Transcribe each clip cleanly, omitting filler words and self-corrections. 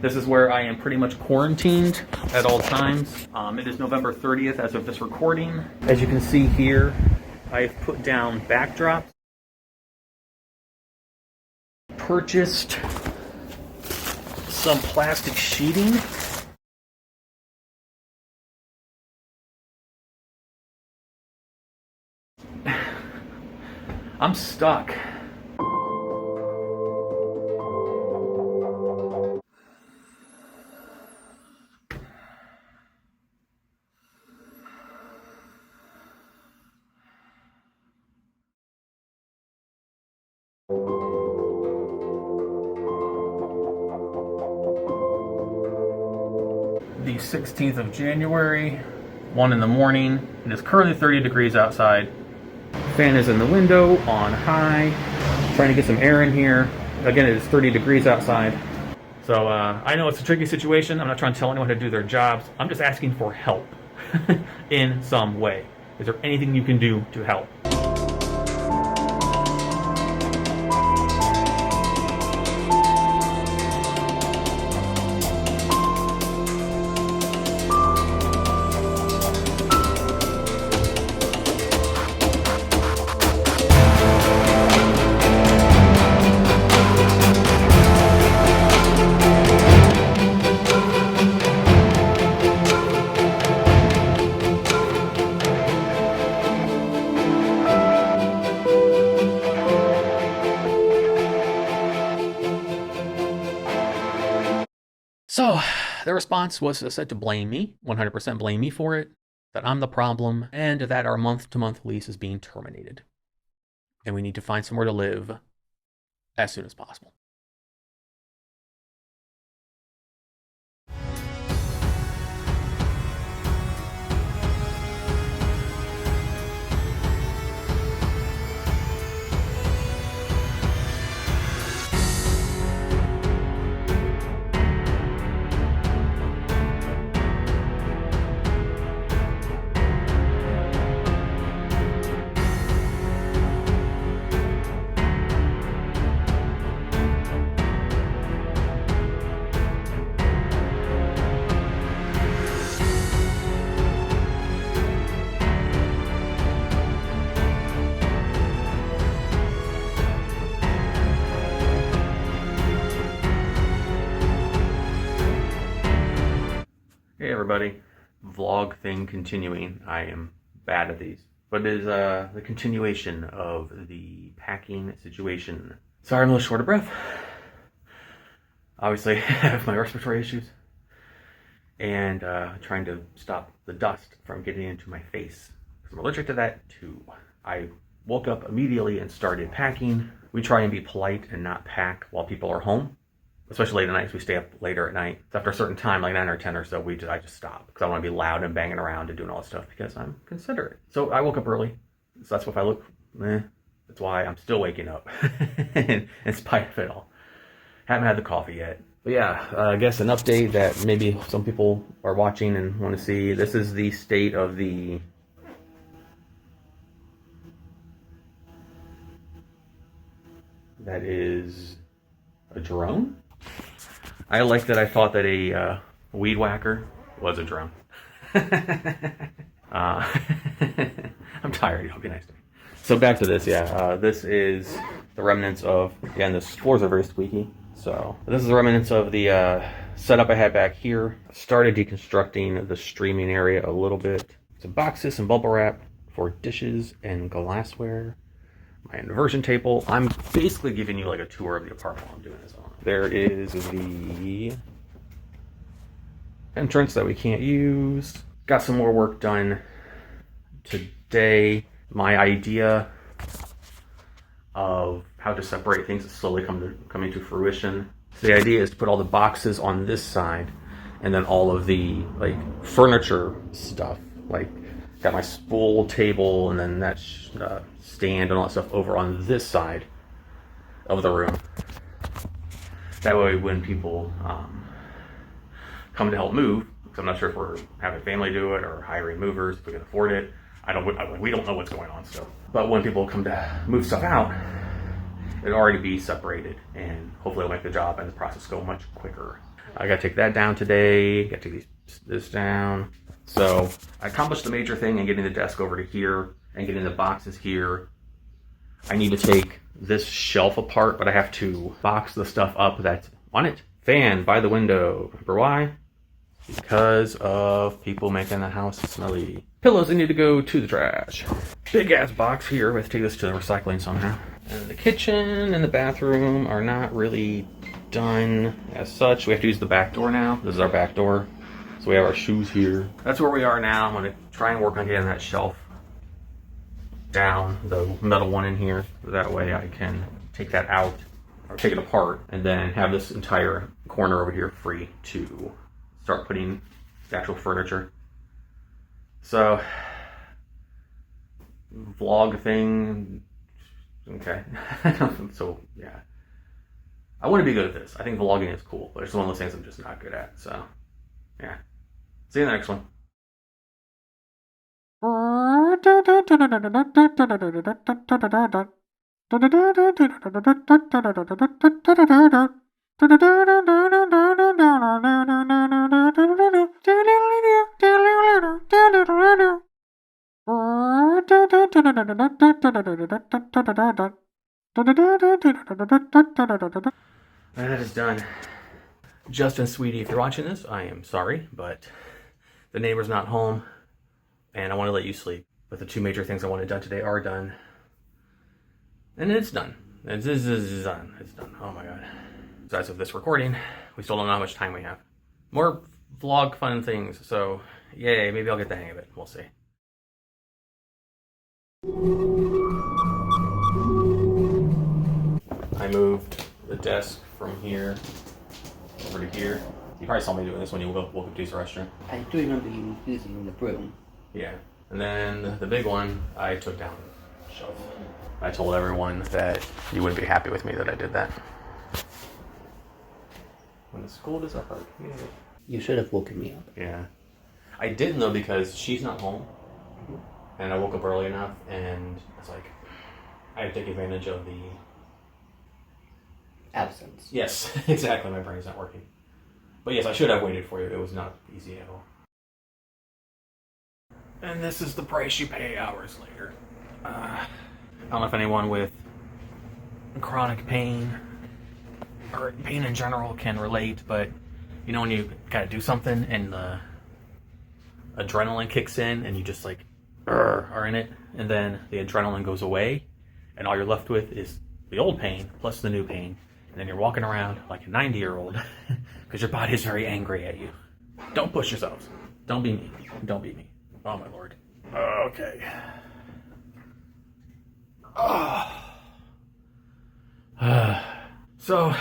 This is where I am pretty much quarantined at all times. It is November 30th as of this recording. As you can see here, I have put down backdrops. Purchased some plastic sheeting. I'm stuck. The 16th of January, 1 in the morning. It is currently 30 degrees outside. Fan is in the window on high. Trying to get some air in here. Again, it is 30 degrees outside. So I know it's a tricky situation. I'm not trying to tell anyone how to do their jobs. I'm just asking for help in some way. Is there anything you can do to help? So the response was said to blame me, 100% blame me for it, that I'm the problem, and that our month-to-month lease is being terminated. And we need to find somewhere to live as soon as possible. Hey everybody, vlog thing continuing. I am bad at these, but it is the continuation of the packing situation. Sorry I'm a little short of breath. Obviously I have my respiratory issues and trying to stop the dust from getting into my face. I'm allergic to that too. I woke up immediately and started packing. We try and be polite and not pack while people are home. Especially late at night, because we stay up later at night. So after a certain time, like 9 or 10 or so, I just stop. Because I don't want to be loud and banging around and doing all this stuff because I'm considerate. So I woke up early. So that's what if I look, that's why I'm still waking up. In spite of it all. Haven't had the coffee yet. But yeah, I guess an update that maybe some people are watching and want to see. This is the state of the... That is a drone? I like that I thought that a weed whacker was a drone. I'm tired, y'all be nice to me. So back to this, this is the remnants of, again, the floors are very squeaky. So this is the remnants of the setup I had back here. Started deconstructing the streaming area a little bit. Some boxes, some bubble wrap for dishes and glassware. My inversion table. I'm basically giving you like a tour of the apartment while I'm doing this. There is the entrance that we can't use. Got some more work done today. My idea of how to separate things is slowly coming to fruition. So the idea is to put all the boxes on this side and then all of the like furniture stuff, like got my spool table and then that stand and all that stuff over on this side of the room. That way when people come to help move, because I'm not sure if we're having family do it or hiring movers, if we can afford it. We don't know what's going on still. But when people come to move stuff out, it'll already be separated and hopefully it'll make the job and the process go much quicker. I gotta take that down today. Gotta take this down. So I accomplished the major thing in getting the desk over to here and getting the boxes here. I need to take this shelf apart, but I have to box the stuff up that's on it. Fan by the window. Remember why? Because of people making the house smelly. Pillows that need to go to the trash. Big ass box here. We have to take this to the recycling somehow. And the kitchen and the bathroom are not really done as such. We have to use the back door now. This is our back door. So we have our shoes here. That's where we are now. I'm gonna try and work on getting that shelf down, the metal one in here. That way I can take that out or take it apart and then have this entire corner over here free to start putting the actual furniture. So, vlog thing, okay. So, yeah. I want to be good at this. I think vlogging is cool, but it's one of those things I'm just not good at. So, yeah. See you in the next one. That is done. Justin, sweetie, if you're watching this, I am sorry, but the neighbor's not home, and I want to let you sleep. But the two major things I wanted done today are done. And it's done. It's done. It's done. Oh my god. So as of this recording, we still don't know how much time we have. More vlog fun things, so yay, maybe I'll get the hang of it. We'll see. I moved the desk from here over to here. You probably saw me doing this when you woke up to use the restroom. I do remember you using the broom. Yeah. And then the big one, I took down the shelf. I told everyone that you wouldn't be happy with me that I did that. When it's cold as a heart. Yeah. You should have woken me up. Yeah. I didn't though because she's not home. And I woke up early enough and it's like, I had to take advantage of the absence. Yes, exactly. My brain's not working. But yes, I should have waited for you. It was not easy at all. And this is the price you pay hours later. I don't know if anyone with chronic pain or pain in general can relate, but you know when you gotta do something and the adrenaline kicks in and you just like are in it, and then the adrenaline goes away and all you're left with is the old pain plus the new pain, and then you're walking around like a 90-year-old because your body is very angry at you. Don't push yourselves. Don't be me. Don't be me. Oh my lord. Okay. So,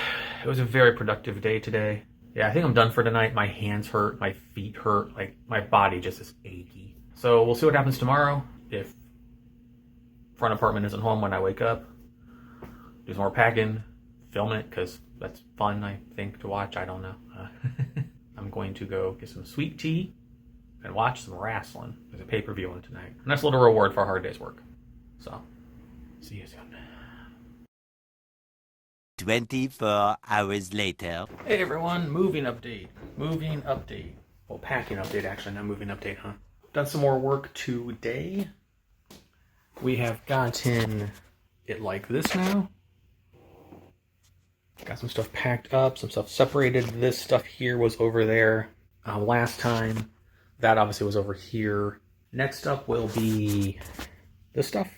it was a very productive day today. Yeah, I think I'm done for tonight. My hands hurt, my feet hurt, like my body just is achy. So we'll see what happens tomorrow. If front apartment isn't home when I wake up, do some more packing, film it, because that's fun, I think, to watch. I don't know. I'm going to go get some sweet tea and watch some wrestling. There's a pay-per-view on tonight. And that's a little reward for a hard day's work. So, see you soon. 24 hours later. Hey everyone, moving update. Moving update. Well, packing update, actually, not moving update, huh? Done some more work today. We have gotten it like this now. Got some stuff packed up, some stuff separated. This stuff here was over there last time. That obviously was over here. Next up will be this stuff.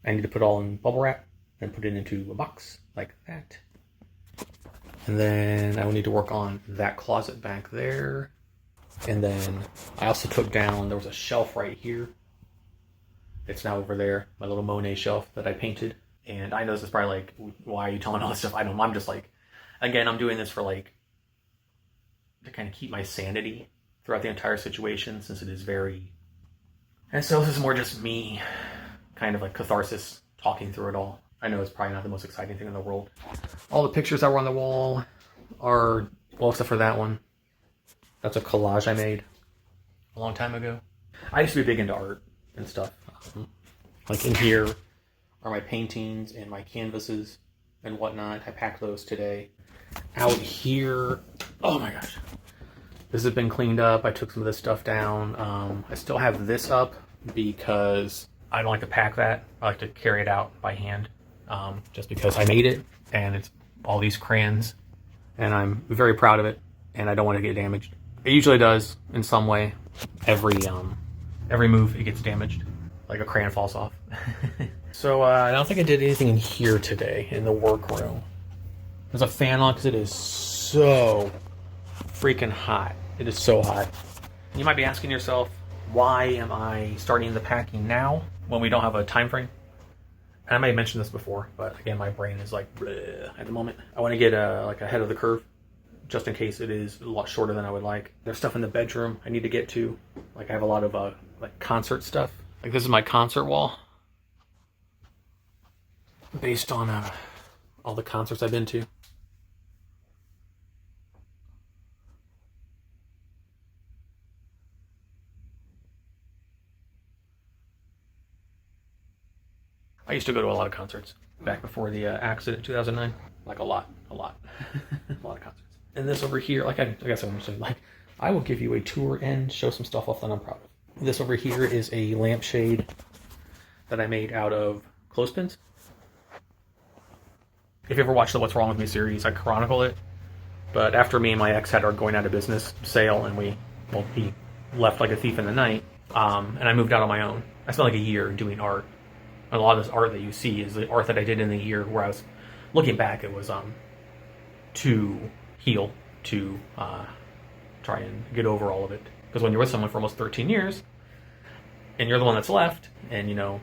I need to put all in bubble wrap and put it into a box like that. And then I will need to work on that closet back there. And then I also took down, there was a shelf right here. It's now over there, my little Monet shelf that I painted. And I know this is probably like, why are you telling all this stuff? I don't know, I'm just like, again, I'm doing this for like, to kind of keep my sanity throughout the entire situation, since it is very, and so this is more just me, kind of like catharsis, talking through it all. I know it's probably not the most exciting thing in the world. All the pictures that were on the wall are, well, except for that one. That's a collage I made a long time ago. I used to be big into art and stuff. Like in here are my paintings and my canvases and whatnot. I packed those today. Out here, Oh my gosh. This has been cleaned up. I took some of this stuff down. I still have this up because I don't like to pack that. I like to carry it out by hand, just because I made it and it's all these crayons and I'm very proud of it and I don't want to get damaged. It usually does in some way. Every move it gets damaged, like a crayon falls off. So I don't think I did anything in here today in the workroom. There's a fan on because it is so freaking hot. It is so hot. You might be asking yourself, why am I starting the packing now when we don't have a time frame? And I may have mentioned this before, but again, my brain is like bleh at the moment. I want to get like ahead of the curve, just in case it is a lot shorter than I would like. There's stuff in the bedroom I need to get to. Like I have a lot of like concert stuff. Like this is my concert wall, based on all the concerts I've been to. I used to go to a lot of concerts back before the accident in 2009. Like a lot. a lot of concerts. And this over here, like I guess I'm saying, like I will give you a tour and show some stuff off that I'm proud of. This over here is a lampshade that I made out of clothespins. If you ever watched the What's Wrong With Me series, I chronicle it. But after me and my ex had our going out of business sale and he left like a thief in the night, and I moved out on my own. I spent like a year doing art. A lot of this art that you see is the art that I did in the year where I was looking back. It was to heal, to try and get over all of it. Because when you're with someone for almost 13 years, and you're the one that's left, and you know,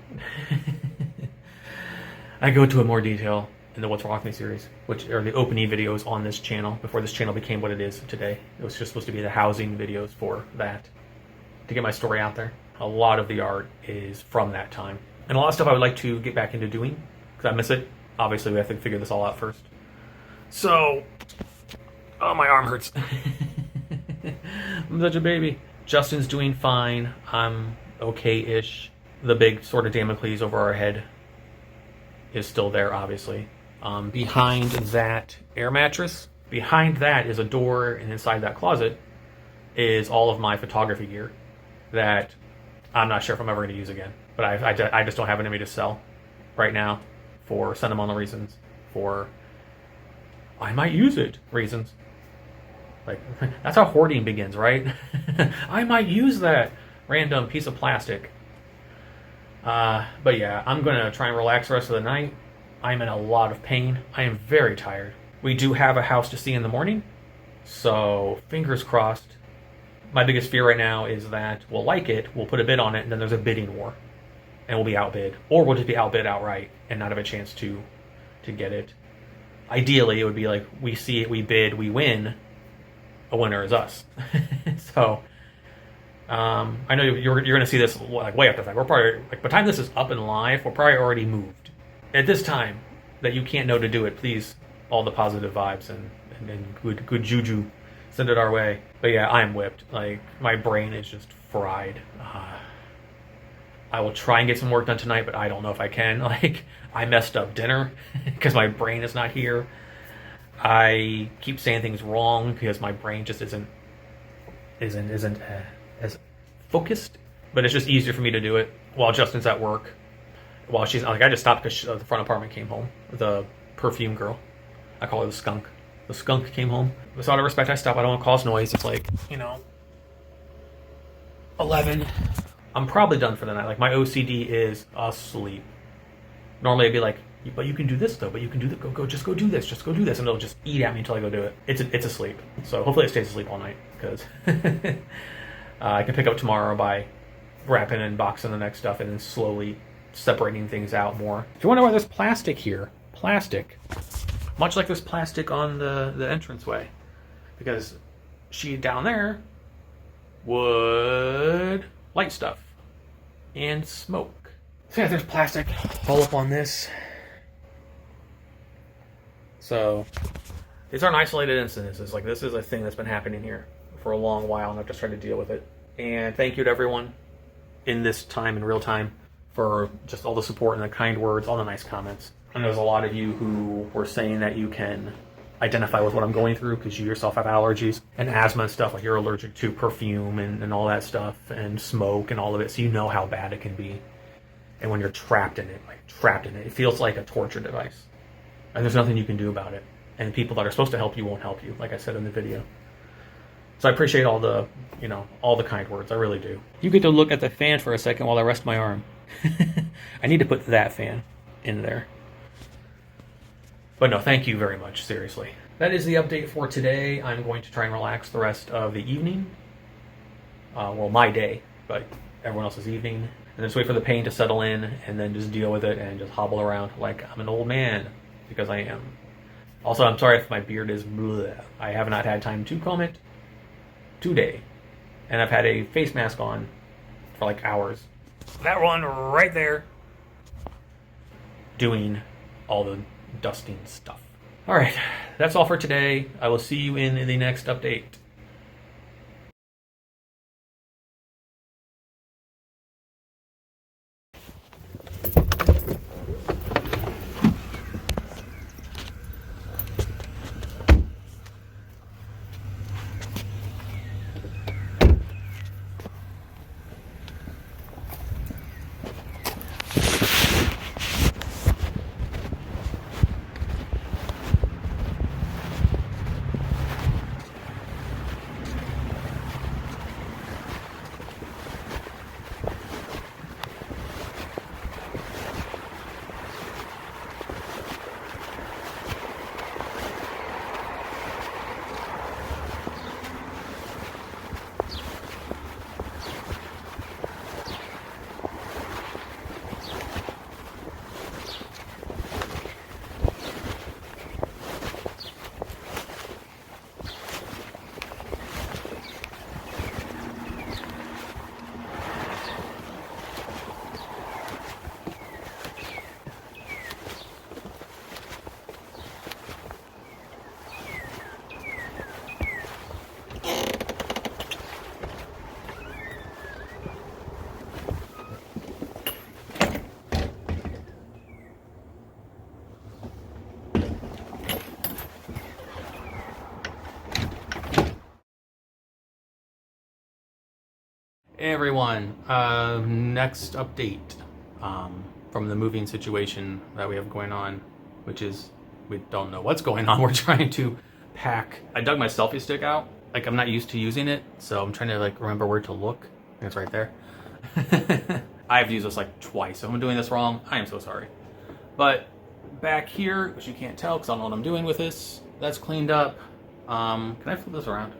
I go into it more detail in the What's Wrong With Me series, which are the opening videos on this channel before this channel became what it is today. It was just supposed to be the housing videos for that, to get my story out there. A lot of the art is from that time. And a lot of stuff I would like to get back into doing, because I miss it. Obviously, we have to figure this all out first. So, oh, my arm hurts. I'm such a baby. Justin's doing fine. I'm okay-ish. The big sort of Damocles over our head is still there, obviously. Behind that air mattress, behind that is a door, and inside that closet is all of my photography gear that I'm not sure if I'm ever going to use again. But I just don't have it in me to sell right now for sentimental reasons, for I might use it reasons. Like, that's how hoarding begins, right? I might use that random piece of plastic. But yeah, I'm going to try and relax the rest of the night. I'm in a lot of pain. I am very tired. We do have a house to see in the morning, so fingers crossed. My biggest fear right now is that we'll like it, we'll put a bid on it, and then there's a bidding war. And we'll be outbid. Or we'll just be outbid outright and not have a chance to get it. Ideally, it would be like, we see it, we bid, we win. A winner is us. So, I know you're going to see this like way after the fact. We're probably, like, by the time this is up and live, we're probably already moved. At this time, that you can't know to do it, please, all the positive vibes and good juju, send it our way. But yeah, I am whipped. Like, my brain is just fried. I will try and get some work done tonight, but I don't know if I can. Like, I messed up dinner because my brain is not here. I keep saying things wrong because my brain just isn't as focused. But it's just easier for me to do it while Justin's at work. While she's like, I just stopped because the front apartment came home. The perfume girl, I call her the skunk. The skunk came home. With all due respect, I stopped. I don't want to cause noise. It's like, 11. I'm probably done for the night. Like, my OCD is asleep. Normally I'd be like, but you can do this though, but you can do that. Just go do this. And it'll just eat at me until I go do it. It's asleep. So hopefully it stays asleep all night, because I can pick up tomorrow by wrapping and boxing the next stuff and then slowly separating things out more. If you wonder why there's plastic here, much like there's plastic on the entranceway, because she down there would light stuff and smoke. So yeah, there's plastic all up on this. So these aren't isolated incidences. Like, this is a thing that's been happening here for a long while, and I've just tried to deal with it. And thank you to everyone in this time, in real time, for just all the support and the kind words, all the nice comments. And there's a lot of you who were saying that you can identify with what I'm going through because you yourself have allergies and asthma and stuff. Like you're allergic to perfume and all that stuff and smoke and all of it. So you know how bad it can be. And when you're trapped in it, it feels like a torture device. And there's nothing you can do about it. And people that are supposed to help you won't help you, like I said in the video. So I appreciate all the, all the kind words. I really do. You get to look at the fan for a second while I rest my arm. I need to put that fan in there. But no, thank you very much, seriously. That is the update for today. I'm going to try and relax the rest of the evening. Well, my day, but everyone else's evening. And then just wait for the pain to settle in and then just deal with it and just hobble around like I'm an old man, because I am. Also, I'm sorry if my beard is bleh. I have not had time to comb it today. And I've had a face mask on for like hours. That one right there. Doing all the dusting stuff. All right, that's all for today. I will see you in the next update. Hey everyone, next update from the moving situation that we have going on, which is, we don't know what's going on. We're trying to pack. I dug my selfie stick out. Like, I'm not used to using it, so I'm trying to like remember where to look. And it's right there. I have to use this like twice, so if I'm doing this wrong, I am so sorry. But back here, which you can't tell because I don't know what I'm doing with this, that's cleaned up. Can I flip this around?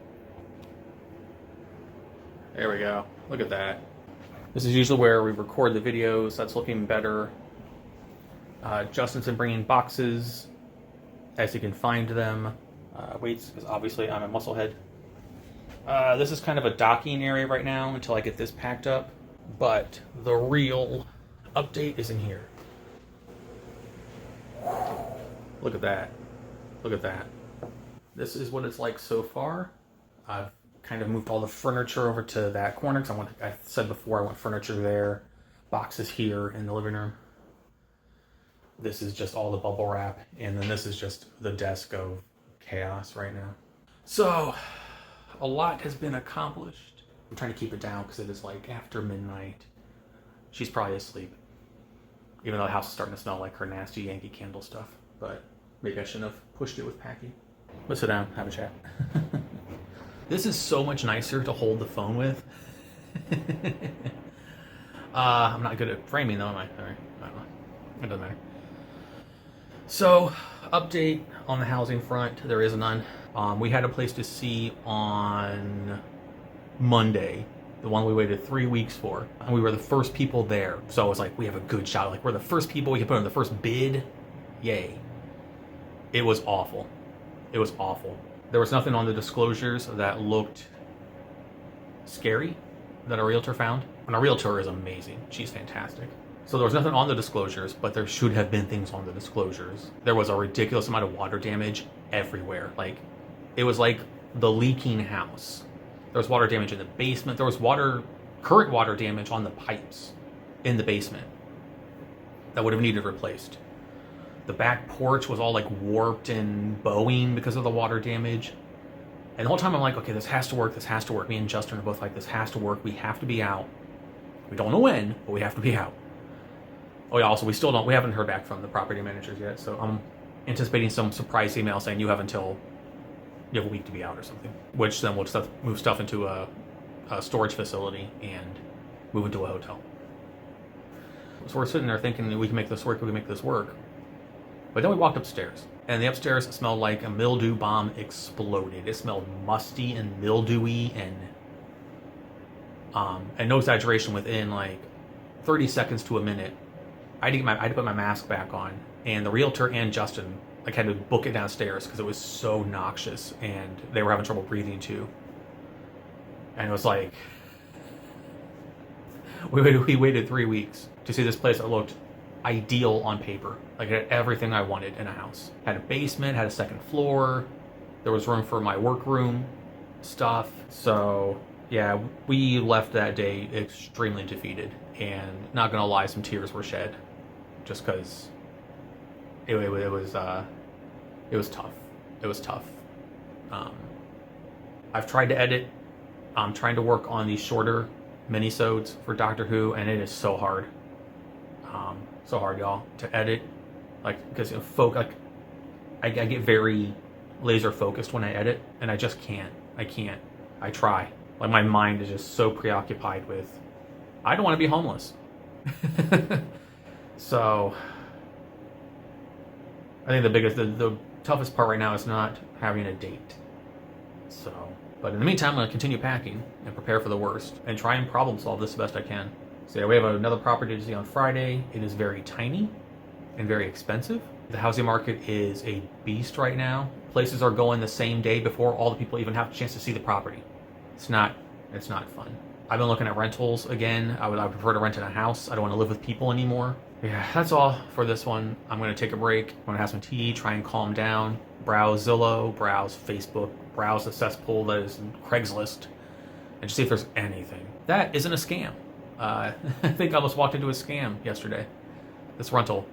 There we go. Look at that. This is usually where we record the videos. That's looking better. Justin's been bringing boxes as he can find them. Weights, because obviously I'm a musclehead. This is kind of a docking area right now until I get this packed up. But the real update is in here. Look at that. Look at that. This is what it's like so far. I've kind of moved all the furniture over to that corner because I said before I want furniture there, boxes here in the living room. This is just all the bubble wrap, and then this is just the desk of chaos right now. So a lot has been accomplished. I'm trying to keep it down because it is like after midnight. She's probably asleep, even though the house is starting to smell like her nasty Yankee Candle stuff. But maybe I shouldn't have pushed it with packing. Let's sit down, have a chat. This is so much nicer to hold the phone with. I'm not good at framing though, am I? All right, I don't know. It doesn't matter. So, update on the housing front. There is none. We had a place to see on Monday, the one we waited 3 weeks for, and we were the first people there. So it was like, we have a good shot. Like, we're the first people. We can put in the first bid. Yay. It was awful. It was awful. There was nothing on the disclosures that looked scary that a realtor found. And a realtor is amazing. She's fantastic. So there was nothing on the disclosures, but there should have been things on the disclosures. There was a ridiculous amount of water damage everywhere. Like, it was like the leaking house. There was water damage in the basement. There was current water damage on the pipes in the basement that would have needed replaced. The back porch was all like warped and bowing because of the water damage. And the whole time I'm like, okay, this has to work. This has to work. Me and Justin are both like, this has to work. We have to be out. We don't know when, but we have to be out. Oh yeah, also we haven't heard back from the property managers yet. So I'm anticipating some surprise email saying you have a week to be out or something. Which then we'll just move stuff into a storage facility and move into a hotel. So we're sitting there thinking that we can make this work, But then we walked upstairs, and the upstairs smelled like a mildew bomb exploded. It smelled musty and mildewy, and no exaggeration, within like 30 seconds to a minute, I had to put my mask back on, and the realtor and Justin like had to book it downstairs because it was so noxious, and they were having trouble breathing too. And it was like we waited 3 weeks to see this place that looked ideal on paper. Like it had everything I wanted in a house. Had a basement, had a second floor. There was room for my workroom stuff. So yeah, we left that day extremely defeated, and not gonna lie, some tears were shed, just because it was tough. It was tough. I've tried to edit. I'm trying to work on these shorter minisodes for Doctor Who, and it is so hard. So hard, y'all, to edit. Like, because I get very laser focused when I edit, and I just can't. I can't. I try. Like, my mind is just so preoccupied with, I don't want to be homeless. So, I think the toughest part right now is not having a date. So, but in the meantime, I'm going to continue packing and prepare for the worst and try and problem solve this the best I can. So yeah, we have another property to see on Friday. It is very tiny and very expensive. The housing market is a beast right now. Places are going the same day before all the people even have a chance to see the property. It's not fun. I've been looking at rentals again. I would prefer to rent in a house. I don't want to live with people anymore. Yeah, that's all for this one. I'm going to take a break. I'm going to have some tea, try and calm down, browse Zillow, browse Facebook, browse the cesspool that is Craigslist, and just see if there's anything. That isn't a scam. I think I almost walked into a scam yesterday. This rental.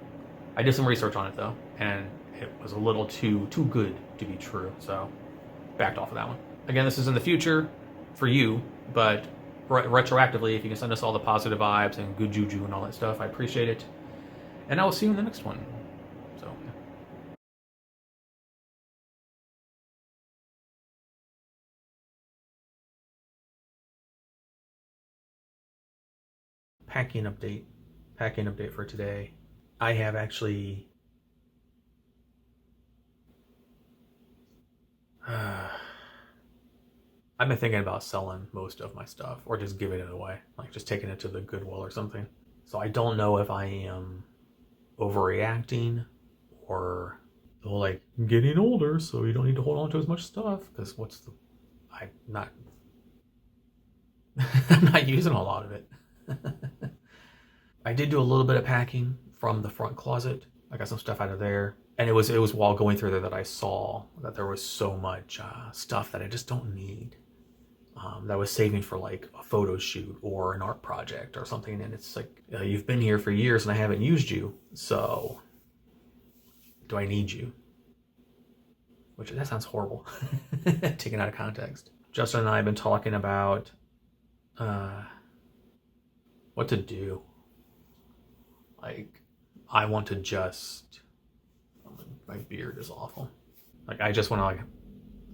I did some research on it though, and it was a little too good to be true, so backed off of that one. Again, this is in the future for you, but retroactively, if you can send us all the positive vibes and good juju and all that stuff, I appreciate it. And I will see you in the next one. So, yeah. Packing update for today. I have actually I've been thinking about selling most of my stuff or just giving it away, like just taking it to the Goodwill or something. So I don't know if I am overreacting or like getting older, so you don't need to hold on to as much stuff, because I'm not I'm not using a lot of it. I did do a little bit of packing from the front closet. I got some stuff out of there, and it was while going through there that I saw that there was so much stuff that I just don't need. That I was saving for like a photo shoot or an art project or something, and it's like, you've been here for years and I haven't used you, so do I need you? Which, that sounds horrible, taken out of context. Justin and I have been talking about what to do. Like, I want to just, my beard is awful. Like, I just want to like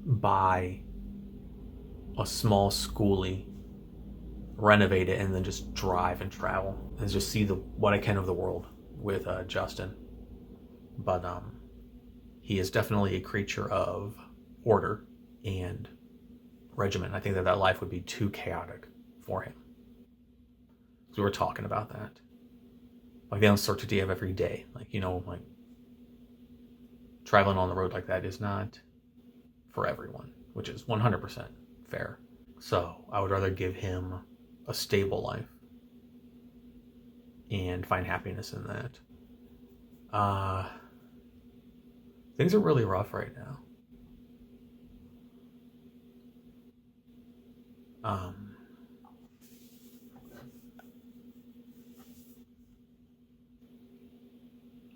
buy a small schoolie, renovate it, and then just drive and travel and just see what I can of the world with Justin. But he is definitely a creature of order and regimen. I think that life would be too chaotic for him. So we were talking about that, like the uncertainty of every day. Like, like traveling on the road like that is not for everyone, which is 100% fair. So I would rather give him a stable life and find happiness in that. Things are really rough right now.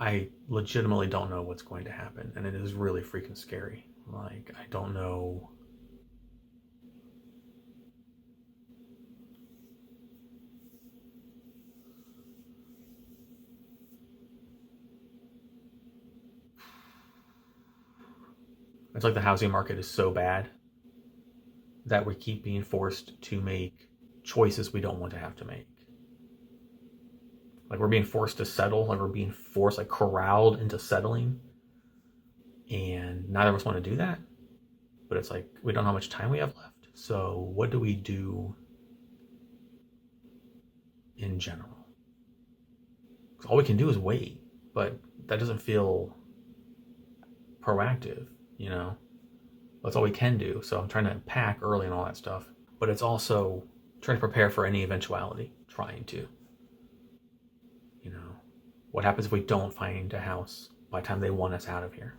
I I legitimately don't know what's going to happen, and it is really freaking scary. Like, I don't know. It's like the housing market is so bad that we keep being forced to make choices we don't want to have to make. Like, we're being forced to settle, like we're being forced, like corralled into settling. And neither of us want to do that. But it's like, we don't know how much time we have left. So what do we do in general? Because all we can do is wait, but that doesn't feel proactive, you know? That's all we can do. So I'm trying to pack early and all that stuff. But it's also trying to prepare for any eventuality, trying to. You know, what happens if we don't find a house by the time they want us out of here?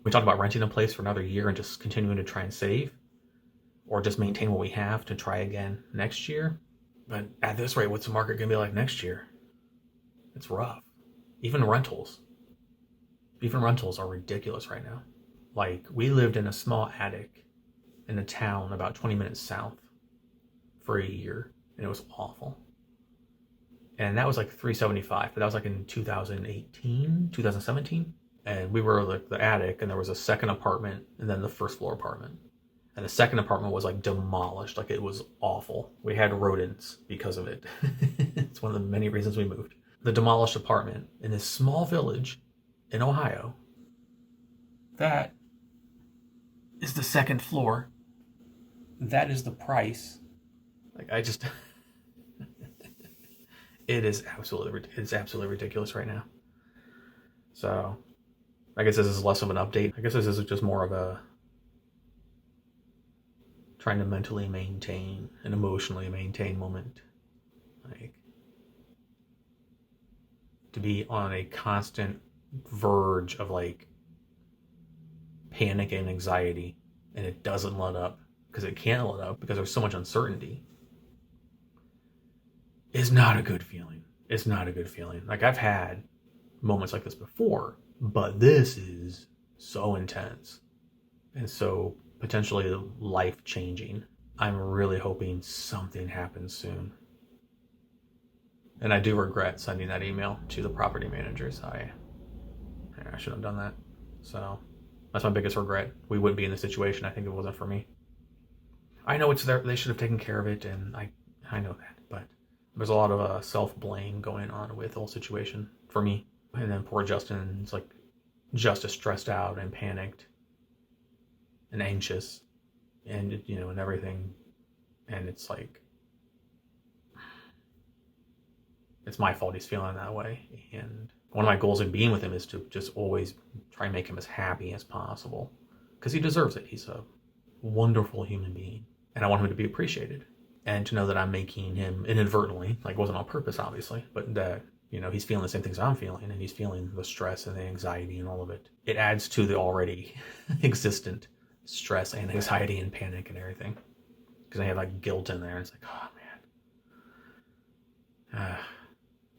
We talk about renting a place for another year and just continuing to try and save, or just maintain what we have to try again next year. But at this rate, what's the market going to be like next year? It's rough. Even rentals are ridiculous right now. Like, we lived in a small attic in a town about 20 minutes south for a year, and it was awful. And that was like $375, but that was like in 2017. And we were like the attic, and there was a second apartment, and then the first floor apartment. And the second apartment was like demolished. Like, it was awful. We had rodents because of it. It's one of the many reasons we moved. The demolished apartment in this small village in Ohio. That is the second floor. That is the price. Like, I just... it's absolutely ridiculous right now. So, I guess this is less of an update. I guess this is just more of a trying to mentally maintain and emotionally maintain moment. Like, to be on a constant verge of like panic and anxiety, and it doesn't let up because it can't let up because there's so much uncertainty, is not a good feeling. It's not a good feeling. Like, I've had moments like this before, but this is so intense and so potentially life-changing. I'm really hoping something happens soon. And I do regret sending that email to the property managers. I should have done that. So that's my biggest regret. We wouldn't be in this situation, I think, if it wasn't for me. I know it's there. They should have taken care of it, and I know that. But there's a lot of self-blame going on with the whole situation for me. And then poor Justin's like just as stressed out and panicked and anxious and, you know, and everything. And it's like, it's my fault he's feeling that way. And one of my goals in being with him is to just always try and make him as happy as possible, because he deserves it. He's a wonderful human being, and I want him to be appreciated, and to know that I'm making him inadvertently, like, it wasn't on purpose, obviously, but that, you know, he's feeling the same things I'm feeling, and he's feeling the stress and the anxiety and all of it. It adds to the already existent stress and anxiety and panic and everything, because I have like guilt in there. And it's like, oh man.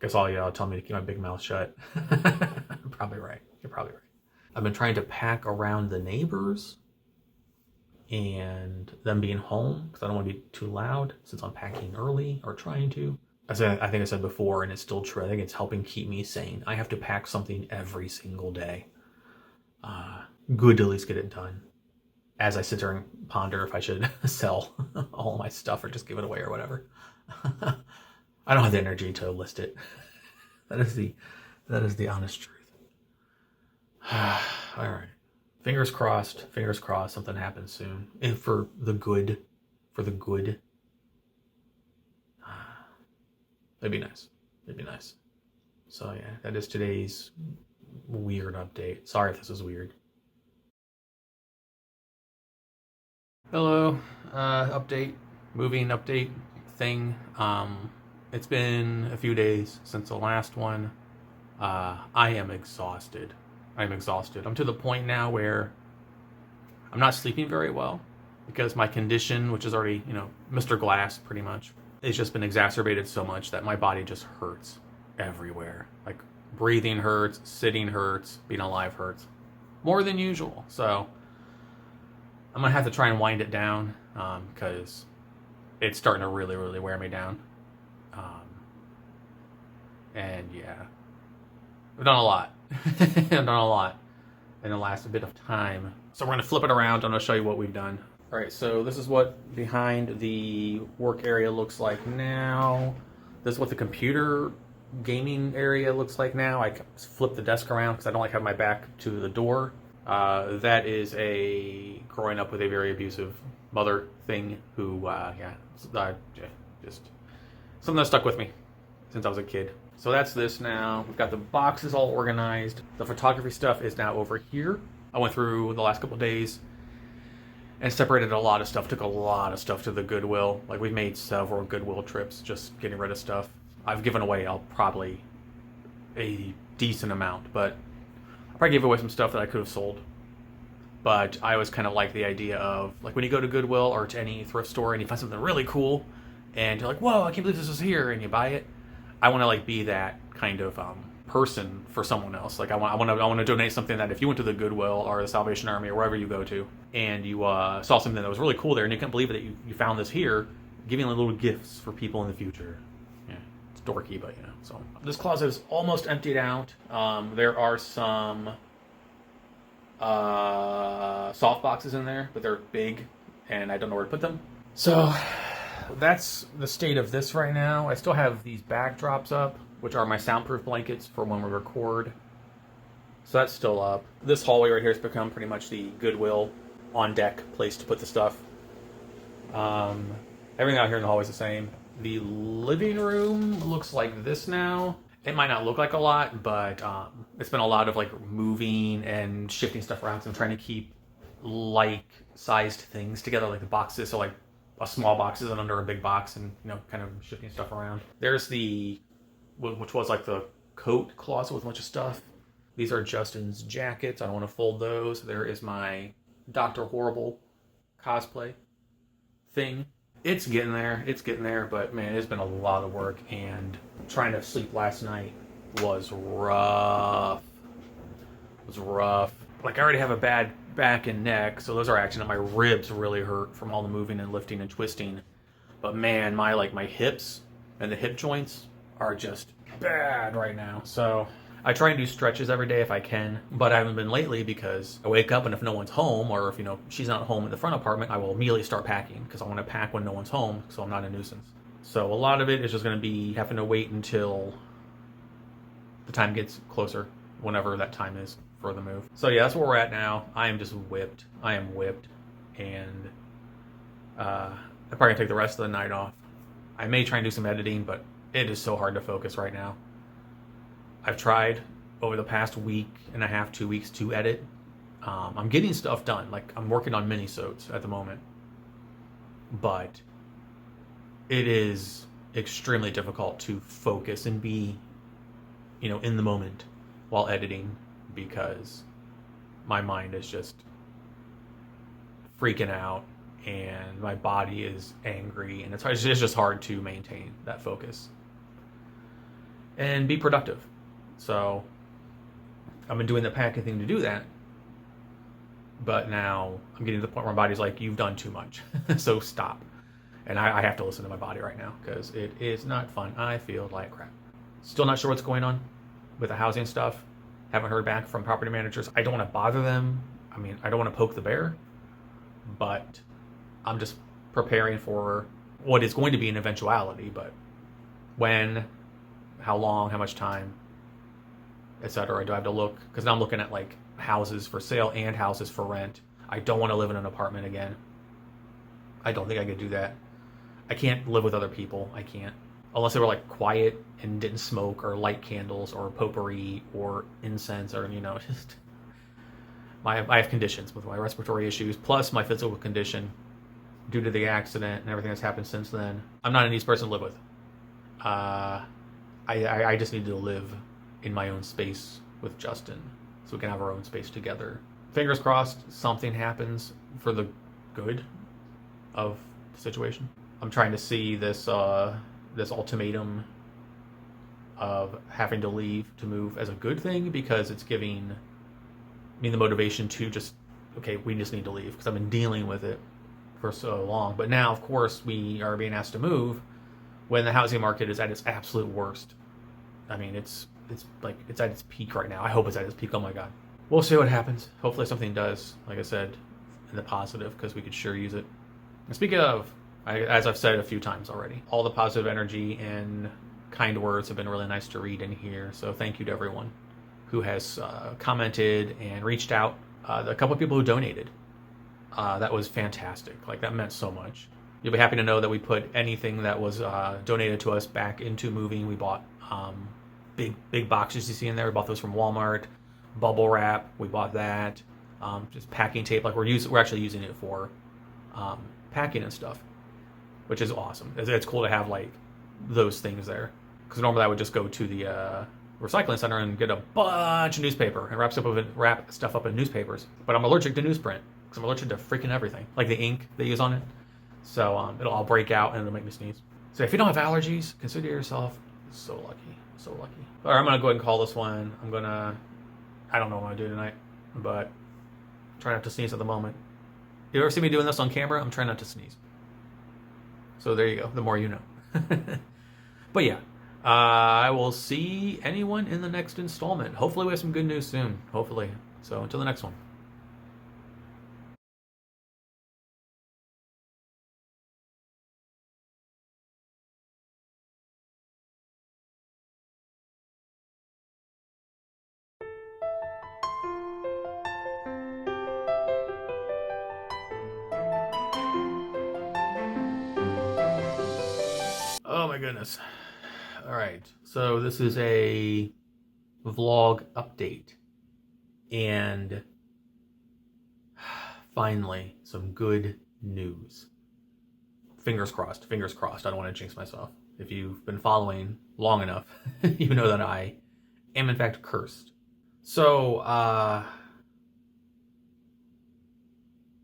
Guess all y'all tell me to keep my big mouth shut. Probably right. You're probably right. I've been trying to pack around the neighbors and them being home, because I don't want to be too loud since I'm packing early, or trying to. I think I said before, and it's still true. I think it's helping keep me sane. I have to pack something every single day. Good to at least get it done. As I sit there and ponder if I should sell all my stuff or just give it away or whatever. I don't have the energy to list it. That is the honest truth. All right. Fingers crossed, something happens soon. And for the good. It'd be nice. So yeah, that is today's weird update. Sorry if this was weird. Hello, moving update thing. It's been a few days since the last one. I am exhausted. I'm to the point now where I'm not sleeping very well, because my condition, which is already, Mr. Glass pretty much, it's just been exacerbated so much that my body just hurts. everywhere. Like breathing hurts, sitting hurts, being alive hurts. More than usual. So I'm going to have to try and wind it down because it's starting to really, really wear me down. And yeah, I've done a lot. I've done a lot in the last bit of time. So we're going to flip it around. I'm going to show you what we've done. All right, so this is what behind the work area looks like now. This is what the computer gaming area looks like now. I flipped the desk around because I don't like having my back to the door. That is a growing up with a very abusive mother thing who, just something that stuck with me since I was a kid. So that's this now. We've got the boxes all organized. The photography stuff is now over here. I went through the last couple of days and separated a lot of stuff. Took a lot of stuff to the Goodwill. Like we've made several Goodwill trips just getting rid of stuff. I've given away probably a decent amount, but I probably gave away some stuff that I could have sold. But I always kind of like the idea of like when you go to Goodwill or to any thrift store and you find something really cool and you're like, whoa, I can't believe this is here, and you buy it. I want to like be that kind of person for someone else. Like I want to donate something that if you went to the Goodwill or the Salvation Army or wherever you go to and you saw something that was really cool there and you couldn't believe that you found this here, giving little gifts for people in the future. Yeah, it's dorky, but you know. So this closet is almost emptied out. There are some soft boxes in there, but they're big and I don't know where to put them. So that's the state of this right now. I still have these backdrops up, which are my soundproof blankets for when we record. So that's still up. This hallway right here has become pretty much the Goodwill on deck place to put the stuff. Everything out here in the hallway is the same. The living room looks like this now. It might not look like a lot, but it's been a lot of like moving and shifting stuff around. So I'm trying to keep like-sized things together, like the boxes. So like a small box isn't under a big box, and you know, kind of shifting stuff around. There's which was like the coat closet with a bunch of stuff. These are Justin's jackets. I don't want to fold those. There is my Dr. Horrible cosplay thing. It's getting there, but man, it's been a lot of work, and trying to sleep last night was rough. Like I already have a bad back and neck, so those are actually, my ribs really hurt from all the moving and lifting and twisting. But man, my hips and the hip joints are just bad right now. So I try and do stretches every day if I can, but I haven't been lately because I wake up and if no one's home, or if she's not home in the front apartment, I will immediately start packing because I want to pack when no one's home so I'm not a nuisance. So a lot of it is just going to be having to wait until the time gets closer, whenever that time is for the move. So yeah, that's where we're at now. I am just whipped. I am whipped, and I'm probably gonna take the rest of the night off. I may try and do some editing, but it is so hard to focus right now. I've tried over the past week and a half, 2 weeks to edit. I'm getting stuff done. Like I'm working on mini-sodes at the moment, but it is extremely difficult to focus and be, in the moment while editing, because my mind is just freaking out and my body is angry, and it's just hard to maintain that focus and be productive. So I've been doing the packing thing to do that, but now I'm getting to the point where my body's like, you've done too much, so stop. And I have to listen to my body right now because it is not fun. I feel like crap. Still not sure what's going on with the housing stuff. Haven't heard back from property managers. I don't want to bother them. I mean, I don't want to poke the bear, but I'm just preparing for what is going to be an eventuality, but when, how long, how much time, etc. Do I have to look? Because now I'm looking at like houses for sale and houses for rent. I don't want to live in an apartment again. I don't think I could do that. I can't live with other people. I can't. Unless they were like quiet and didn't smoke or light candles or potpourri or incense or, just... I have conditions with my respiratory issues, plus my physical condition due to the accident and everything that's happened since then. I'm not an easy person to live with. I just need to live in my own space with Justin so we can have our own space together. Fingers crossed something happens for the good of the situation. I'm trying to see this ultimatum of having to leave to move as a good thing, because it's giving me the motivation to just, okay, we just need to leave, because I've been dealing with it for so long. But now, of course, we are being asked to move when the housing market is at its absolute worst. I mean, it's at its peak right now. I hope it's at its peak. Oh my God. We'll see what happens. Hopefully something does, like I said, in the positive, because we could sure use it. And speaking of, as I've said a few times already, all the positive energy and kind words have been really nice to read in here. So thank you to everyone who has commented and reached out. A couple of people who donated. That was fantastic. Like, that meant so much. You'll be happy to know that we put anything that was donated to us back into moving. We bought big boxes you see in there. We bought those from Walmart. Bubble wrap, we bought that. Just packing tape. Like, we're actually using it for packing and stuff, which is awesome. It's cool to have like those things there, because normally I would just go to the recycling center and get a bunch of newspaper and wrap stuff up in newspapers. But I'm allergic to newsprint, because I'm allergic to freaking everything, like the ink they use on it. So it'll all break out and it'll make me sneeze. So if you don't have allergies, consider yourself so lucky, so lucky. All right, I'm gonna go ahead and call this one. I don't know what I'm gonna do tonight, but try not to sneeze at the moment. You ever see me doing this on camera? I'm trying not to sneeze. So there you go. The more you know. But yeah, I will see anyone in the next installment. Hopefully we have some good news soon. Hopefully. So until the next one. Oh my goodness. All right. So this is a vlog update. And finally, some good news. Fingers crossed. Fingers crossed. I don't want to jinx myself. If you've been following long enough, you know that I am in fact cursed. So,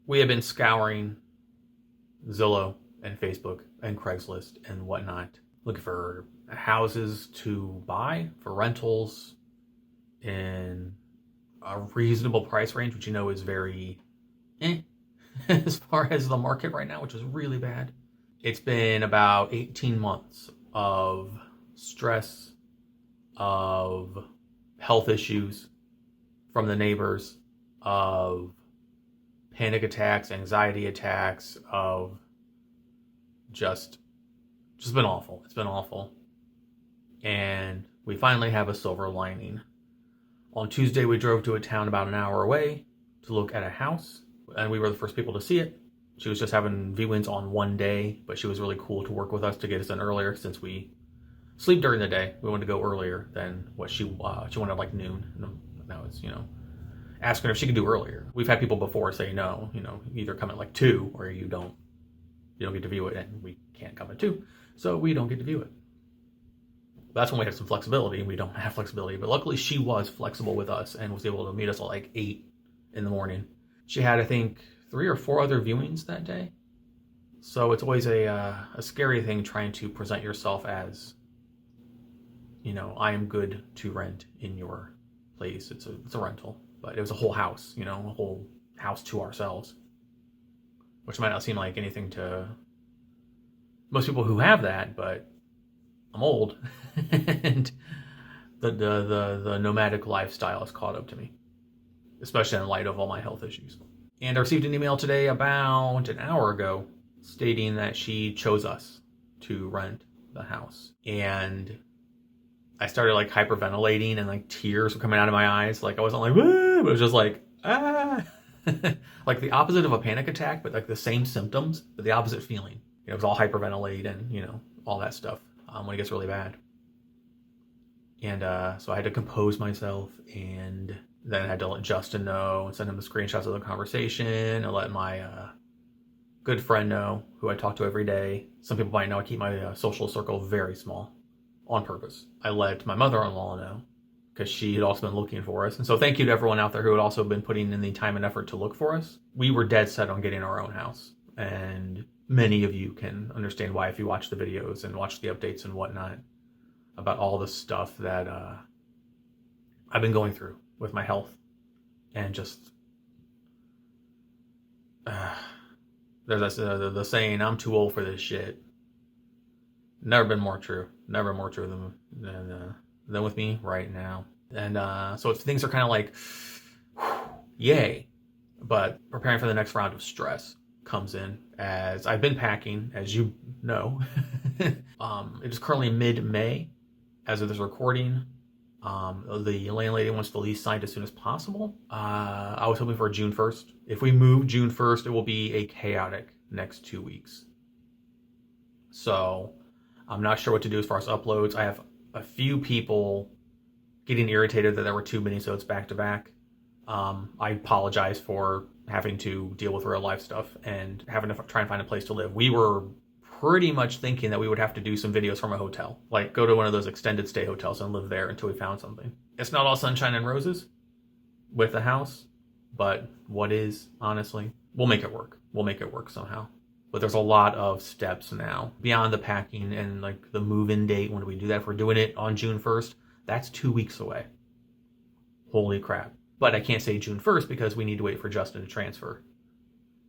we have been scouring Zillow and Facebook and Craigslist and whatnot, looking for houses to buy for rentals in a reasonable price range, which you know is very as far as the market right now, which is really bad. It's been about 18 months of stress, of health issues from the neighbors, of panic attacks, anxiety attacks, of just been awful. It's been awful. And we finally have a silver lining. On Tuesday, we drove to a town about an hour away to look at a house, and we were the first people to see it. She was just having viewings on one day, but she was really cool to work with us to get us in earlier, since we sleep during the day. We wanted to go earlier than what she wanted, like noon. Now it's, asking her if she could do earlier. We've had people before say no, either come at like 2 or you don't get to view it, and we can't come at 2, so we don't get to view it. That's when we have some flexibility, and we don't have flexibility. But luckily, she was flexible with us and was able to meet us at like 8 in the morning. She had, I think, 3 or 4 other viewings that day. So it's always a scary thing trying to present yourself as, I am good to rent in your place. It's a rental, but it was a whole house, a whole house to ourselves, which might not seem like anything to most people who have that, but I'm old, and the nomadic lifestyle has caught up to me, especially in light of all my health issues. And I received an email today about an hour ago stating that she chose us to rent the house. And I started like hyperventilating, and like tears were coming out of my eyes. Like I wasn't like, woo, but it was just like, ah. Like the opposite of a panic attack, but like the same symptoms, but the opposite feeling. It was all hyperventilate and, all that stuff when it gets really bad. And so I had to compose myself, and then I had to let Justin know and send him the screenshots of the conversation, and let my good friend know, who I talk to every day. Some people might know I keep my social circle very small on purpose. I let my mother-in-law know, because she had also been looking for us. And so thank you to everyone out there who had also been putting in the time and effort to look for us. We were dead set on getting our own house. And many of you can understand why if you watch the videos and watch the updates and whatnot. about all the stuff that I've been going through with my health, and just there's the saying, "I'm too old for this shit." Never been more true. Never more true than with me right now. And so things are kind of like, yay. But preparing for the next round of stress comes in as I've been packing, as you know. It is currently mid-May as of this recording. The landlady wants the lease signed as soon as possible. I was hoping for June 1st. If we move June 1st, it will be a chaotic next 2 weeks. So I'm not sure what to do as far as uploads. I have a few people getting irritated that there were 2 minisodes back to back. I apologize for having to deal with real life stuff and having to try and find a place to live. We were pretty much thinking that we would have to do some videos from a hotel, like go to one of those extended stay hotels and live there until we found something. It's not all sunshine and roses with the house, but what is, honestly, we'll make it work. We'll make it work somehow. But there's a lot of steps now beyond the packing and like the move-in date. When do we do that? If we're doing it on June 1st, that's 2 weeks away. Holy crap. But I can't say June 1st because we need to wait for Justin to transfer.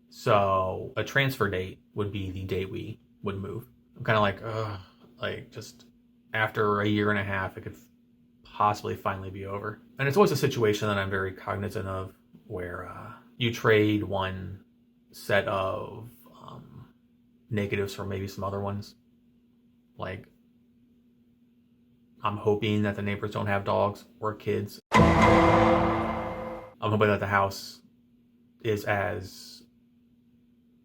So a transfer date would be the date we would move. I'm kind of like just after a year and a half, it could possibly finally be over. And it's always a situation that I'm very cognizant of where you trade one set of negatives for maybe some other ones. Like, I'm hoping that the neighbors don't have dogs or kids. I'm hoping that the house is as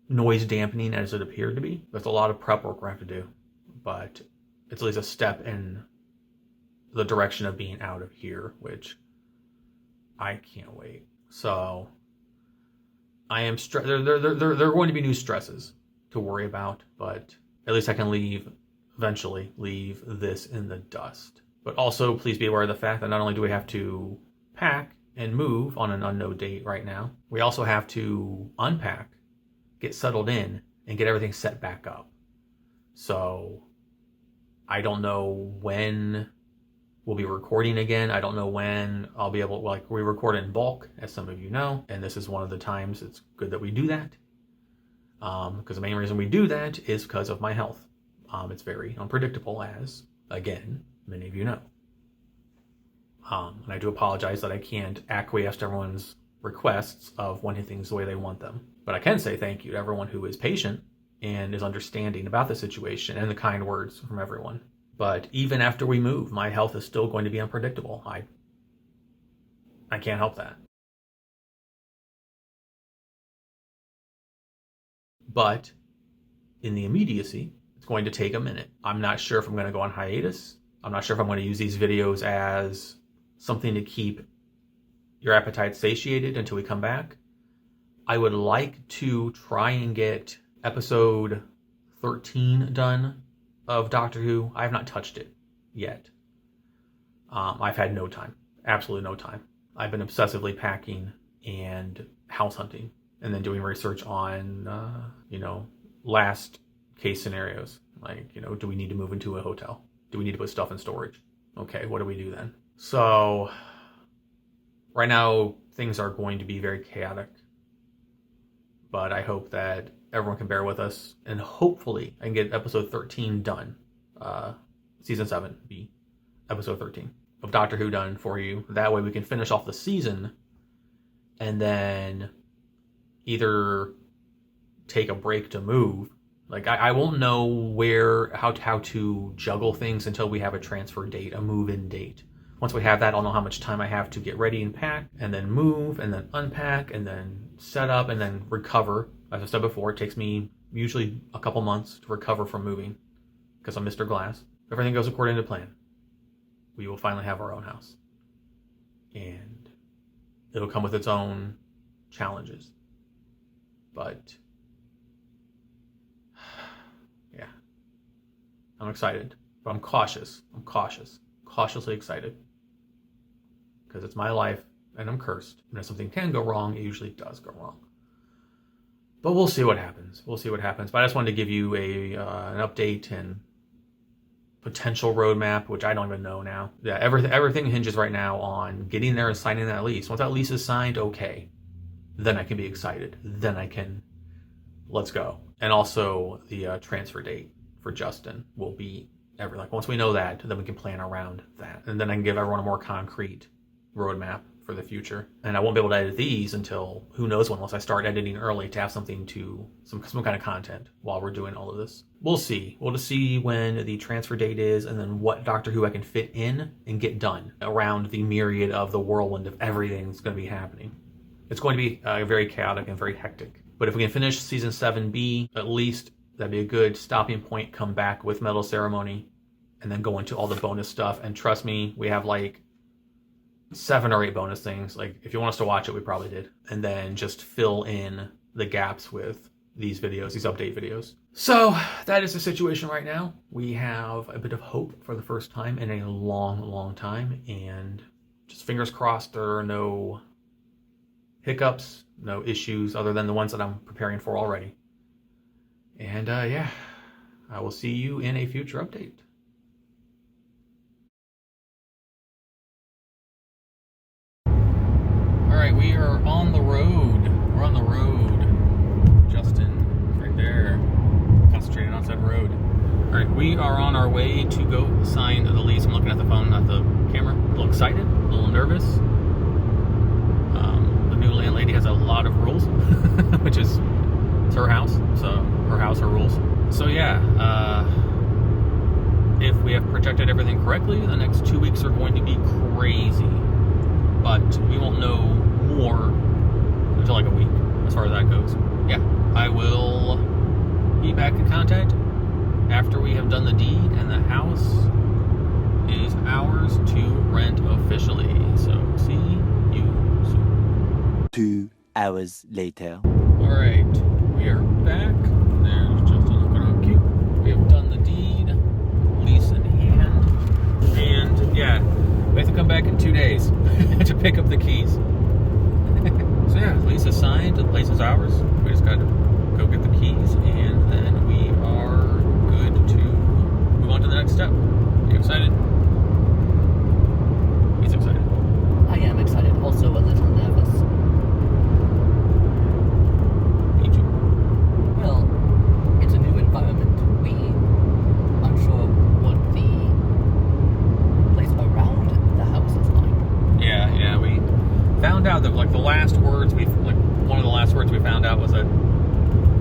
noise dampening as it appeared to be. There's a lot of prep work we have to do, but it's at least a step in the direction of being out of here, which I can't wait. So I am there are going to be new stresses to worry about, but at least I can eventually leave this in the dust. But also, please be aware of the fact that not only do we have to pack and move on an unknown date right now, we also have to unpack, get settled in, and get everything set back up. So I don't know when we'll be recording again. I don't know when I'll be able, we record in bulk, as some of you know, and this is one of the times it's good that we do that. Because the main reason we do that is because of my health. It's very unpredictable, as, again, many of you know. And I do apologize that I can't acquiesce to everyone's requests of wanting things the way they want them. But I can say thank you to everyone who is patient and is understanding about the situation and the kind words from everyone. But even after we move, my health is still going to be unpredictable. I can't help that. But in the immediacy, it's going to take a minute. I'm not sure if I'm going to go on hiatus. I'm not sure if I'm going to use these videos as something to keep your appetite satiated until we come back. I would like to try and get episode 13 done of Doctor Who. I have not touched it yet. I've had no time. Absolutely no time. I've been obsessively packing and house hunting and then doing research on, last case scenarios. Like, do we need to move into a hotel? Do we need to put stuff in storage? Okay, what do we do then? So right now, things are going to be very chaotic. But I hope that everyone can bear with us. And hopefully I can get episode 13 done. Season 7 be episode 13 of Doctor Who done for you. That way we can finish off the season and then either take a break to move. Like, I won't know how to juggle things until we have a transfer date, a move-in date. Once we have that, I'll know how much time I have to get ready and pack, and then move, and then unpack, and then set up, and then recover. As I said before, it takes me usually a couple months to recover from moving, because I'm Mr. Glass. If everything goes according to plan, we will finally have our own house. And it'll come with its own challenges. But yeah, I'm excited, but I'm cautious. Cautiously excited, because it's my life and I'm cursed. And if something can go wrong, it usually does go wrong. But we'll see what happens. But I just wanted to give you an update and potential roadmap, which I don't even know now. Yeah, everything hinges right now on getting there and signing that lease. Once that lease is signed, okay, then I can be excited. Then I can, let's go. And also the transfer date for Justin will be once we know that, then we can plan around that. And then I can give everyone a more concrete roadmap for the future. And I won't be able to edit these until who knows when, unless I start editing early to have something to some kind of content while we're doing all of this. We'll see. We'll just see when the transfer date is, and then what Doctor Who I can fit in and get done around the myriad of the whirlwind of everything's going to be happening. It's going to be very chaotic and very hectic. But if we can finish season 7B, at least that'd be a good stopping point. Come back with Medal Ceremony, and then go into all the bonus stuff. And trust me, we have like 7 or 8 bonus things. Like, if you want us to watch it, we probably did. And then just fill in the gaps with these videos, these update videos. So that is the situation right now. We have a bit of hope for the first time in a long time, and just fingers crossed there are no hiccups, no issues other than the ones that I'm preparing for already. And yeah, I will see you in a future update. All right, we are on the road. We're on the road. Justin, right there, concentrating on said road. All right, we are on our way to go sign the lease. I'm looking at the phone, not the camera. A little excited, a little nervous. The new landlady has a lot of rules, which is it's her house, so her house, her rules. So yeah, if we have projected everything correctly, the next 2 weeks are going to be crazy. But we won't know more until like a week, as far as that goes. Yeah, I will be back in contact after we have done the deed and the house is ours to rent officially. So see you soon. 2 hours later. All right, we are back. There's Justin looking all cute. We have done the deed, lease in hand, and yeah, we have to come back in 2 days to pick up the keys. So yeah, lease is signed, the place is ours. We just got to go get the keys, and then we are good to move on to the next step. Are you excited? He's excited. I am excited, also a little nervous. Me too. Well, it's a new environment. We aren't sure what the place around the house is like. Yeah, we found out that like the last words one of the last words we found out was that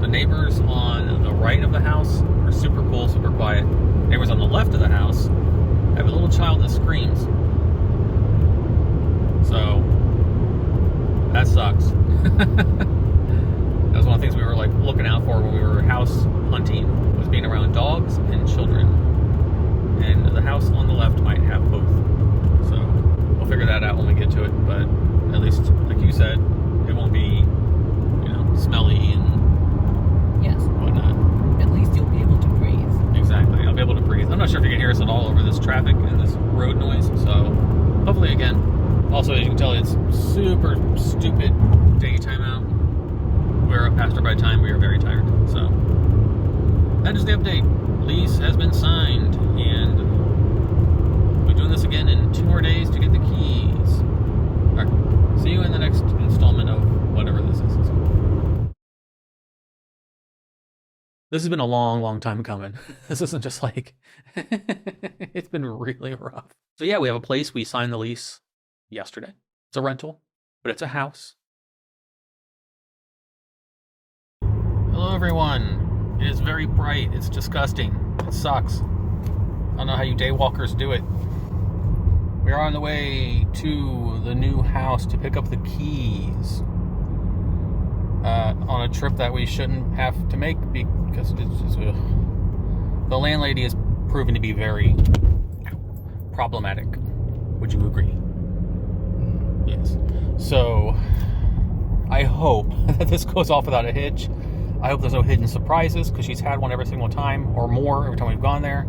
the neighbors on the right of the house are super cool, super quiet. Neighbors on the left of the house have a little child that screams. So that sucks. That was one of the things we were like looking out for when we were house hunting, was being around dogs and children. And the house on the left might have both. So we'll figure that out when we get to it. But at least, like you said, it won't be, smelly and Yes. whatnot. At least you'll be able to breathe. Exactly. I'll be able to breathe. I'm not sure if you can hear us at all over this traffic and this road noise. So hopefully again. Also, as you can tell, it's super stupid daytime out. We're past our bedtime. We are very tired. So that is the update. Lease has been signed, and we're doing this again in 2 more days to get the keys. All right. See you in the next installment of whatever this is. This has been a long time coming. This isn't just like it's been really rough. So yeah, we have a place. We signed the lease yesterday. It's a rental, but it's a house. Hello everyone. It is very bright. It's disgusting. It sucks. I don't know how you daywalkers do it. We are on the way to the new house to pick up the keys. On a trip that we shouldn't have to make because it's just, the landlady is proven to be very problematic. Would you agree? Yes. So I hope that this goes off without a hitch. I hope there's no hidden surprises, because she's had one every single time, or more every time we've gone there,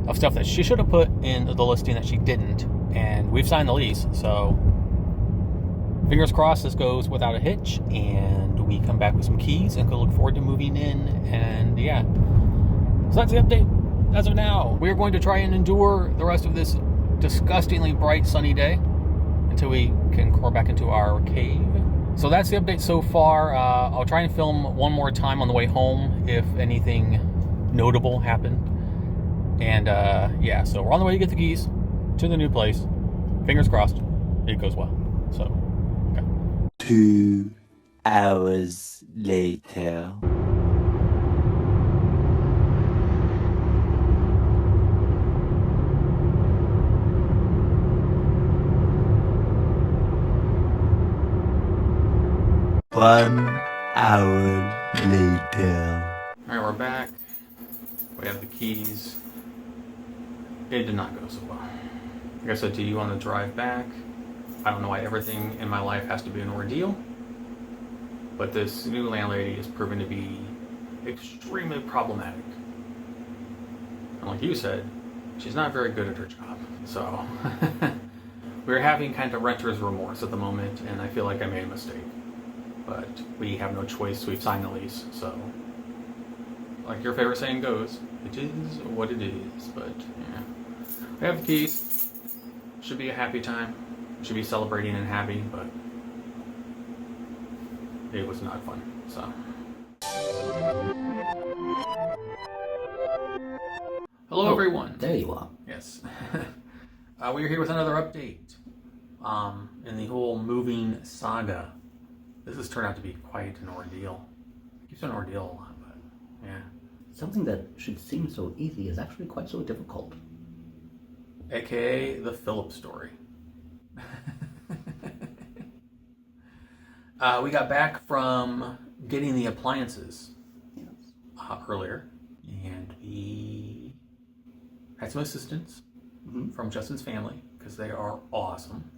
of stuff that she should have put in the listing that she didn't. And we've signed the lease, so fingers crossed this goes without a hitch, and we come back with some keys and go look forward to moving in. And yeah, so that's the update. as of now, we're going to try and endure the rest of this disgustingly bright sunny day until we can crawl back into our cave. So that's the update so far. I'll try and film one more time on the way home if anything notable happened. And yeah, so we're on the way to get the keys to the new place. Fingers crossed it goes well. So, okay. 2 hours later. One hour later. Alright, we're back. We have the keys. It did not go so well. Like I said to you on the drive back, I don't know why everything in my life has to be an ordeal, but this new landlady has proven to be extremely problematic. And like you said, she's not very good at her job. So, we're having kind of renter's remorse at the moment, and I feel like I made a mistake. But we have no choice, we've signed the lease, so like your favorite saying goes, it is what it is. But yeah, we have the keys. Should be a happy time. Should be celebrating and happy, but it was not fun. So hello everyone. There you are. Yes. We're here with another update in the whole moving saga. This has turned out to be quite an ordeal. It keeps an ordeal a lot, but yeah. Something that should seem so easy is actually quite so difficult. AKA the Phillip story. We got back from getting the appliances earlier, and we had some assistance from Justin's family because they are awesome.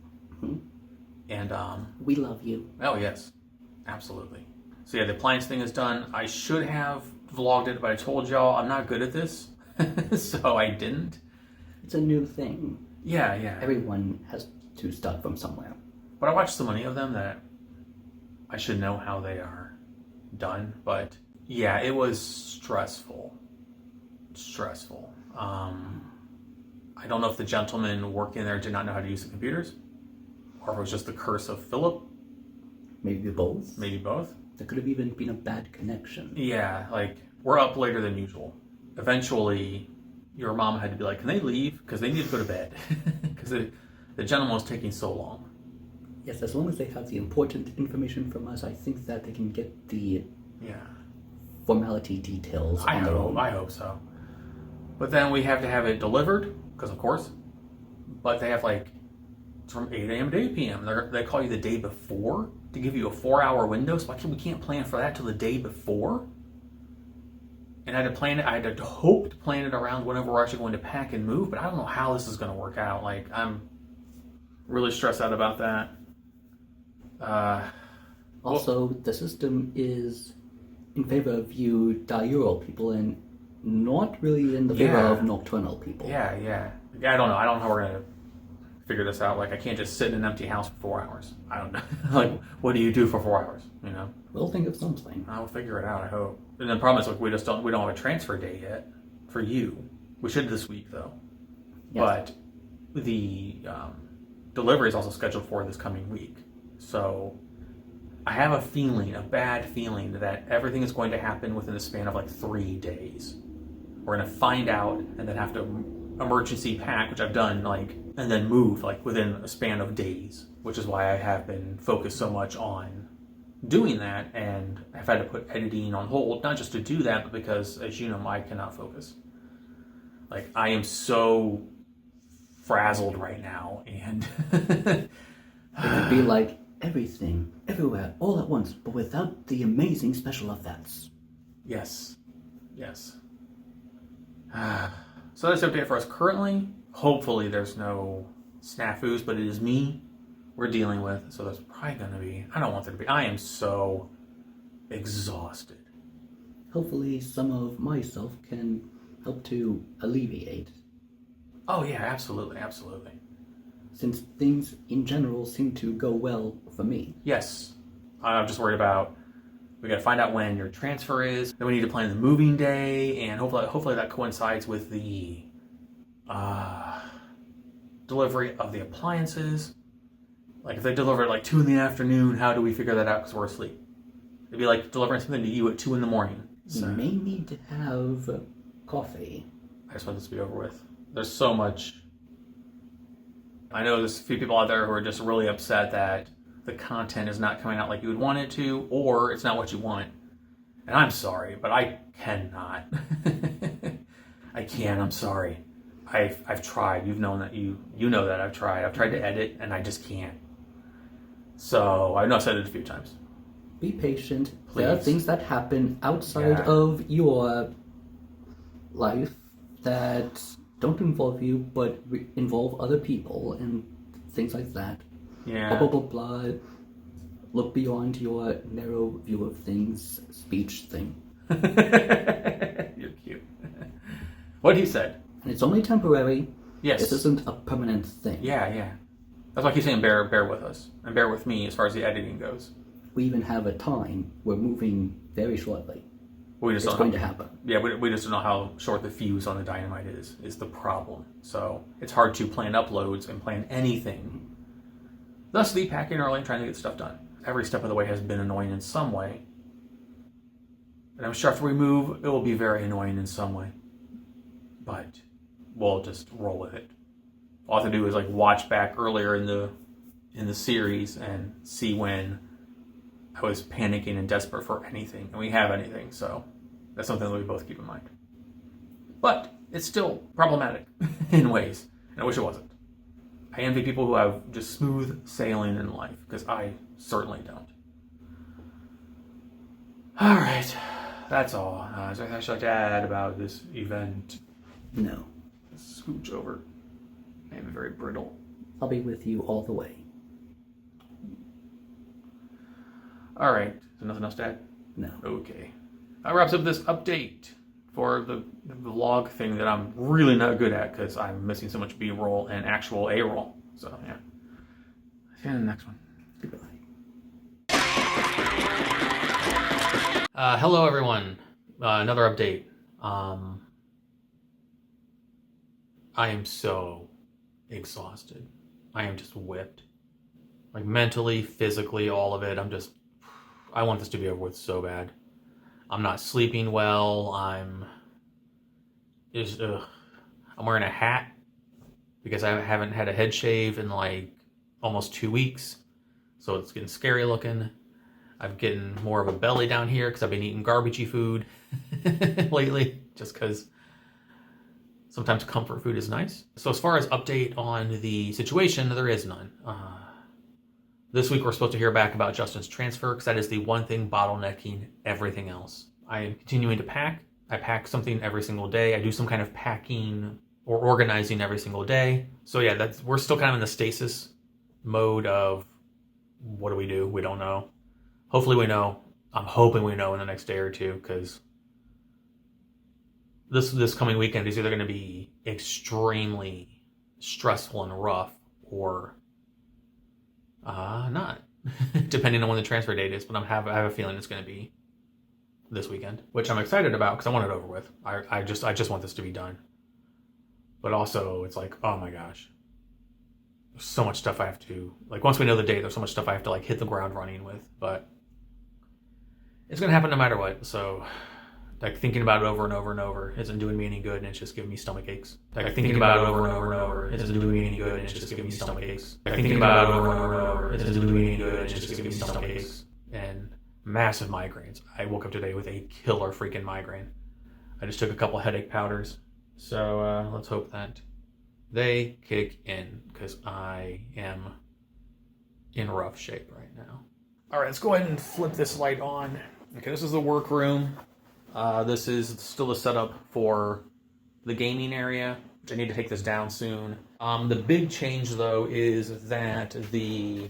And we love you. oh yes, absolutely. So yeah, the appliance thing is done. I should have vlogged it, but I told y'all I'm not good at this, so I didn't. It's a new thing. Yeah. Everyone has to start from somewhere. But I watched so many of them that I should know how they are done. But yeah, it was stressful. I don't know if the gentleman working there did not know how to use the computers, or if it was just the curse of Phillip. Maybe both. Maybe both. There could have even been a bad connection. Yeah, like, we're up later than usual. Eventually, your mom had to be like, can they leave? Because they need to go to bed. Because the gentleman was taking so long. Yes, as long as they have the important information from us, I think that they can get the formality details on their own. I hope so. But then we have to have it delivered, because of course. But they have like, it's from 8 a.m. to 8 p.m. They call you the day before to give you a 4-hour window. So we can't plan for that till the day before. And I had to plan it. I had to hope to plan it around whenever we're actually going to pack and move. But I don't know how this is going to work out. Like, I'm really stressed out about that. Also, the system is in favor of you diurnal people and not really in the favor of nocturnal people. Yeah. I don't know. I don't know how we're going to figure this out. Like, I can't just sit in an empty house for 4 hours. I don't know. Like, what do you do for 4 hours? You know? We'll think of something. I'll figure it out, I hope. And the problem is, like, we don't have a transfer day yet for you. We should this week, though. Yes. But the delivery is also scheduled for this coming week. So I have a bad feeling that everything is going to happen within the span of like 3 days. We're going to find out and then have to emergency pack, which I've done, like, and then move like within a span of days, which is why I have been focused so much on doing that, and I've had to put editing on hold, not just to do that, but because, as you know, I cannot focus. Like, I am so frazzled right now, and it could be like everything, everywhere, all at once, but without the amazing special effects. Yes. So that's the update for us currently. Hopefully there's no snafus, but it is me we're dealing with, so there's probably going to be, I don't want there to be, I am so exhausted. Hopefully some of myself can help to alleviate. Oh yeah, absolutely. Since things in general seem to go well for me. Yes. I'm just worried about, We got to find out when your transfer is. Then we need to plan the moving day, and hopefully that coincides with the delivery of the appliances. Like if they deliver at like 2 in the afternoon, how do we figure that out because we're asleep? It'd be like delivering something to you at 2 in the morning. You may need to have coffee. I just want this to be over with. There's so much. I know there's a few people out there who are just really upset that the content is not coming out like you would want it to, or it's not what you want. And I'm sorry, but I cannot. I can't. I'm sorry. I've tried. You've known that. You know that I've tried. I've tried to edit, and I just can't. So I know I've said it a few times. Be patient. Please. There are things that happen outside of your life that don't involve you, but involve other people and things like that. Yeah. Blah, blah, blah, blah. Look beyond your narrow view of things, speech thing. You're cute. What he said. And it's only temporary. Yes. This isn't a permanent thing. Yeah. That's why I keep saying bear with us. And bear with me as far as the editing goes. We even have a time. We're moving very shortly. We just It's don't going know. to happen. Yeah, we just don't know how short the fuse on the dynamite is the problem. So it's hard to plan uploads and plan anything. Thus, the packing early and trying to get stuff done. Every step of the way has been annoying in some way. And I'm sure after we move, it will be very annoying in some way. But we'll just roll with it. All I have to do is like watch back earlier in the series and see when I was panicking and desperate for anything, and we have anything, so that's something that we both keep in mind. But it's still problematic in ways, and I wish it wasn't. I envy people who have just smooth sailing in life, because I certainly don't. All right, that's all. Is there anything I'd like to add about this event? No. Scooch over. I am very brittle. I'll be with you all the way. All right, so nothing else to add? No. Okay. That wraps up this update for the vlog thing that I'm really not good at because I'm missing so much B-roll and actual A-roll. So, yeah. See you in the next one. Goodbye. Hello, everyone. Another update. I am so exhausted. I am just whipped. Like mentally, physically, all of it. I want this to be over with so bad. I'm not sleeping well. I'm wearing a hat because I haven't had a head shave in like almost 2 weeks. So it's getting scary looking. I'm getting more of a belly down here because I've been eating garbagey food lately, just because sometimes comfort food is nice. So as far as update on the situation, there is none. This week we're supposed to hear back about Justin's transfer because that is the one thing bottlenecking everything else. I am continuing to pack. I pack something every single day. I do some kind of packing or organizing every single day. So yeah, we're still kind of in the stasis mode of what do we do? We don't know. Hopefully we know. I'm hoping we know in the next day or two because this coming weekend is either going to be extremely stressful and rough or not, depending on when the transfer date is. But I have a feeling it's going to be this weekend, which I'm excited about because I want it over with. I just want this to be done. But also, it's like, oh my gosh, there's so much stuff I have to like. Once we know the date, there's so much stuff I have to like hit the ground running with. But it's going to happen no matter what. So, like thinking about it over and over and over isn't doing me any good, and it's just giving me stomach aches. Like thinking about it over and over and over isn't doing me any good, and it's just giving me stomach aches. Like thinking about it over and over and over isn't doing me any good, and it's just giving me stomach aches and massive migraines. I woke up today with a killer freaking migraine. I just took a couple headache powders, so let's hope that they kick in because I am in rough shape right now. All right, let's go ahead and flip this light on. Okay, this is the workroom. This is still the setup for the gaming area, which I need to take this down soon. The big change, though, is that the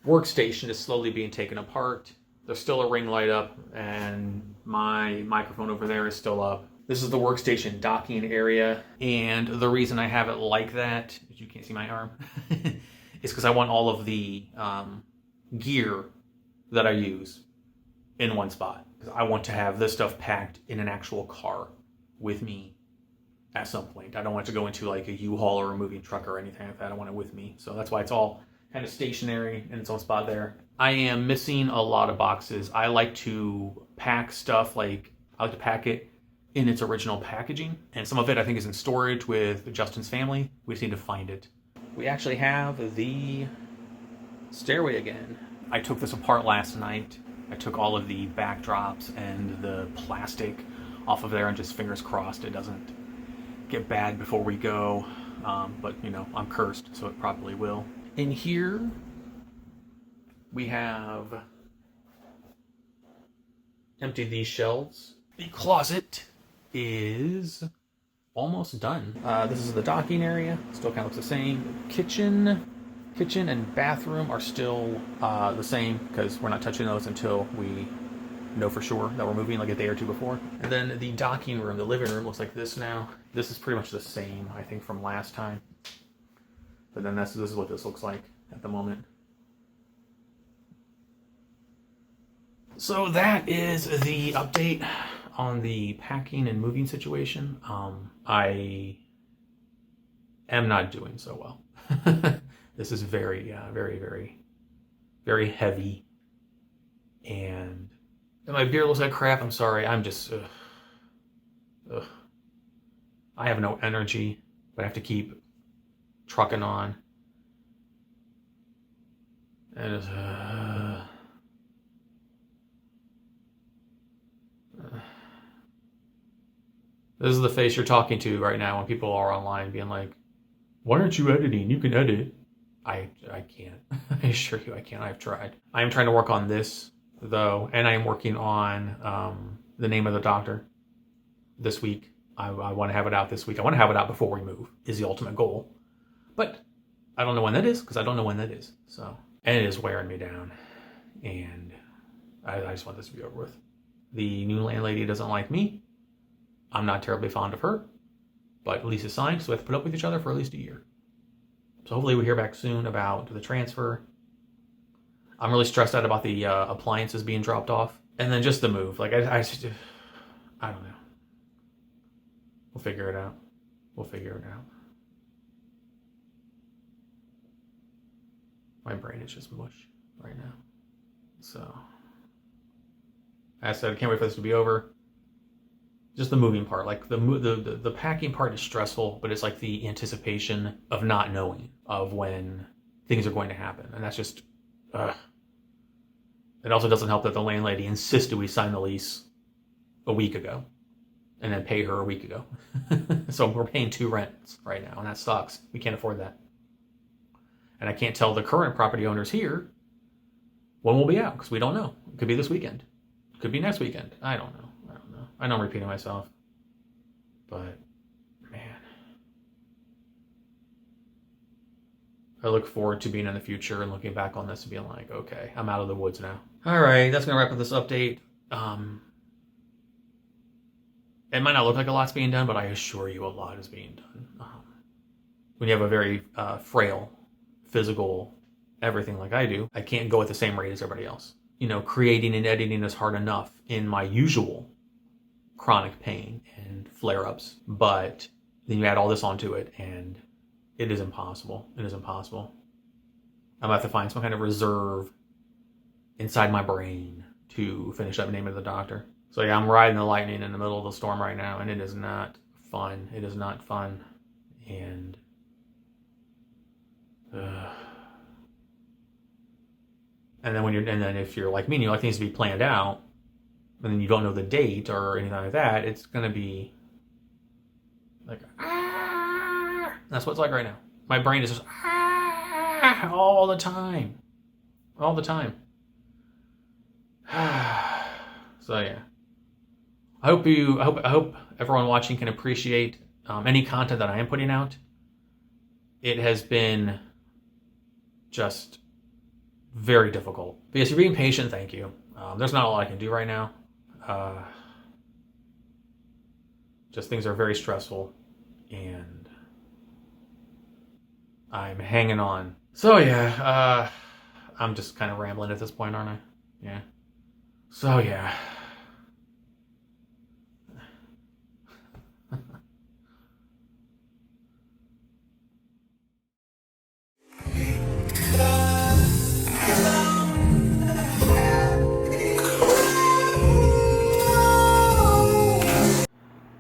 workstation is slowly being taken apart. There's still a ring light up, and my microphone over there is still up. This is the workstation docking area, and the reason I have it like that, as you can't see my arm, is because I want all of the gear that I use in one spot. Because I want to have this stuff packed in an actual car with me at some point. I don't want it to go into like a U-Haul or a moving truck or anything like that. I want it with me. So that's why it's all kind of stationary in its own spot there. I am missing a lot of boxes. I like to pack stuff like, I like to pack it in its original packaging. And some of it I think is in storage with Justin's family. We just need to find it. We actually have the stairway again. I took this apart last night. I took all of the backdrops and the plastic off of there and just fingers crossed it doesn't get bad before we go. But you know, I'm cursed, so it probably will. In here, we have emptied these shelves. The closet is almost done. This is the docking area. Still kind of looks the same. Kitchen and bathroom are still the same because we're not touching those until we know for sure that we're moving like a day or two before. And then the docking room, the living room, looks like this now. This is pretty much the same, I think, from last time. But then this is what this looks like at the moment. So that is the update on the packing and moving situation. I am not doing so well. This is very, very heavy. And my beard looks like crap. I'm sorry. I'm just... I have no energy, but I have to keep trucking on. And it's... This is the face you're talking to right now when people are online being like, why aren't you editing? You can edit. I can't. I assure you I can't. I've tried. I am trying to work on this, though, and I am working on the name of the doctor this week. I want to have it out this week. I want to have it out before we move, is the ultimate goal. But I don't know when that is, because I don't know when that is. So, and it is wearing me down, and I just want this to be over with. The new landlady doesn't like me. I'm not terribly fond of her, but lease is signed, so we have to put up with each other for at least a year. So hopefully we hear back soon about the transfer. I'm really stressed out about the appliances being dropped off, and then just the move. Like I don't know. We'll figure it out. We'll figure it out. My brain is just mush right now. So, as I said, I can't wait for this to be over. Just the moving part, like the packing part is stressful, but it's like the anticipation of not knowing of when things are going to happen, and that's just. It also doesn't help that the landlady insisted we sign the lease a week ago, and then pay her a week ago. So we're paying 2 rents right now, and that sucks. We can't afford that, and I can't tell the current property owners here when we'll be out because we don't know. It could be this weekend, it could be next weekend. I don't know. I know I'm repeating myself, but man, I look forward to being in the future and looking back on this and being like, okay, I'm out of the woods now. All right, that's going to wrap up this update. It might not look like a lot's being done, but I assure you a lot is being done. When you have a very frail, physical, everything like I do, I can't go at the same rate as everybody else. You know, creating and editing is hard enough in my usual chronic pain and flare-ups, but then you add all this onto it and it is impossible. It is impossible. I'm gonna have to find some kind of reserve inside my brain to finish up Name of the Doctor. So yeah, I'm riding the lightning in the middle of the storm right now, and it is not fun. It is not fun. And then if you're like me and you like things to be planned out, and then you don't know the date or anything like that, it's gonna be like that's what it's like right now. My brain is just all the time. So yeah, I hope everyone watching can appreciate any content that I am putting out. It has been just very difficult. But yes, you're being patient. Thank you. There's not a lot I can do right now. Just things are very stressful, and I'm hanging on. So yeah, I'm just kind of rambling at this point, aren't I? Yeah. So yeah.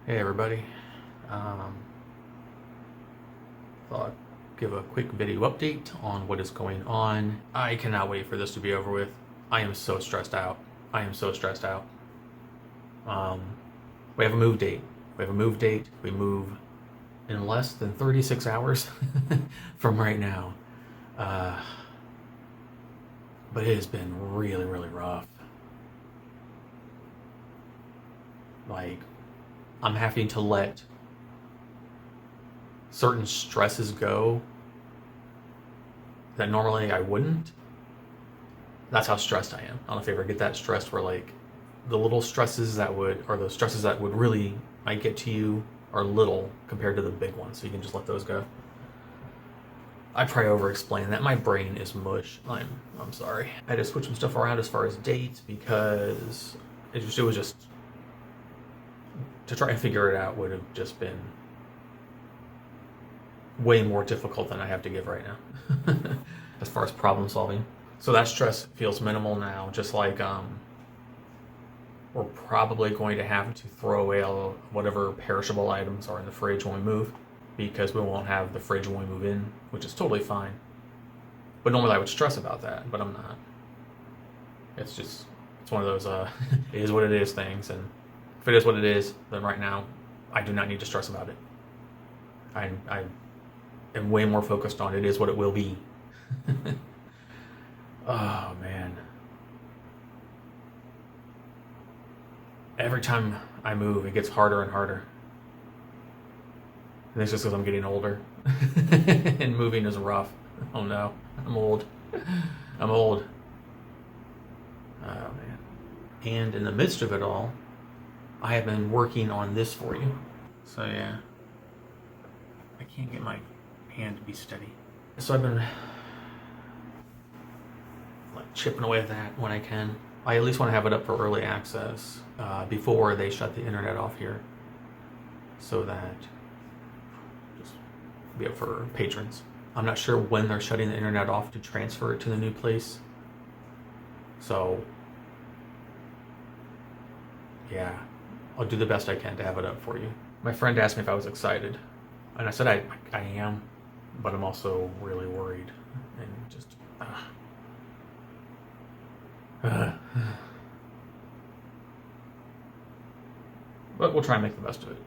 Hey everybody. Thought I'd give a quick video update on what is going on. I cannot wait for this to be over with. I am so stressed out. I am so stressed out. We have a move date. We move in less than 36 hours from right now. But it has been really, really rough. Like, I'm having to let certain stresses go that normally I wouldn't. That's how stressed I am. I don't know if you ever get that stressed where like the little stresses that would, or the stresses that would really might get to you are little compared to the big ones. So you can just let those go. I probably over-explain that. My brain is mush. I'm sorry. I had to switch some stuff around as far as dates because it was just to try and figure it out would have just been way more difficult than I have to give right now as far as problem solving. So that stress feels minimal now, just like we're probably going to have to throw away all whatever perishable items are in the fridge when we move, because we won't have the fridge when we move in, which is totally fine. But normally I would stress about that, but I'm not. It's one of those it is what it is things, and if it is what it is, then right now I do not need to stress about it. I am way more focused on it is what it will be. Oh man. Every time I move, it gets harder and harder. And it's just because I'm getting older. And moving is rough. Oh no, I'm old. I'm old. Oh man. And in the midst of it all, I have been working on this for you. So yeah. I can't get my hand to be steady. So I've been like chipping away at that when I can. I at least want to have it up for early access before they shut the internet off here, so that just be up for patrons. I'm not sure when they're shutting the internet off to transfer it to the new place. So yeah, I'll do the best I can to have it up for you. My friend asked me if I was excited, and I said I am, but I'm also really worried and just but we'll try and make the best of it.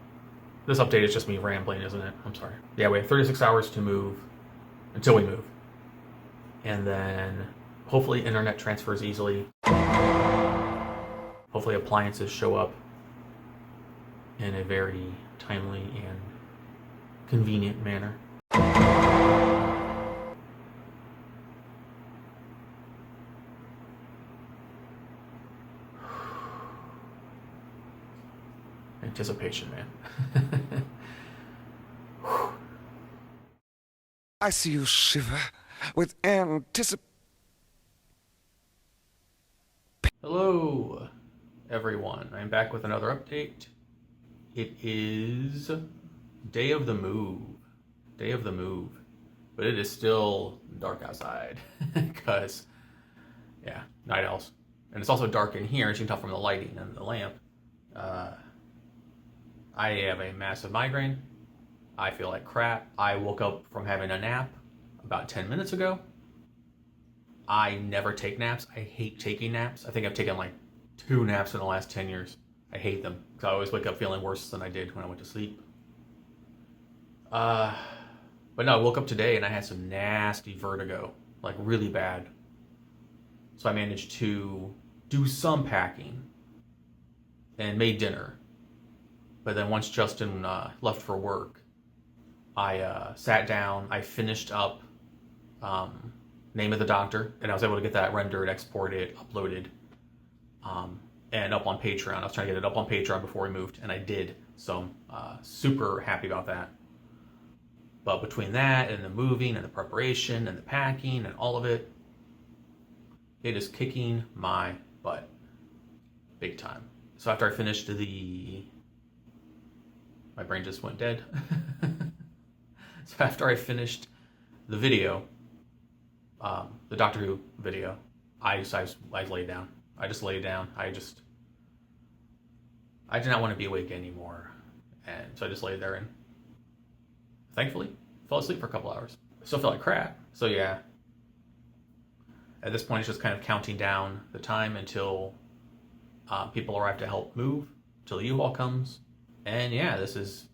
This update is just me rambling, isn't it? I'm sorry. Yeah, we have 36 hours to move until we move, and then hopefully internet transfers easily. Hopefully appliances show up in a very timely and convenient manner. Anticipation, man. I see you shiver with anticipation. Hello, everyone. I'm back with another update. It is day of the move. Day of the move. But it is still dark outside because, yeah, night owls. And it's also dark in here, as you can tell from the lighting and the lamp. I have a massive migraine. I feel like crap. I woke up from having a nap about 10 minutes ago. I never take naps. I hate taking naps. I think I've taken like 2 naps in the last 10 years. I hate them because I always wake up feeling worse than I did when I went to sleep. But no, I woke up today and I had some nasty vertigo, like really bad. So I managed to do some packing and made dinner. But then once Justin left for work, I sat down, I finished up Name of the Doctor, and I was able to get that rendered, exported, uploaded, and up on Patreon. I was trying to get it up on Patreon before we moved, and I did. So I'm super happy about that. But between that and the moving and the preparation and the packing and all of it, it is kicking my butt. big time. So after I finished my brain just went dead. So after I finished the video, the Doctor Who video, I laid down. I just laid down. I did not want to be awake anymore. And so I just laid there and thankfully fell asleep for a couple hours. Still felt like crap. So yeah, at this point it's just kind of counting down the time until people arrive to help move, till the U-Haul comes. And yeah, this is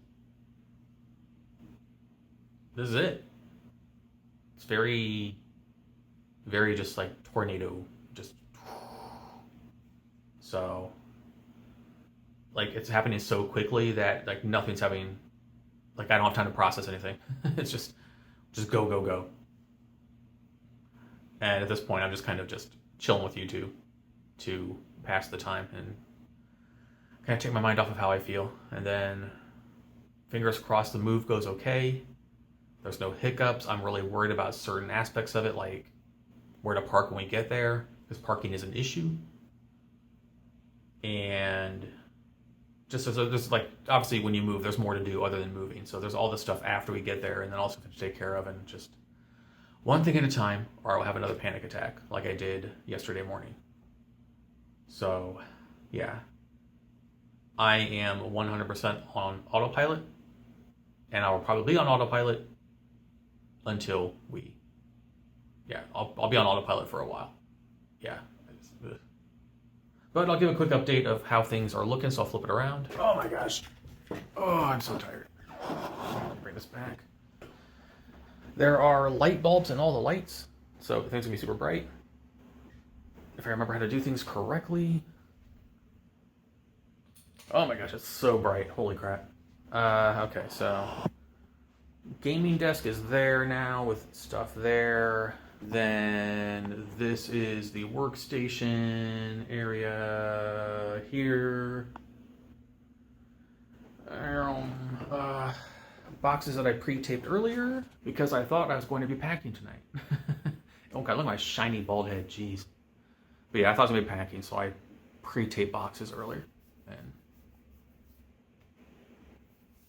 it. It's very, very just like tornado, just so like it's happening so quickly that like nothing's happening. Like I don't have time to process anything. It's just go, go, go. And at this point, I'm just kind of just chilling with you two to pass the time and kind of take my mind off of how I feel. And then fingers crossed the move goes okay. There's no hiccups. I'm really worried about certain aspects of it, like where to park when we get there, because parking is an issue. And just as there's like, obviously when you move, there's more to do other than moving. So there's all this stuff after we get there and then also to take care of, and just one thing at a time, or I'll have another panic attack like I did yesterday morning. So yeah, I am 100% on autopilot, and I will probably be on autopilot until I'll be on autopilot for a while. Yeah. But I'll give a quick update of how things are looking, so I'll flip it around. Oh my gosh. Oh, I'm so tired. Bring this back. There are light bulbs in all the lights, so things will be super bright. If I remember how to do things correctly. Oh my gosh, it's so bright. Holy crap. Okay, so gaming desk is there now with stuff there. Then this is the workstation area here. Boxes that I pre-taped earlier because I thought I was going to be packing tonight. Oh god, look at my shiny bald head, jeez. But yeah, I thought I was going to be packing, so I pre-taped boxes earlier. And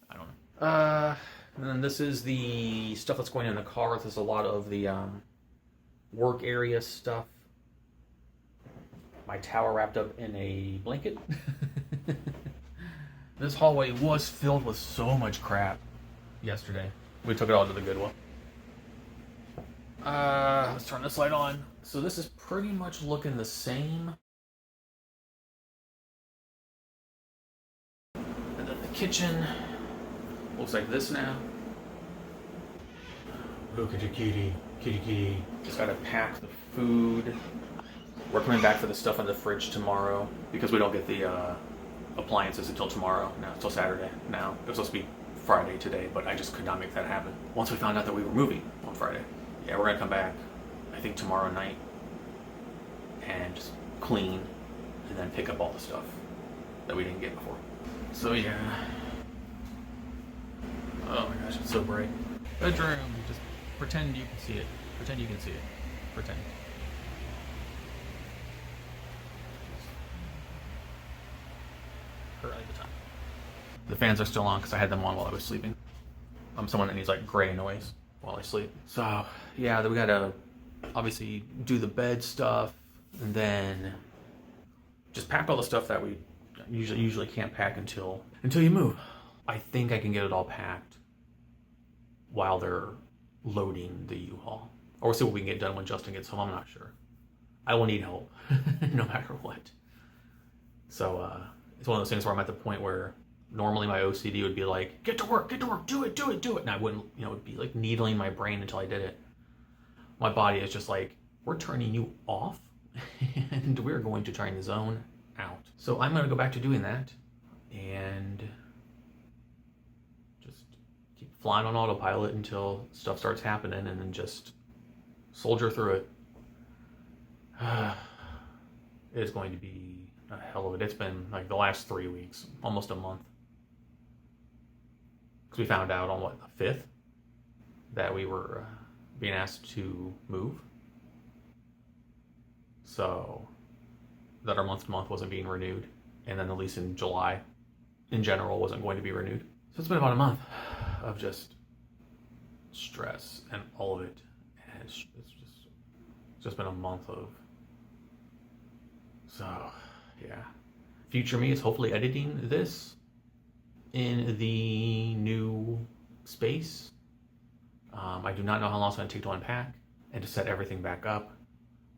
I don't know. And then this is the stuff that's going in the car. There's a lot of the work area stuff. My tower wrapped up in a blanket. This hallway was filled with so much crap yesterday. We took it all to the Goodwill. Let's turn this light on. So this is pretty much looking the same. And then the kitchen looks like this now. Look at your kitty. Kitty, kitty. Just gotta pack the food. We're coming back for the stuff in the fridge tomorrow because we don't get the appliances until tomorrow. No, until Saturday. Now, it was supposed to be Friday today, but I just could not make that happen. Once we found out that we were moving on Friday. Yeah, we're gonna come back, I think tomorrow night, and just clean, and then pick up all the stuff that we didn't get before. So yeah. Oh my gosh, it's so bright. Bedroom, just pretend you can see it. Pretend you can see it. Pretend. Currently the time. The fans are still on because I had them on while I was sleeping. I'm someone that needs like gray noise while I sleep. So yeah, then we gotta obviously do the bed stuff and then just pack all the stuff that we usually can't pack until you move. I think I can get it all packed while they're loading the U-Haul. Or we'll see what we can get done when Justin gets home, I'm not sure. I will need help, no matter what. So it's one of those things where I'm at the point where normally my OCD would be like, get to work, do it. And I wouldn't, it would be like needling my brain until I did it. My body is just like, we're turning you off and we're going to try and zone out. So I'm gonna go back to doing that and just keep flying on autopilot until stuff starts happening and then just soldier through it. It's going to be a hell of it. It's been like the last 3 weeks, almost a month. Because we found out on the 5th that we were being asked to move. So that our month-to-month wasn't being renewed, and then the lease in July, in general, wasn't going to be renewed. So it's been about a month of just stress and all of it. And it's just been a month of. So, yeah. Future me is hopefully editing this in the new space. I do not know how long it's going to take to unpack and to set everything back up.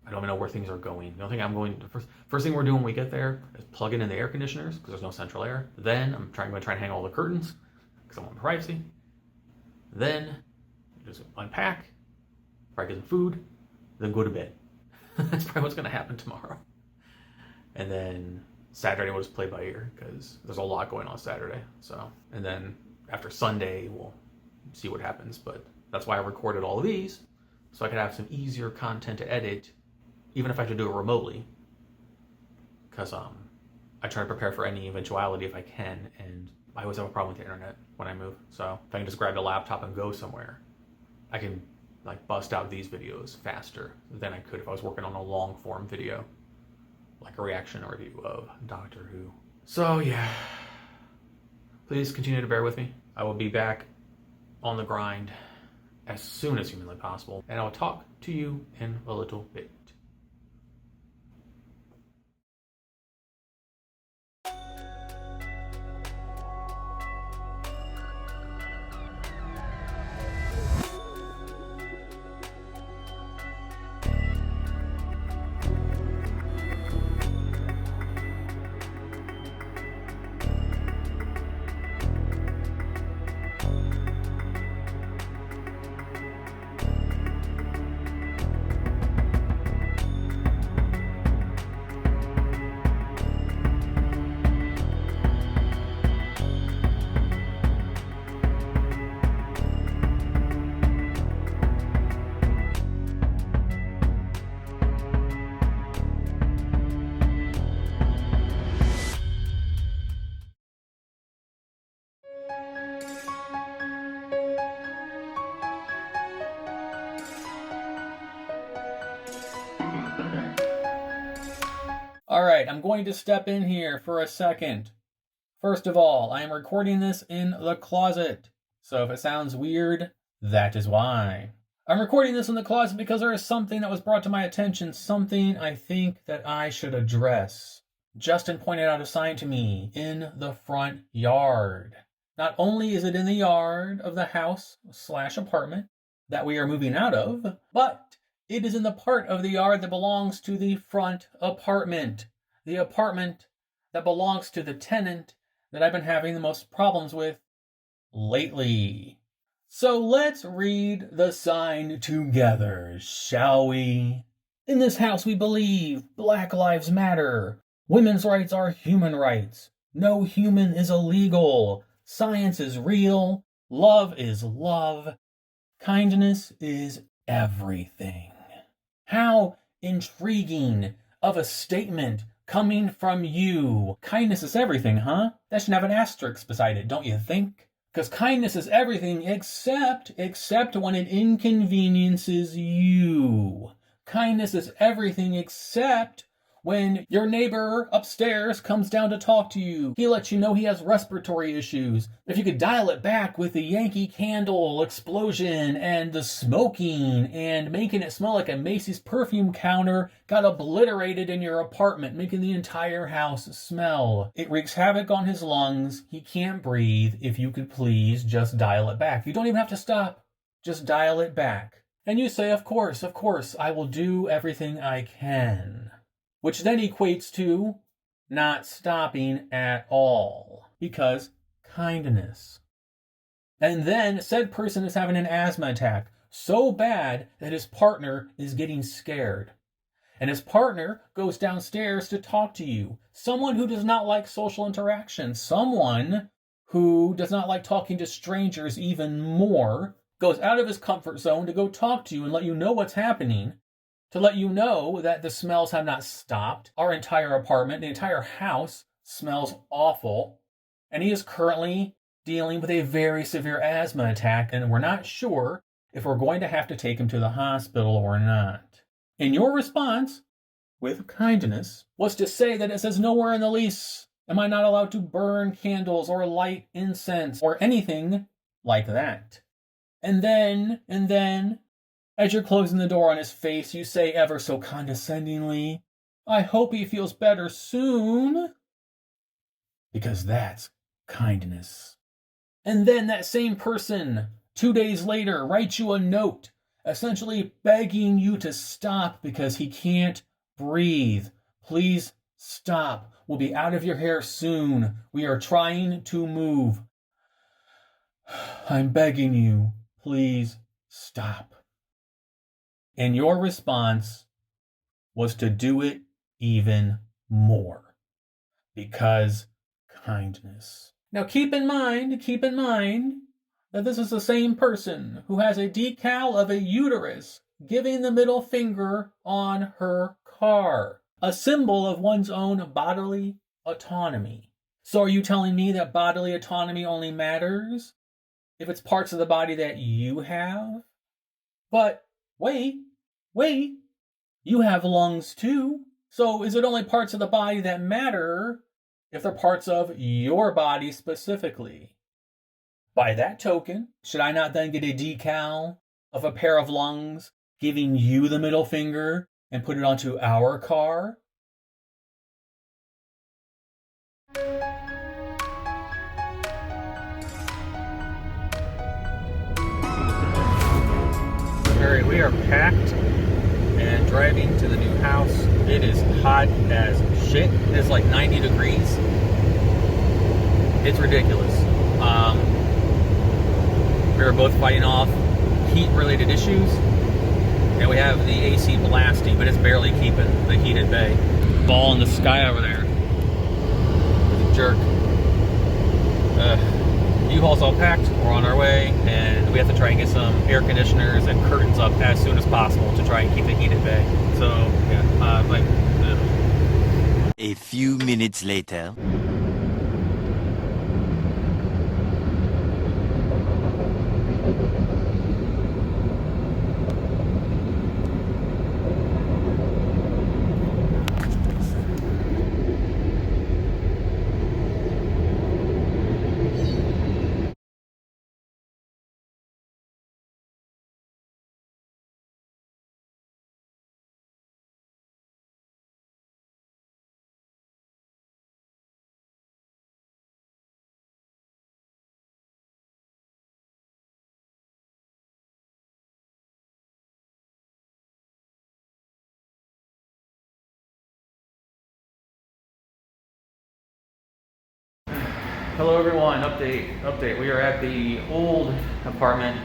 I don't even know where things are going. The only thing I'm going to, first thing we're doing when we get there is plugging in the air conditioners because there's no central air. Then I'm going to try and hang all the curtains because I want privacy. Then just unpack, probably get some food, then go to bed. That's probably what's going to happen tomorrow. And then Saturday we'll just play by ear because there's a lot going on Saturday. So, and then after Sunday we'll see what happens. But that's why I recorded all of these so I could have some easier content to edit, even if I have to do it remotely. Because I try to prepare for any eventuality if I can, and I always have a problem with the internet when I move. So if I can just grab the laptop and go somewhere, I can like bust out these videos faster than I could if I was working on a long form video, like a reaction or review of Doctor Who. So yeah, please continue to bear with me. I will be back on the grind as soon as humanly possible, and I'll talk to you in a little bit. Alright, I'm going to step in here for a second. First of all, I am recording this in the closet. So if it sounds weird, that is why. I'm recording this in the closet because there is something that was brought to my attention, something I think that I should address. Justin pointed out a sign to me in the front yard. Not only is it in the yard of the house/apartment that we are moving out of, but it is in the part of the yard that belongs to the front apartment. The apartment that belongs to the tenant that I've been having the most problems with lately. So let's read the sign together, shall we? In this house we believe Black Lives Matter. Women's rights are human rights. No human is illegal. Science is real. Love is love. Kindness is everything. How intriguing of a statement coming from you. Kindness is everything, huh? That should have an asterisk beside it, don't you think? Because kindness is everything except when it inconveniences you. Kindness is everything except when your neighbor upstairs comes down to talk to you. He lets you know he has respiratory issues. If you could dial it back with the Yankee Candle explosion and the smoking and making it smell like a Macy's perfume counter got obliterated in your apartment, making the entire house smell. It wreaks havoc on his lungs. He can't breathe. If you could please just dial it back. You don't even have to stop. Just dial it back. And you say, of course, I will do everything I can. Which then equates to not stopping at all. Because kindness. And then said person is having an asthma attack so bad that his partner is getting scared. And his partner goes downstairs to talk to you. Someone who does not like social interaction. Someone who does not like talking to strangers even more. Goes out of his comfort zone to go talk to you and let you know what's happening. To let you know that the smells have not stopped. Our entire apartment, the entire house smells awful. And he is currently dealing with a very severe asthma attack, and we're not sure if we're going to have to take him to the hospital or not. In your response, with kindness was to say that it says nowhere in the lease am I not allowed to burn candles or light incense or anything like that. And then, as you're closing the door on his face, you say ever so condescendingly, I hope he feels better soon. Because that's kindness. And then that same person, 2 days later, writes you a note, essentially begging you to stop because he can't breathe. Please stop. We'll be out of your hair soon. We are trying to move. I'm begging you. Please stop. And your response was to do it even more. Because kindness. Now keep in mind that this is the same person who has a decal of a uterus giving the middle finger on her car. A symbol of one's own bodily autonomy. So are you telling me that bodily autonomy only matters if it's parts of the body that you have? But wait, you have lungs too. So is it only parts of the body that matter if they're parts of your body specifically? By that token, should I not then get a decal of a pair of lungs giving you the middle finger and put it onto our car? Alright, we are packed and driving to the new house. It is hot as shit. It's like 90 degrees. It's ridiculous. We are both fighting off heat-related issues, and we have the AC blasting, but it's barely keeping the heat at bay. Ball in the sky over there. It's a jerk. U-Haul's all packed. We're on our way, and we have to try and get some air conditioners and curtains up as soon as possible to try and keep the heat at bay. So, yeah, A few minutes later. Hello everyone, update. We are at the old apartment.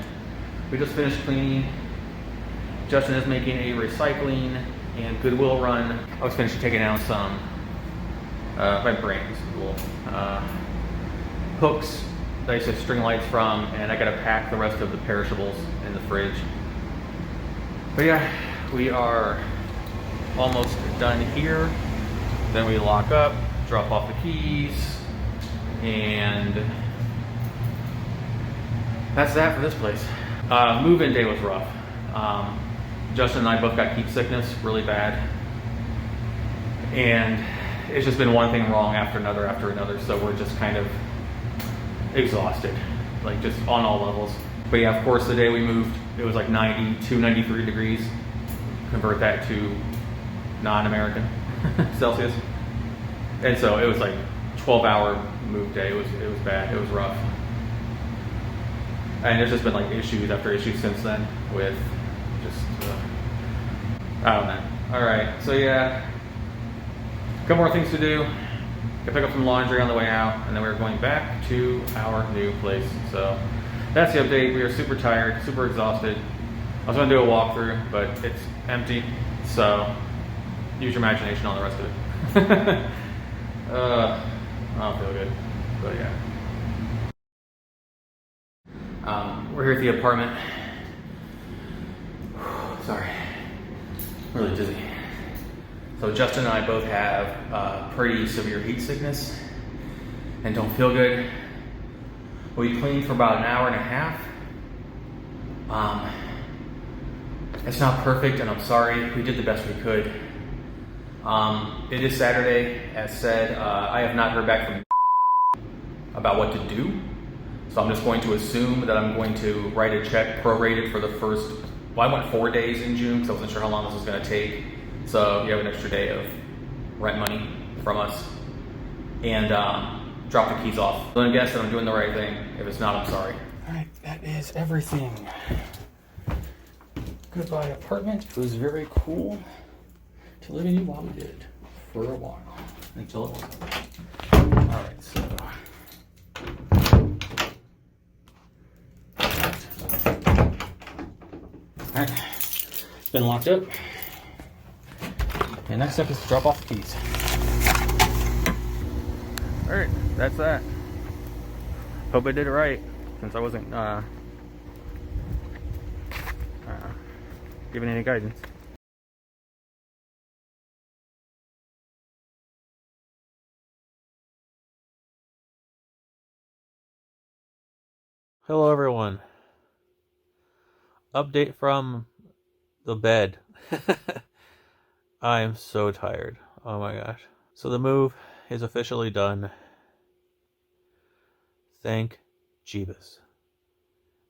We just finished cleaning. Justin is making a recycling and Goodwill run. I was finished taking out some, my brain is little hooks that I used to string lights from, and I gotta pack the rest of the perishables in the fridge. But yeah, we are almost done here. Then we lock up, drop off the keys, and that's that for this place. Move-in day was rough. Justin and I both got heat sickness really bad, and it's just been one thing wrong after another, so we're just kind of exhausted, like just on all levels. But yeah, of course, the day we moved, it was like 92, 93 degrees. Convert that to non-American Celsius. And so it was like 12-hour move day. It was bad. It was rough. And there's just been like issues after issues since then with just, I don't know. All right, so yeah, a couple more things to do. Gotta pick up some laundry on the way out, and then we're going back to our new place. So that's the update. We are super tired, super exhausted. I was gonna do a walkthrough, but it's empty. So use your imagination on the rest of it. I don't feel good, but yeah. We're here at the apartment. Sorry, really dizzy. So Justin and I both have pretty severe heat sickness and don't feel good. We cleaned for about an hour and a half. It's not perfect, and I'm sorry. We did the best we could. It is Saturday, as said. I have not heard back from about what to do, so I'm just going to assume that I'm going to write a check prorated for the first. Well, I went 4 days in June because I wasn't sure how long this was going to take. So you have an extra day of rent money from us, and drop the keys off. I'm gonna guess that I'm doing the right thing. If it's not, I'm sorry. All right, that is everything. Goodbye, apartment. It was very cool to live in you while we did for a while until it wasn't. All right, so. All right, it's been locked up. And next step is to drop off the keys. All right, that's that. Hope I did it right, since I wasn't giving any guidance. Hello everyone. Update from the bed. I am so tired. Oh my gosh. So the move is officially done. Thank Jeebus.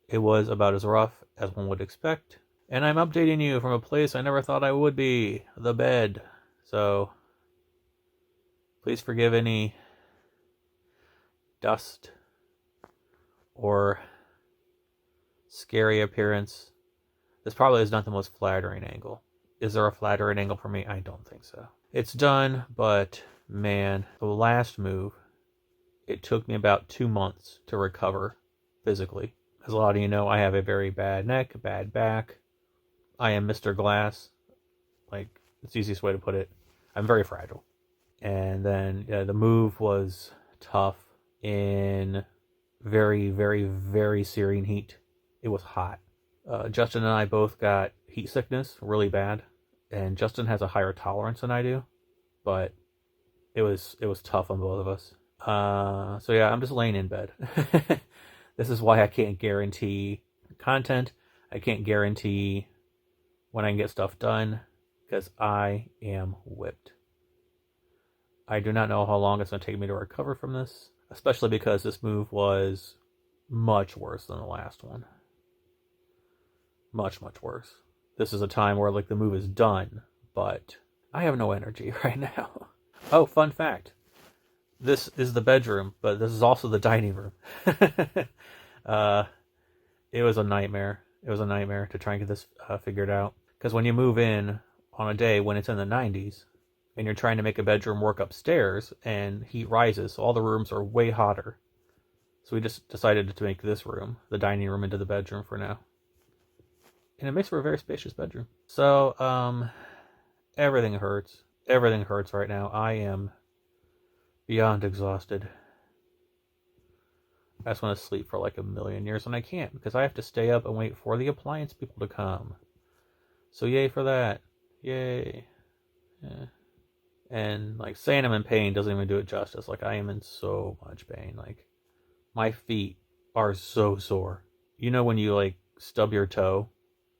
It was about as rough as one would expect. And I'm updating you from a place I never thought I would be. The bed. So please forgive any dust or scary appearance. This probably is not the most flattering angle. Is there a flattering angle for me? I don't think so. It's done, but man, the last move, it took me about 2 months to recover physically. As a lot of you know, I have a very bad neck, bad back. I am Mr. Glass. Like, it's the easiest way to put it. I'm very fragile. And then the move was tough in very, very, very searing heat. It was hot. Justin and I both got heat sickness really bad. And Justin has a higher tolerance than I do, but it was tough on both of us. So yeah, I'm just laying in bed. This is why I can't guarantee content. I can't guarantee when I can get stuff done, because I am whipped. I do not know how long it's going to take me to recover from this, especially because this move was much worse than the last one. Much, much worse. This is a time where like the move is done, but I have no energy right now. Oh, fun fact. This is the bedroom, but this is also the dining room. It was a nightmare. It was a nightmare to try and get this figured out. Because when you move in on a day when it's in the 90s, and you're trying to make a bedroom work upstairs, and heat rises, so all the rooms are way hotter. So we just decided to make this room, the dining room, into the bedroom for now. And it makes for a very spacious bedroom. So, everything hurts. Everything hurts right now. I am beyond exhausted. I just want to sleep for like a million years, and I can't because I have to stay up and wait for the appliance people to come. So yay for that. Yay. Yeah. And like saying I'm in pain doesn't even do it justice. Like I am in so much pain. Like my feet are so sore. You know when you like stub your toe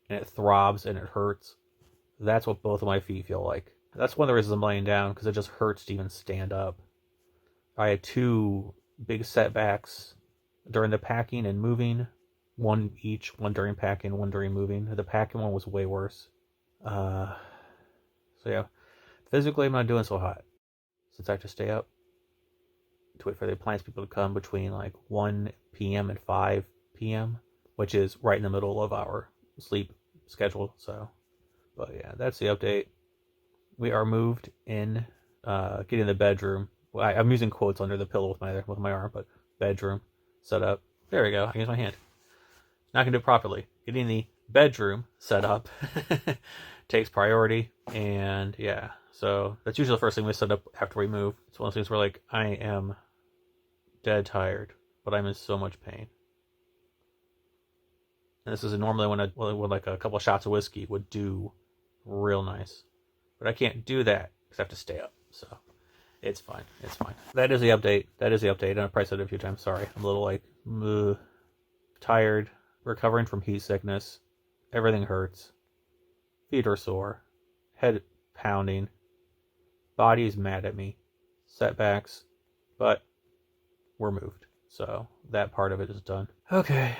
and it throbs and it hurts? That's what both of my feet feel like. That's one of the reasons I'm laying down, because it just hurts to even stand up. I had 2 big setbacks during the packing and moving. One each, one during packing, one during moving. The packing one was way worse. So yeah, physically I'm not doing so hot, since I have to stay up to wait for the appliance people to come between like 1 p.m. and 5 p.m., which is right in the middle of our sleep schedule. So, but yeah, that's the update. We are moved in, getting the bedroom. Well, I'm using quotes under the pillow with my arm, but bedroom set up. There we go. I use my hand. Not gonna do it properly. Getting the bedroom set up takes priority, and yeah. So that's usually the first thing we set up after we move. It's one of those things where like I am dead tired, but I'm in so much pain. And this is normally when like a couple of shots of whiskey would do real nice. But I can't do that because I have to stay up. So it's fine. It's fine. That is the update. And I probably said it a few times. Sorry. I'm a little like tired, recovering from heat sickness. Everything hurts. Feet are sore. Head pounding. Body's mad at me. Setbacks. But we're moved. So that part of it is done. Okay.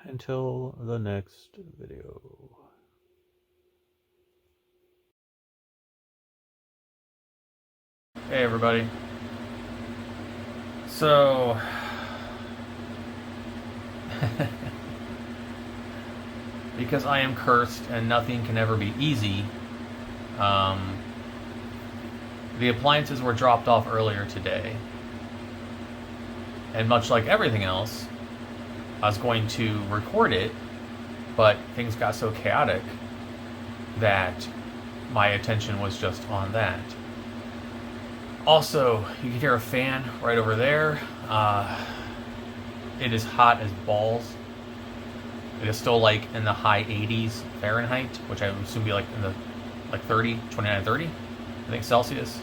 Until the next video. Hey everybody. So because I am cursed and nothing can ever be easy, the appliances were dropped off earlier today. And much like everything else, I was going to record it, but things got so chaotic that my attention was just on that. Also, you can hear a fan right over there. It is hot as balls. It is still like in the high 80s Fahrenheit, which I would assume be like in the 29, 30, I think Celsius.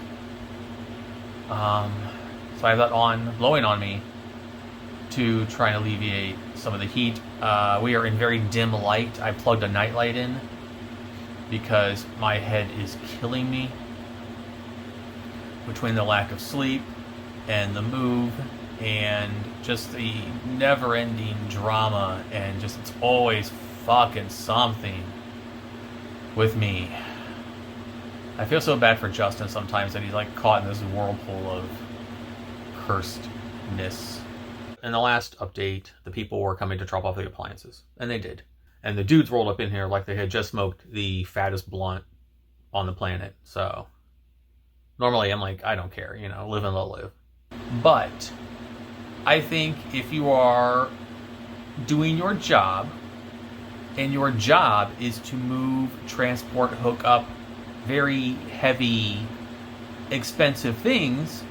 So I have that on, blowing on me to try and alleviate some of the heat. We are in very dim light. I plugged a nightlight in because my head is killing me between the lack of sleep and the move and just the never-ending drama, and just it's always fucking something with me. I feel so bad for Justin sometimes that he's like caught in this whirlpool of cursedness. In the last update, the people were coming to drop off the appliances, and they did. And the dudes rolled up in here like they had just smoked the fattest blunt on the planet. So normally I'm like, I don't care, you know, live and let live. But I think if you are doing your job, and your job is to move, transport, hook up very heavy, expensive things,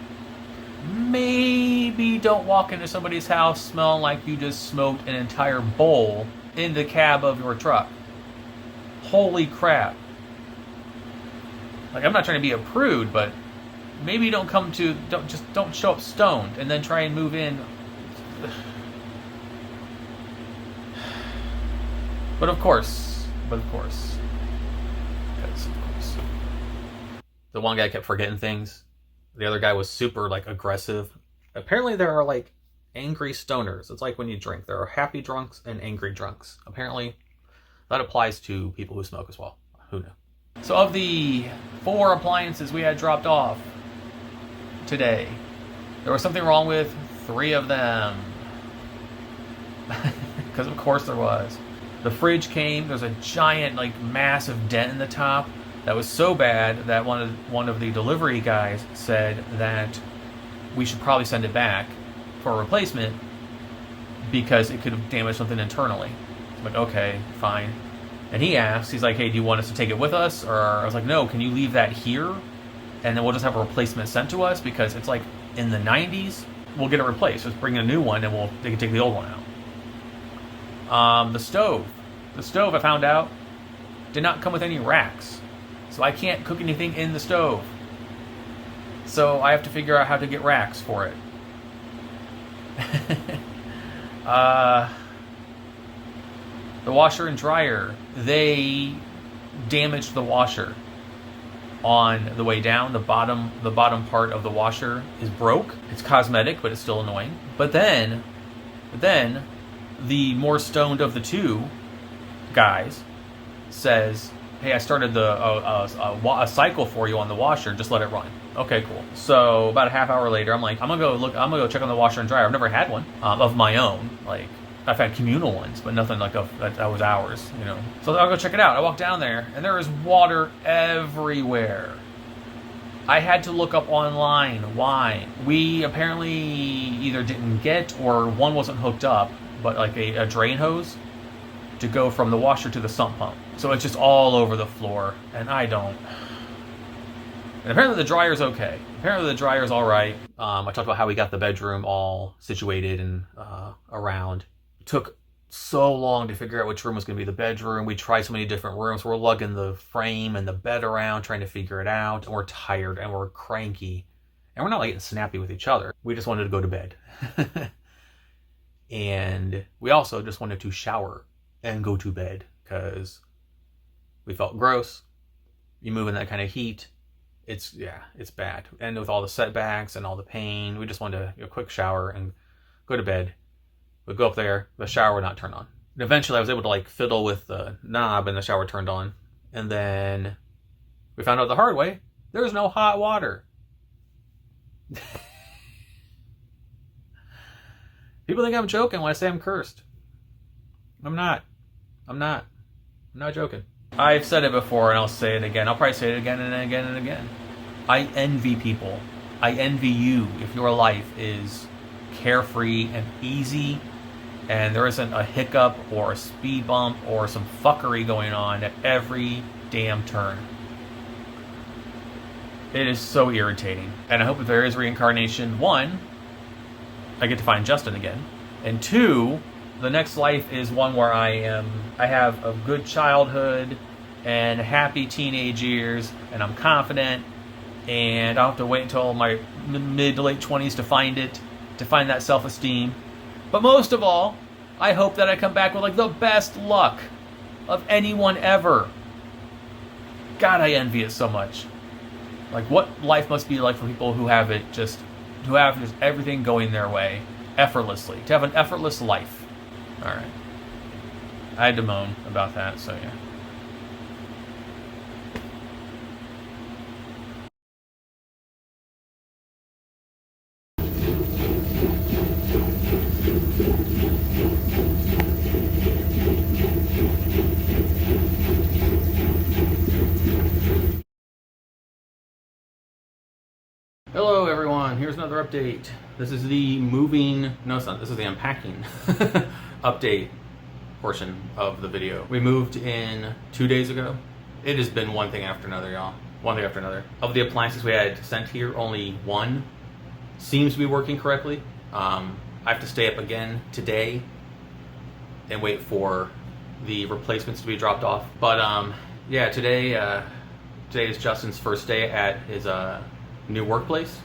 maybe don't walk into somebody's house smelling like you just smoked an entire bowl in the cab of your truck. Holy crap. Like, I'm not trying to be a prude, but maybe don't show up stoned and then try and move in. But of course, the one guy kept forgetting things. The other guy was super like aggressive. Apparently there are like angry stoners. It's like when you drink. There are happy drunks and angry drunks. Apparently that applies to people who smoke as well. Who knew? So of the 4 appliances we had dropped off today, there was something wrong with 3 of them. Because of course there was. The fridge came, there's a giant, like, massive dent in the top that was so bad that one of the delivery guys said that we should probably send it back for a replacement because it could have damaged something internally. I'm like, okay, fine. And he asked, he's like, hey, do you want us to take it with us? Or I was like, no, can you leave that here? And then we'll just have a replacement sent to us because it's like in the 90s. We'll get it replaced. Just bring a new one and they can take the old one out. The stove, I found out, did not come with any racks. So I can't cook anything in the stove. So I have to figure out how to get racks for it. The washer and dryer, they damaged the washer on the way down. The bottom part of the washer is broke. It's cosmetic, but it's still annoying. But then the more stoned of the 2 guys says, hey, I started a cycle for you on the washer, just let it run. Okay, cool. So about a half hour later, I'm like, I'm gonna go check on the washer and dryer. I've never had one of my own. Like, I've had communal ones, but nothing like that was ours, you know. So I'll go check it out. I walk down there, and there is water everywhere. I had to look up online why. We apparently either didn't get, or one wasn't hooked up, but like a drain hose to go from the washer to the sump pump. So it's just all over the floor, and I don't. And apparently the dryer's okay. Apparently the dryer's all right. I talked about how we got the bedroom all situated and around. It took so long to figure out which room was going to be the bedroom. We tried so many different rooms. We're lugging the frame and the bed around, trying to figure it out. And we're tired and we're cranky. And we're not like getting snappy with each other. We just wanted to go to bed. And we also just wanted to shower and go to bed because we felt gross. You move in that kind of heat, it's bad. And with all the setbacks and all the pain, we just wanted to get a quick shower and go to bed. We'd go up there, the shower would not turn on. And eventually I was able to like fiddle with the knob and the shower turned on. And then we found out the hard way, there's no hot water. People think I'm joking when I say I'm cursed. I'm not joking. I've said it before and I'll say it again. I'll probably say it again and again and again. I envy people. I envy you if your life is carefree and easy and there isn't a hiccup or a speed bump or some fuckery going on at every damn turn. It is so irritating. And I hope if there is reincarnation, 1, I get to find Justin again. And 2, the next life is one where I have a good childhood and happy teenage years, and I'm confident, and I don't have to wait until my mid to late 20s to find that self-esteem. But most of all, I hope that I come back with like the best luck of anyone ever. God, I envy it so much. Like what life must be like for people who have just everything going their way effortlessly. To have an effortless life. All right. I had to moan about that, so yeah. Hello everyone, here's another update. This is the this is the unpacking update portion of the video. We moved in 2 days ago. It has been one thing after another, y'all. One thing after another. Of the appliances we had sent here, only one seems to be working correctly. I have to stay up again today and wait for the replacements to be dropped off. But yeah, today is Justin's first day at his new workplace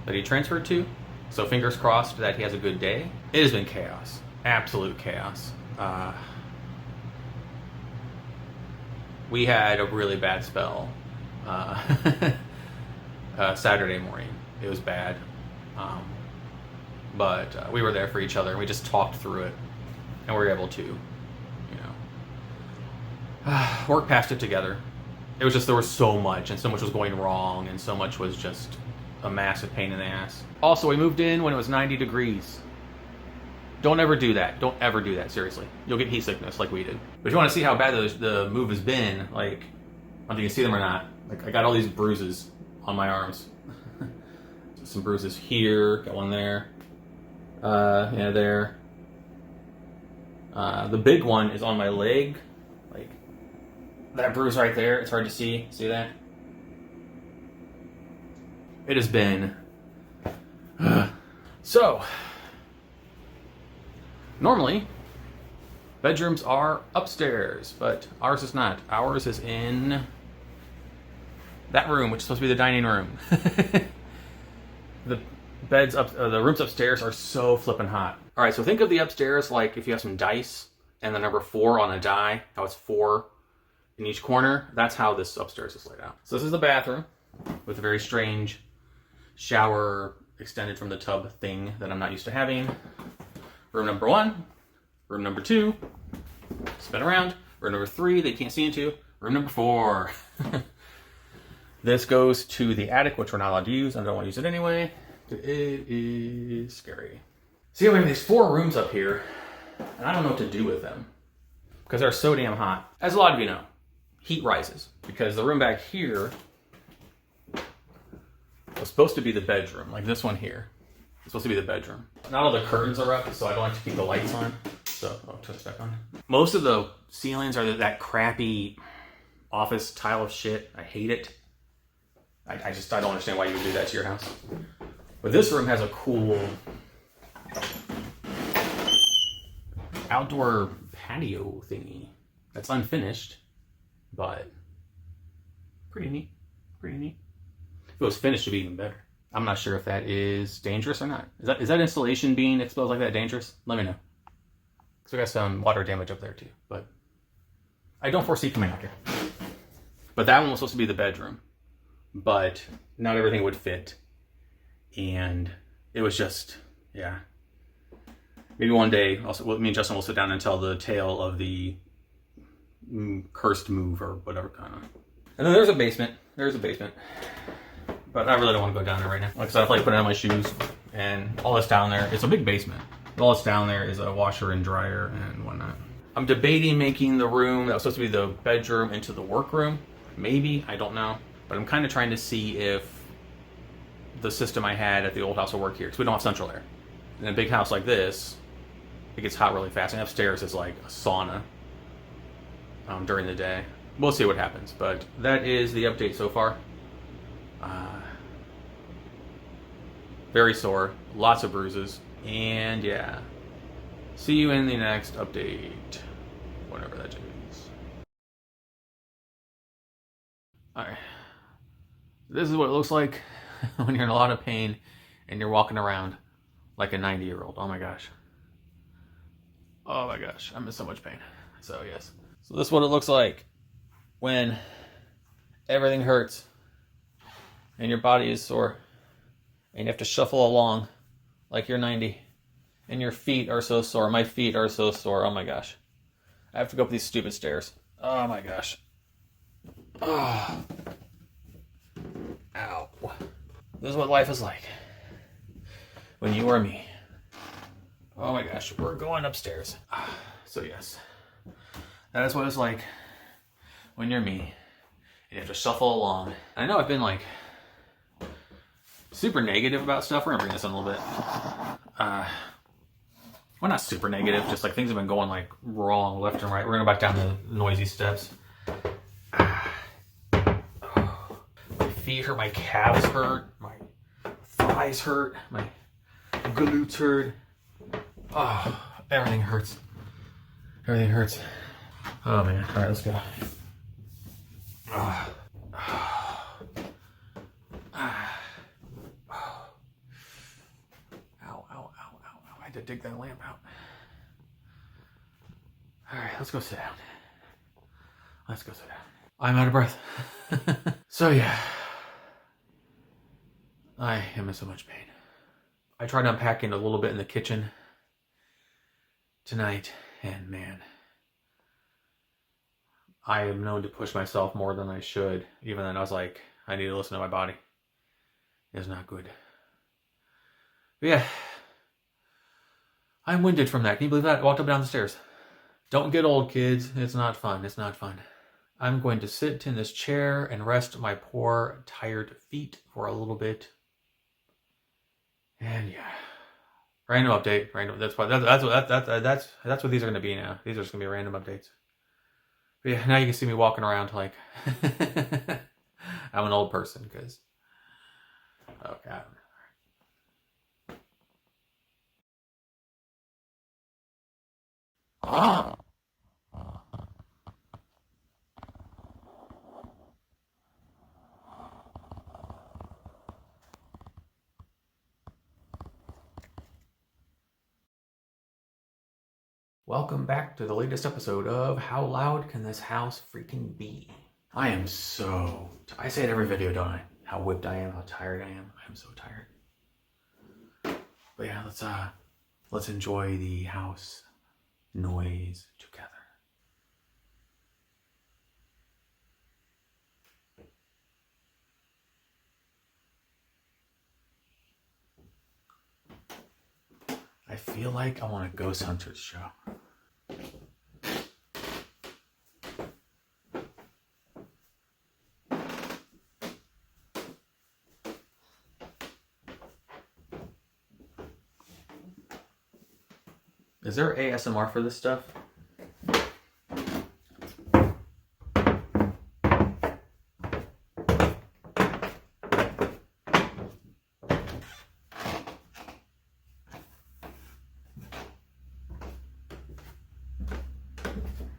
that he transferred to. So fingers crossed that he has a good day. It has been chaos. Absolute chaos. We had a really bad spell Saturday morning. It was bad. But we were there for each other and we just talked through it. And we were able to, work past it together. It was just, there was so much, and so much was going wrong, and so much was just a massive pain in the ass. Also, we moved in when it was 90 degrees. Don't ever do that. Don't ever do that, seriously. You'll get heat sickness like we did. But if you want to see how bad the move has been, like, I don't know if you can see them or not. Like, I got all these bruises on my arms. Some bruises here, got one there. Yeah, there. The big one is on my leg. Like, that bruise right there, it's hard to see. See that? It has been... So, normally, bedrooms are upstairs, but ours is not. Ours is in that room, which is supposed to be the dining room. The rooms upstairs are so flippin' hot. All right, so think of the upstairs like if you have some dice and the number 4 on a die, how it's 4 in each corner. That's how this upstairs is laid out. So this is the bathroom with a very strange shower extended from the tub thing that I'm not used to having. Room number 1, room number 2, spin around. Room number 3 that you can't see into. Room number 4. This goes to the attic, which we're not allowed to use. I don't want to use it anyway. It is scary. See, we have these 4 rooms up here, and I don't know what to do with them because they're so damn hot. As a lot of you know, heat rises because the room back here was supposed to be the bedroom, like this one here. It's supposed to be the bedroom. Not all the curtains are up, so I don't like to keep the lights on. So, turn this back on. Most of the ceilings are that crappy office tile of shit. I hate it. I don't understand why you would do that to your house. But this room has a cool outdoor patio thingy that's unfinished, but pretty neat. Pretty neat. If it was finished, it'd be even better. I'm not sure if that is dangerous or not. Is that installation being exposed like that dangerous? Let me know. Because we got some water damage up there too, but I don't foresee coming out here. But that one was supposed to be the bedroom. but not everything would fit. And it was just, yeah. Maybe one day, me and Justin will sit down and tell the tale of the cursed move or whatever kind of. And then there's a basement. But I really don't want to go down there right now. Like I said, I feel like putting on my shoes and all that's down there. It's a big basement. But all that's down there is a washer and dryer and whatnot. I'm debating making the room that was supposed to be the bedroom into the workroom. Maybe, I don't know. But I'm kind of trying to see if the system I had at the old house will work here. Because we don't have central air. In a big house like this, it gets hot really fast. And upstairs is like a sauna during the day. We'll see what happens. But that is the update so far. Very sore. Lots of bruises. And yeah. See you in the next update. Whatever that is. Alright. This is what it looks like when you're in a lot of pain and you're walking around like a 90-year-old. Oh my gosh. Oh my gosh. I'm in so much pain. So yes. So this is what it looks like when everything hurts and your body is sore and you have to shuffle along like you're 90 and your feet are so sore. My feet are so sore. Oh my gosh. I have to go up these stupid stairs. Oh my gosh. Oh. Ow. This is what life is like when you are me. Oh my gosh, we're going upstairs. So yes, that is what it's like when you're me. You have to shuffle along. I know I've been like super negative about stuff. We're gonna bring this in a little bit. Well, not super negative, just like things have been going like wrong left and right. We're gonna go back down the noisy steps. My feet hurt, my calves hurt, my thighs hurt, my glutes hurt. Oh, everything hurts. Everything hurts. Oh man. All right, let's go. Ow, ow, ow, ow. I had to dig that lamp out. All right, let's go sit down. Let's go sit down. I'm out of breath. So yeah. I am in so much pain. I tried unpacking a little bit in the kitchen tonight, and man, I am known to push myself more than I should. Even then, I was like, I need to listen to my body. It's not good. But yeah, I'm winded from that. Can you believe that? I walked up and down the stairs. Don't get old, kids. It's not fun. It's not fun. I'm going to sit in this chair and rest my poor, tired feet for a little bit. And yeah, random update. Random. That's what these are going to be now. These are just going to be random updates. But yeah, now you can see me walking around like I'm an old person because. Oh God. Welcome back to the latest episode of How Loud Can This House Freaking Be? I am so... I say it every video, don't I? How whipped I am, how tired I am. I am so tired. But yeah, let's enjoy the house noise together. I feel like I want a Ghost Hunters show. Is there ASMR for this stuff?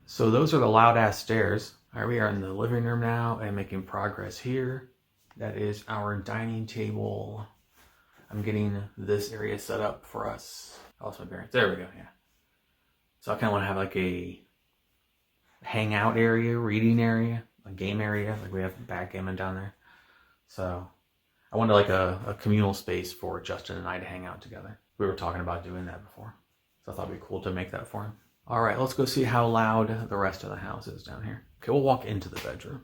So those are the loud ass stairs. All right, we are in the living room now and making progress here. That is our dining table. I'm getting this area set up for us. Also my parents. There we go, yeah. So I kind of want to have like a hangout area, reading area, a game area. Like we have backgammon down there. So I wanted like a communal space for Justin and I to hang out together. We were talking about doing that before. So I thought it'd be cool to make that for him. All right, let's go see how loud the rest of the house is down here. Okay, we'll walk into the bedroom.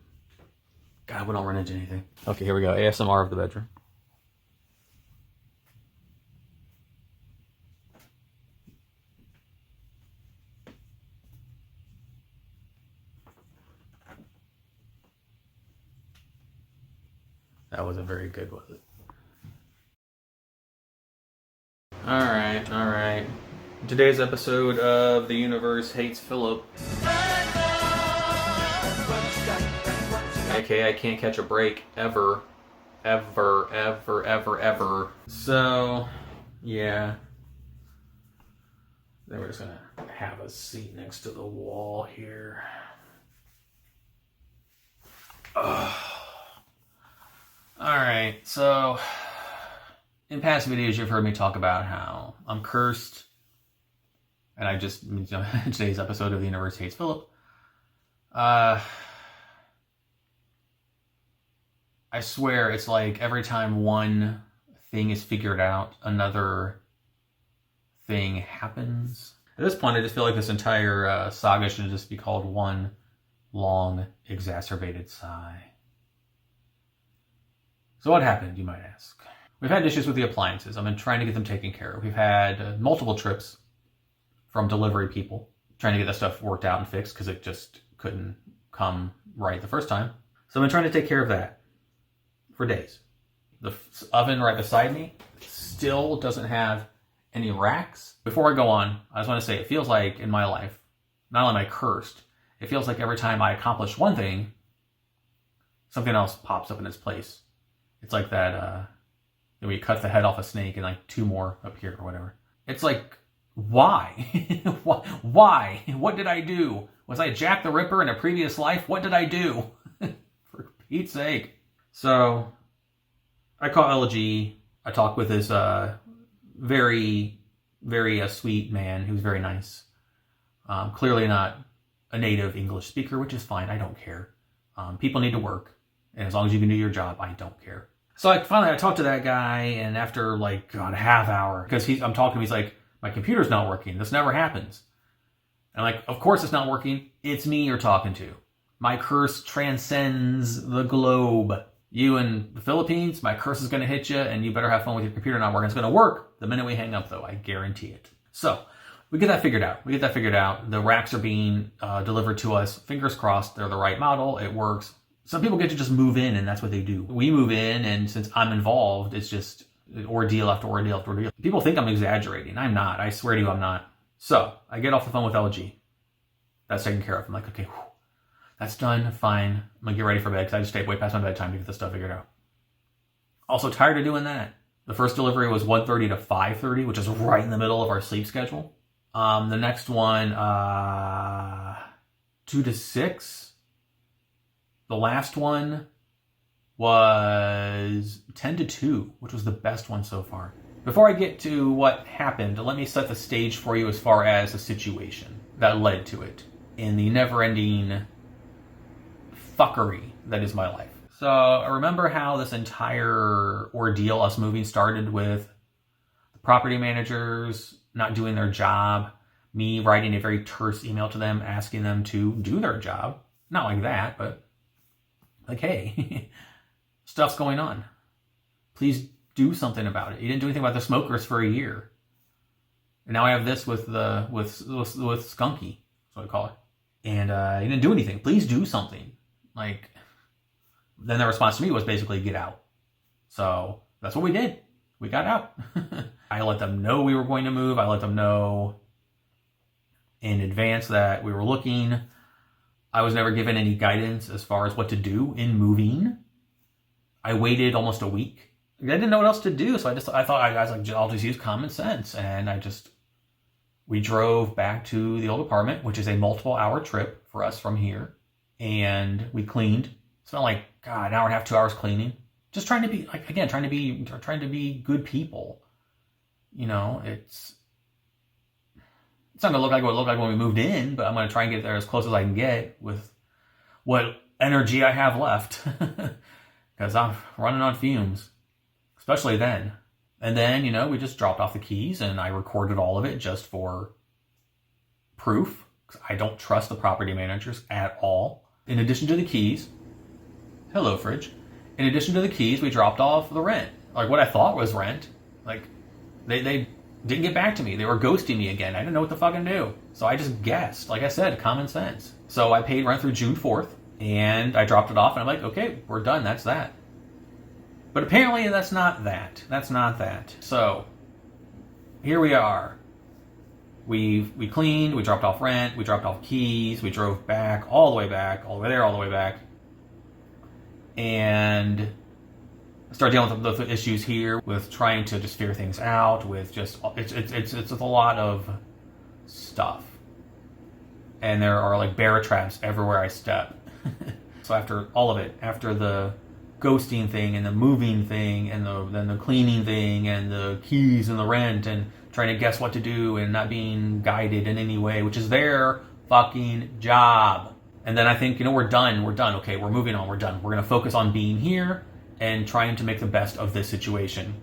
God, we don't run into anything. Okay, here we go. ASMR of the bedroom. That wasn't very good, was it? All right. Today's episode of The Universe Hates Phillip. AKA I can't catch a break ever. So, yeah. Then we're just gonna have a seat next to the wall here. Alright, so in past videos you've heard me talk about how I'm cursed. And I just, in today's episode of The Universe Hates Phillip, I swear it's like every time one thing is figured out, another thing happens. At this point, I just feel like this entire saga should just be called one long, exacerbated sigh. So what happened, you might ask? We've had issues with the appliances. I've been trying to get them taken care of. We've had multiple trips from delivery people trying to get that stuff worked out and fixed because it just couldn't come right the first time. So I've been trying to take care of that for days. The oven right beside me still doesn't have any racks. Before I go on, I just want to say it feels like in my life, not only am I cursed, it feels like every time I accomplish one thing, something else pops up in its place. It's like that, we cut the head off a snake and like two more appear or whatever. It's like, why? Why? What did I do? Was I Jack the Ripper in a previous life? What did I do? For Pete's sake. So, I call LG. I talked with this very sweet man who's very nice. Clearly not a native English speaker, which is fine. I don't care. People need to work. And as long as you can do your job, I don't care. So I talked to that guy, and after like, God, a half hour, because I'm talking to him, he's like, my computer's not working. This never happens. And I'm like, of course it's not working. It's me you're talking to. My curse transcends the globe. You in the Philippines, my curse is going to hit you, and you better have fun with your computer not working. It's going to work the minute we hang up, though. I guarantee it. So we get that figured out. The racks are being delivered to us. Fingers crossed, they're the right model. It works. Some people get to just move in, and that's what they do. We move in, and since I'm involved, it's just ordeal after ordeal after ordeal. People think I'm exaggerating. I'm not. I swear to you, I'm not. So I get off the phone with LG. That's taken care of. I'm like, okay, whew, that's done. Fine. I'm going to get ready for bed because I just stayed way past my bedtime to get this stuff figured out. Also tired of doing that. The first delivery was 1:30 to 5:30, which is right in the middle of our sleep schedule. The next one, 2 to 6. The last one was 10 to 2, which was the best one so far. Before I get to what happened, let me set the stage for you as far as the situation that led to it in the never-ending fuckery that is my life. So I remember how this entire ordeal, us moving, started with the property managers not doing their job, me writing a very terse email to them asking them to do their job. Not like that, but like, hey, stuff's going on. Please do something about it. You didn't do anything about the smokers for a year. And now I have this with Skunky. That's what I call it. And you didn't do anything. Please do something. Like, then the response to me was basically get out. So that's what we did. We got out. I let them know we were going to move. I let them know in advance that we were looking. I was never given any guidance as far as what to do in moving. I waited almost a week. I didn't know what else to do, so I thought I'll just use common sense, and we drove back to the old apartment, which is a multiple hour trip for us from here, and we cleaned. It's not like, God, an hour and a half, 2 hours cleaning. Just trying to be trying to be good people. You know, it's not gonna look like what it looked like when we moved in, but I'm gonna try and get there as close as I can get with what energy I have left. because I'm running on fumes, especially then. And then, we just dropped off the keys and I recorded all of it just for proof. I don't trust the property managers at all. In addition to the keys, hello fridge. In addition to the keys, we dropped off the rent. Like what I thought was rent. Like they didn't get back to me. They were ghosting me again. I didn't know what to fucking do. So I just guessed. Like I said, common sense. So I paid rent through June 4th and I dropped it off and I'm like, okay, we're done. That's that. But apparently that's not that. That's not that. So here we are. We cleaned, we dropped off rent, we dropped off keys, we drove back, all the way back, all the way there, all the way back. And I started dealing with the issues here with trying to just figure things out, with just, it's a lot of stuff. And there are like bear traps everywhere I step. So after all of it, after the ghosting thing and the moving thing and then the cleaning thing and the keys and the rent and trying to guess what to do and not being guided in any way, which is their fucking job. And then I think, we're done. Okay, we're moving on. We're done. We're going to focus on being here and trying to make the best of this situation.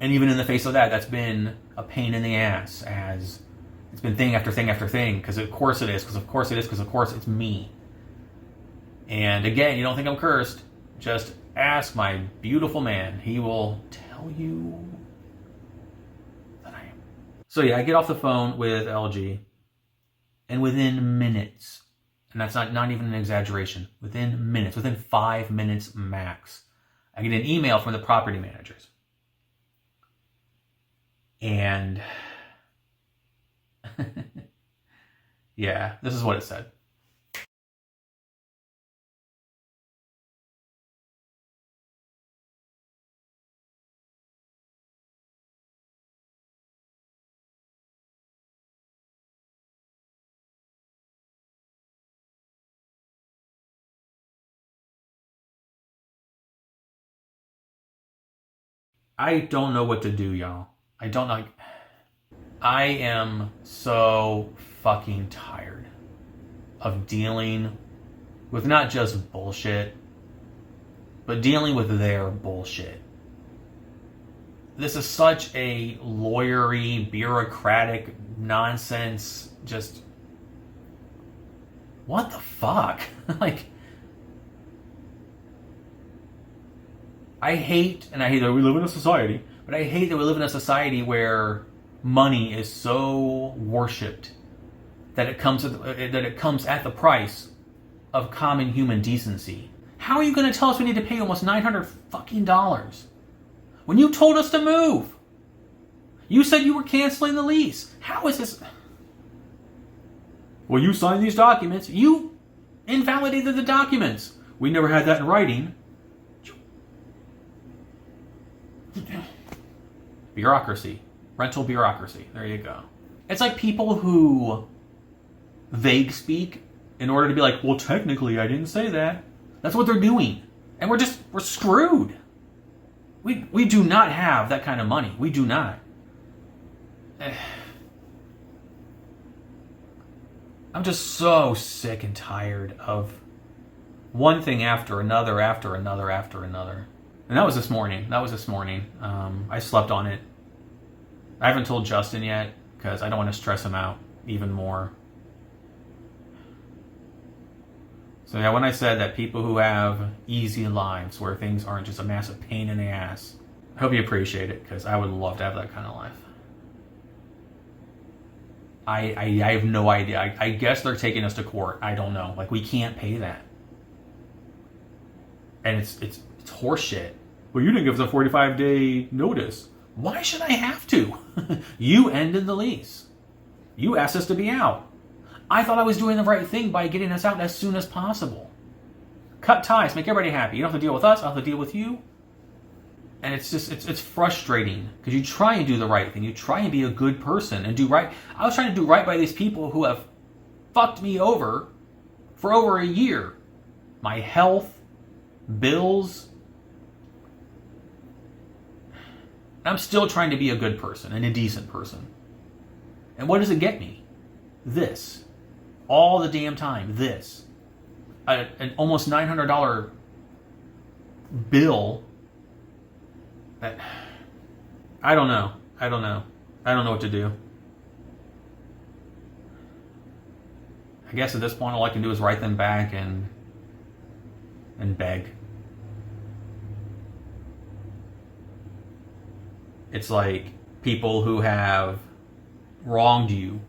And even in the face of that, that's been a pain in the ass, as it's been thing after thing after thing, because of course it is, because of course it is, because of course it's me. And again, you don't think I'm cursed, just ask my beautiful man. He will tell you that I am. So yeah, I get off the phone with LG, and within minutes, and that's not even an exaggeration, within minutes, within 5 minutes max, I get an email from the property managers. And yeah, this is what it said. I don't know what to do, y'all. I don't know. I am so fucking tired of dealing with not just bullshit, but dealing with their bullshit. This is such a lawyery, bureaucratic nonsense. Just, what the fuck? I hate that we live in a society, but I hate that we live in a society where money is so worshipped that it comes at the price of common human decency. How are you going to tell us we need to pay almost $900 fucking dollars when you told us to move? You said you were canceling the lease. How is this? Well, you signed these documents. You invalidated the documents. We never had that in writing. Bureaucracy. Rental bureaucracy. There you go. It's like people who vague speak in order to be like, well, technically I didn't say that. That's what they're doing. And we're screwed. We do not have that kind of money. We do not. I'm just so sick and tired of one thing after another, after another, after another. And that was this morning. I slept on it. I haven't told Justin yet because I don't want to stress him out even more. So yeah, when I said that people who have easy lives where things aren't just a massive pain in the ass, I hope you appreciate it, because I would love to have that kind of life. I have no idea. I guess they're taking us to court. I don't know. We can't pay that. And it's horseshit. Well, you didn't give us a 45-day notice. Why should I have to? You ended the lease. You asked us to be out. I thought I was doing the right thing by getting us out as soon as possible. Cut ties, make everybody happy. You don't have to deal with us, I'll have to deal with you. And it's just, it's frustrating, because you try and do the right thing. You try and be a good person and do right. I was trying to do right by these people who have fucked me over for over a year. My health, bills. I'm still trying to be a good person and a decent person. And what does it get me? This. All the damn time. This. An almost $900 bill that I don't know. I don't know what to do. I guess at this point all I can do is write them back and beg. It's like people who have wronged you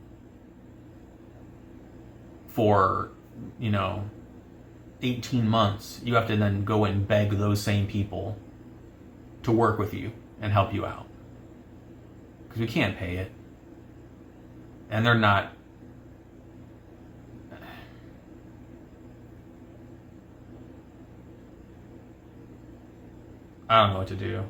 for, 18 months. You have to then go and beg those same people to work with you and help you out. Because we can't pay it. And they're not. I don't know what to do.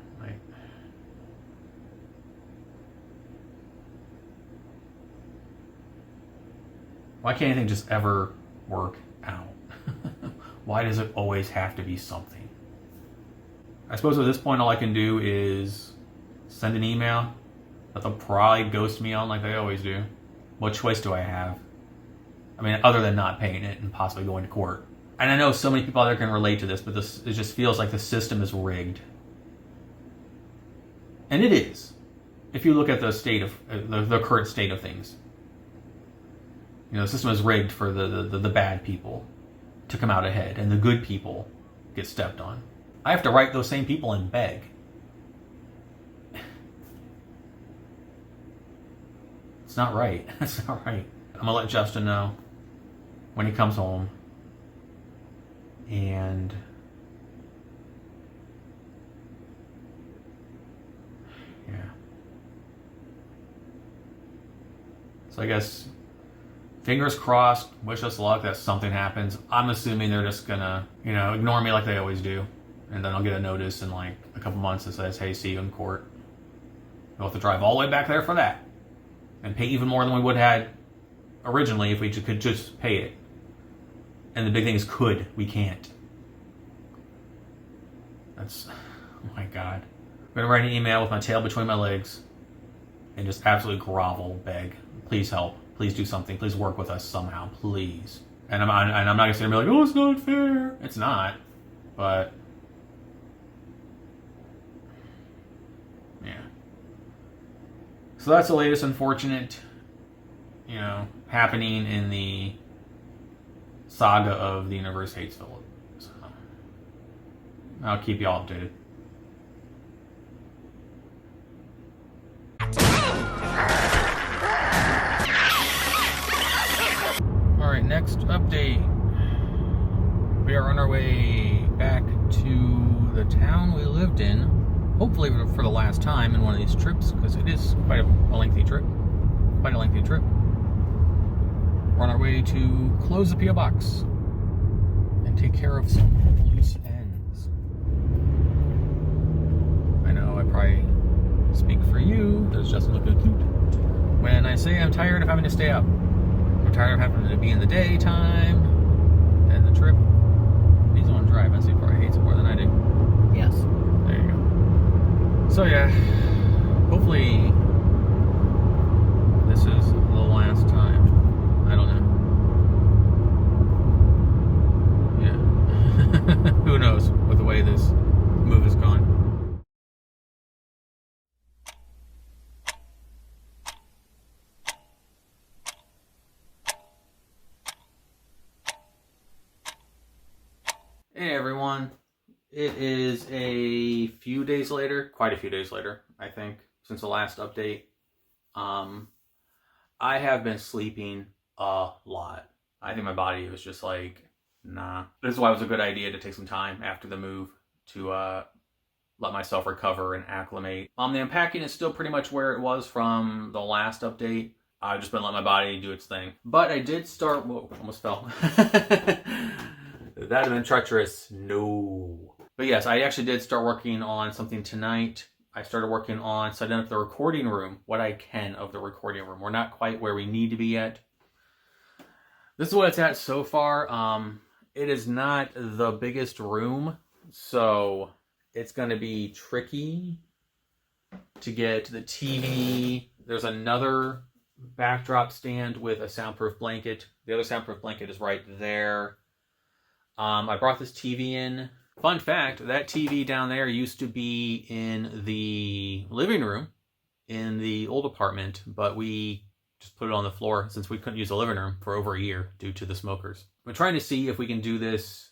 Why can't anything just ever work out? Why does it always have to be something? I suppose at this point all I can do is send an email that they'll probably ghost me on like they always do. What choice do I have? I mean, other than not paying it and possibly going to court. And I know so many people out there can relate to this, but it just feels like the system is rigged. And it is. If you look at the state of the current state of things. The system is rigged for the bad people to come out ahead, and the good people get stepped on. I have to write those same people and beg. It's not right. It's not right. I'm going to let Justin know when he comes home. And yeah. So I guess fingers crossed, wish us luck that something happens. I'm assuming they're just gonna, ignore me like they always do. And then I'll get a notice in like a couple months that says, hey, see you in court. We'll have to drive all the way back there for that. And pay even more than we would have had originally if we could just pay it. And the big thing is could. We can't. That's, oh my God. I'm going to write an email with my tail between my legs and just absolutely grovel, beg. Please help. Please do something. Please work with us somehow. Please. And I'm not going to sit there and be like, oh, it's not fair. It's not. But, yeah. So that's the latest unfortunate, happening in the saga of The Universe Hates Phillip. So, I'll keep you all updated. Alright, next update. We are on our way back to the town we lived in, hopefully for the last time in one of these trips, because it is quite a lengthy trip. Quite a lengthy trip. We're on our way to close the P.O. Box and take care of some loose ends. I know I probably speak for you. Does Justin look cute? When I say I'm tired of having to stay up. I'm tired of having to be in the daytime and the trip. He's the one driving, so he probably hates it more than I do. Yes. There you go. So yeah, hopefully this is the last time. I don't know. Yeah. Who knows with the way this move has gone. Hey everyone. It is a few days later, quite a few days later, I think, since the last update. I have been sleeping a lot. I think my body was just like, nah. This is why it was a good idea to take some time after the move to let myself recover and acclimate. The unpacking is still pretty much where it was from the last update. I've just been letting my body do its thing. But I did start, whoa, almost fell. That'd have been treacherous. No. But yes, I actually did start working on something tonight. I started working on setting up the recording room, what I can of the recording room. We're not quite where we need to be yet. This is what it's at so far. It is not the biggest room, so it's going to be tricky to get the TV. There's another backdrop stand with a soundproof blanket. The other soundproof blanket is right there. I brought this TV in Fun fact, that TV down there used to be in the living room in the old apartment, but we just put it on the floor since we couldn't use the living room for over a year due to the smokers. We're trying to see if we can do this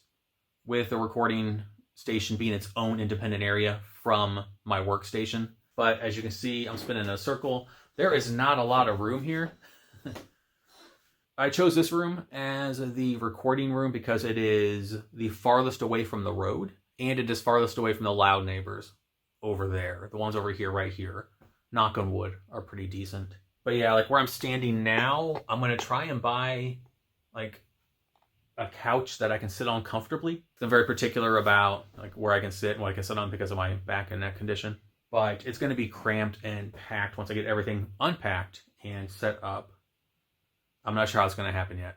with the recording station being its own independent area from my workstation. But as you can see, I'm spinning in a circle. There is not a lot of room here. I chose this room as the recording room because it is the farthest away from the road, and it is farthest away from the loud neighbors over there. The ones over here, right here, knock on wood, are pretty decent. But yeah, like where I'm standing now, I'm going to try and buy like a couch that I can sit on comfortably. I'm very particular about like where I can sit and what I can sit on because of my back and neck condition. But it's going to be cramped and packed once I get everything unpacked and set up. I'm not sure how it's going to happen yet.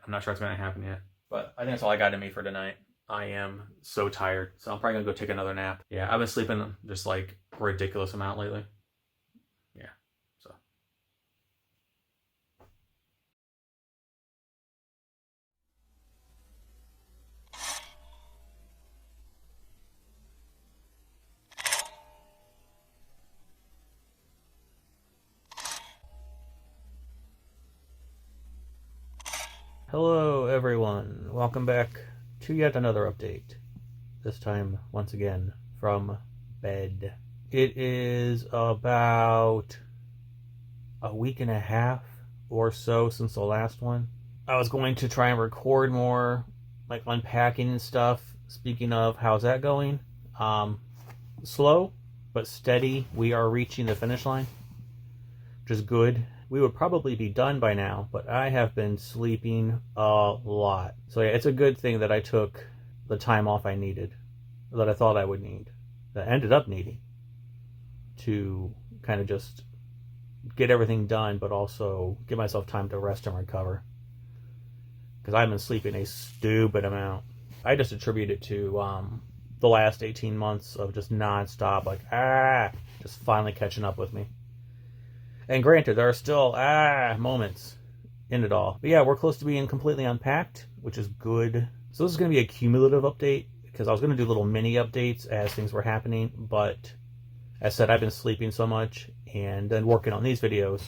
But I think that's all I got in me for tonight. I am so tired, so I'm probably going to go take another nap. Yeah, I've been sleeping just like a ridiculous amount lately. Yeah, so. Hello everyone, welcome back to yet another update. This time, once again, from bed. It is about a week and a half or so since the last one. I was going to try and record more, like unpacking and stuff. Speaking of, how's that going? Slow, but steady. We are reaching the finish line, which is good. We would probably be done by now, but I have been sleeping a lot. So yeah, it's a good thing that I took the time off I needed, that I thought I would need, that I ended up needing, to kind of just get everything done, but also give myself time to rest and recover. Because I've been sleeping a stupid amount. I just attribute it to the last 18 months of just nonstop, like, just finally catching up with me. And granted, there are still moments in it all. But yeah, we're close to being completely unpacked, which is good. So this is going to be a cumulative update, because I was going to do little mini updates as things were happening. But as I said, I've been sleeping so much and then working on these videos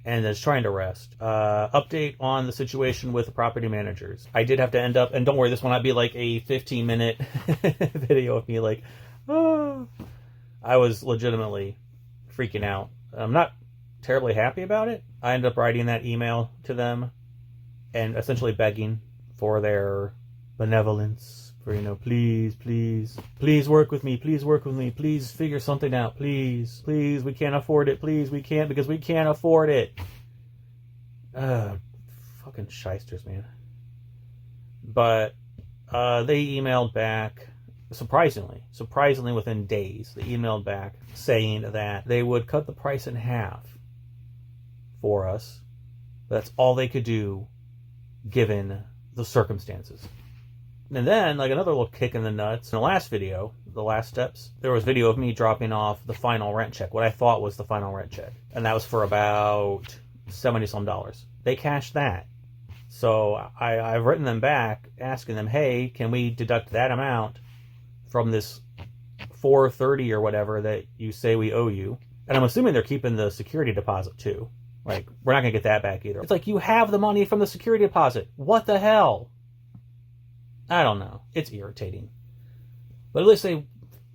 and just trying to rest. Update on the situation with the property managers. I did have to end up, and don't worry, this will not be like a 15-minute video of me like, oh. I was legitimately freaking out. I'm not terribly happy about it. I ended up writing that email to them and essentially begging for their benevolence, for, please work with me, please figure something out, please, we can't afford it, we can't afford it. Fucking shysters, man. But they emailed back. Surprisingly within days, they emailed back saying that they would cut the price in half for us. That's all they could do given the circumstances. And then, like another little kick in the nuts, in the last video, the last steps, there was video of me dropping off the final rent check, what I thought was the final rent check. And that was for about $70-some. They cashed that. So I've written them back asking them, hey, can we deduct that amount from this $430 or whatever that you say we owe you? And I'm assuming they're keeping the security deposit too. Like, we're not going to get that back either. It's like, you have the money from the security deposit. What the hell? I don't know. It's irritating. But at least they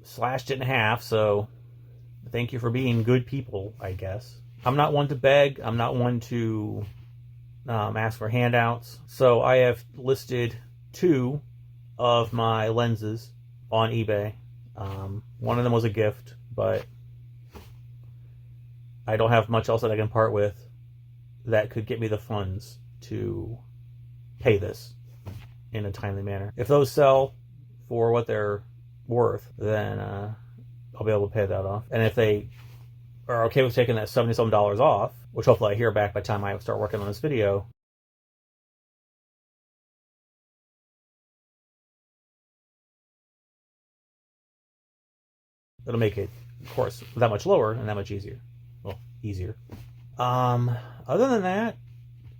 slashed it in half, so thank you for being good people, I guess. I'm not one to beg. I'm not one to ask for handouts. So I have listed 2 of my lenses on eBay. One of them was a gift, but I don't have much else that I can part with that could get me the funds to pay this in a timely manner. If those sell for what they're worth, then I'll be able to pay that off. And if they are okay with taking that $70-some off, which hopefully I hear back by the time I start working on this video, it'll make it, of course, that much lower and that much easier. Well, easier. Other than that,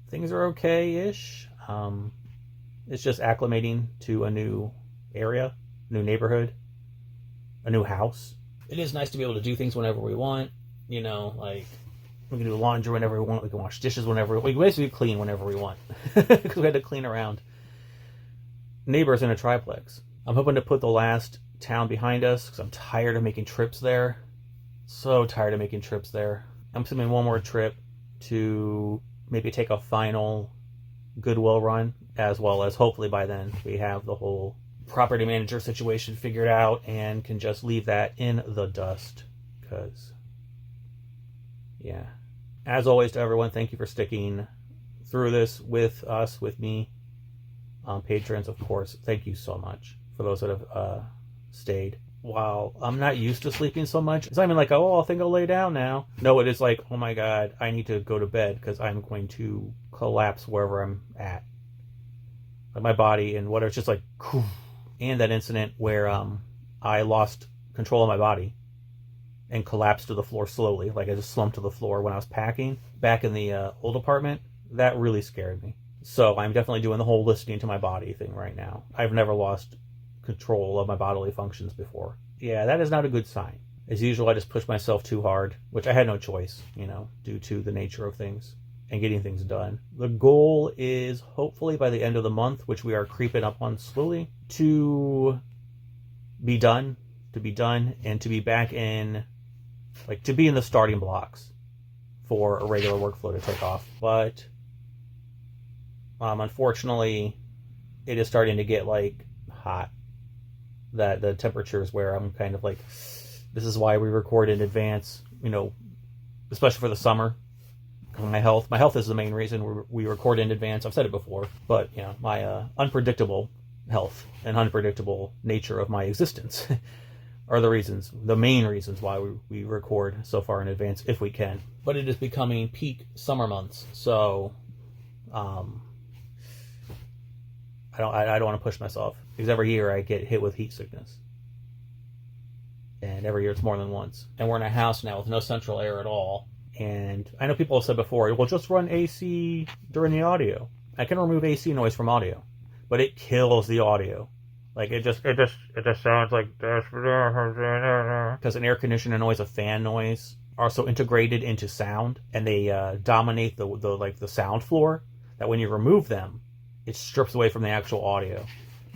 things are okay-ish. It's just acclimating to a new area, new neighborhood, a new house. It is nice to be able to do things whenever we want. You know, like we can do laundry whenever we want. We can wash dishes whenever we basically clean whenever we want because we had to clean around neighbors in a triplex. I'm hoping to put the last town behind us because I'm tired of making trips there. So tired of making trips there. I'm assuming one more trip to maybe take a final Goodwill run, as well as hopefully by then we have the whole property manager situation figured out and can just leave that in the dust. Because, yeah. As always to everyone, thank you for sticking through this with us, with me. Patrons, of course, thank you so much for those that have stayed. While I'm not used to sleeping so much, it's not even like, oh, I think I'll lay down now. No, it is like, oh my God, I need to go to bed because I'm going to collapse wherever I'm at. Like my body and whatever, it's just like, and that incident where I lost control of my body and collapsed to the floor slowly. Like I just slumped to the floor when I was packing back in the old apartment. That really scared me. So I'm definitely doing the whole listening to my body thing right now. I've never lost control of my bodily functions before. Yeah, that is not a good sign. As usual, I just pushed myself too hard, which I had no choice, you know, due to the nature of things and getting things done. The goal is hopefully by the end of the month, which we are creeping up on slowly, to be done, and to be back in, like, to be in the starting blocks for a regular workflow to take off. But unfortunately, it is starting to get, like, hot. That the temperatures where I'm kind of like, this is why we record in advance, you know, especially for the summer. My health is the main reason we record in advance. I've said it before, but you know, my unpredictable health and unpredictable nature of my existence are the main reasons why we record so far in advance if we can. But it is becoming peak summer months, so I don't want to push myself because every year I get hit with heat sickness. And every year it's more than once. And we're in a house now with no central air at all. And I know people have said before, well, just run AC during the audio. I can remove AC noise from audio, but it kills the audio. Like it just sounds like this because an air conditioner noise, a fan noise are so integrated into sound, and they dominate the sound floor that when you remove them, it strips away from the actual audio.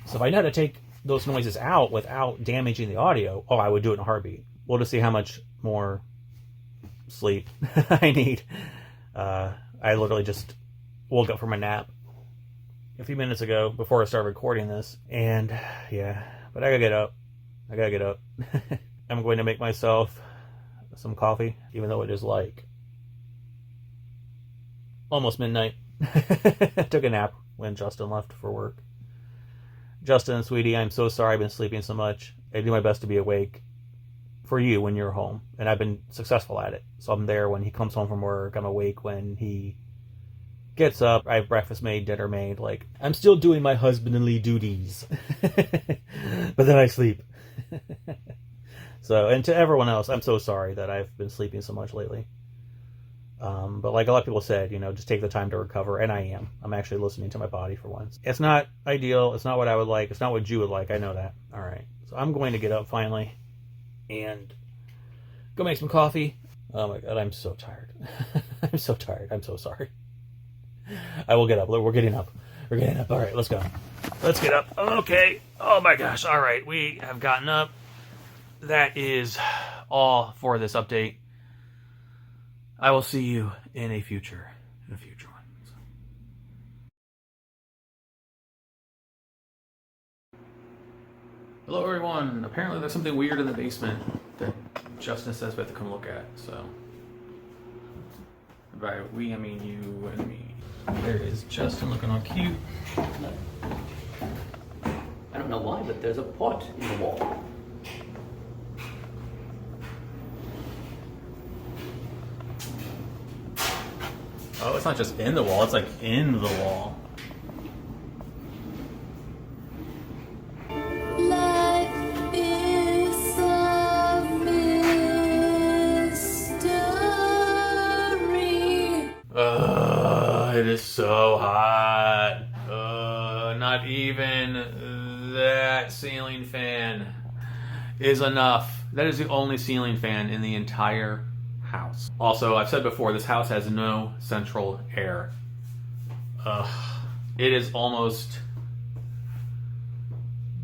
So if I know how to take those noises out without damaging the audio, I would do it in a heartbeat. We'll just see how much more sleep I need. I literally just woke up from a nap a few minutes ago before I started recording this. And yeah, but I gotta get up. I'm going to make myself some coffee, even though it is like almost midnight. I took a nap when Justin left for work. Justin, sweetie, I'm so sorry I've been sleeping so much. I do my best to be awake for you when you're home, and I've been successful at it. So I'm there when he comes home from work. I'm awake when he gets up. I have breakfast made, dinner made. Like, I'm still doing my husbandly duties. But then I sleep. So, and to everyone else, I'm so sorry that I've been sleeping so much lately. But like a lot of people said, you know, just take the time to recover, and I am. I'm actually listening to my body for once. It's not ideal. It's not what I would like. It's not what you would like. I know that. All right. So I'm going to get up finally and go make some coffee. Oh my God, I'm so tired. I'm so tired. I'm so sorry. I will get up. We're getting up. We're getting up. All right, let's go. Let's get up. Okay. Oh my gosh. All right. We have gotten up. That is all for this update. I will see you in a future one. Hello everyone. Apparently there's something weird in the basement that Justin says we have to come look at, so. By we, I mean you and me. There is Justin looking all cute. I don't know why, but there's a pot in the wall. Oh, it's not just in the wall, it's like in the wall. Life is a mystery. It is so hot. Not even That ceiling fan is enough. That is the only ceiling fan in the entire house. Also, I've said before, this house has no central air. It is almost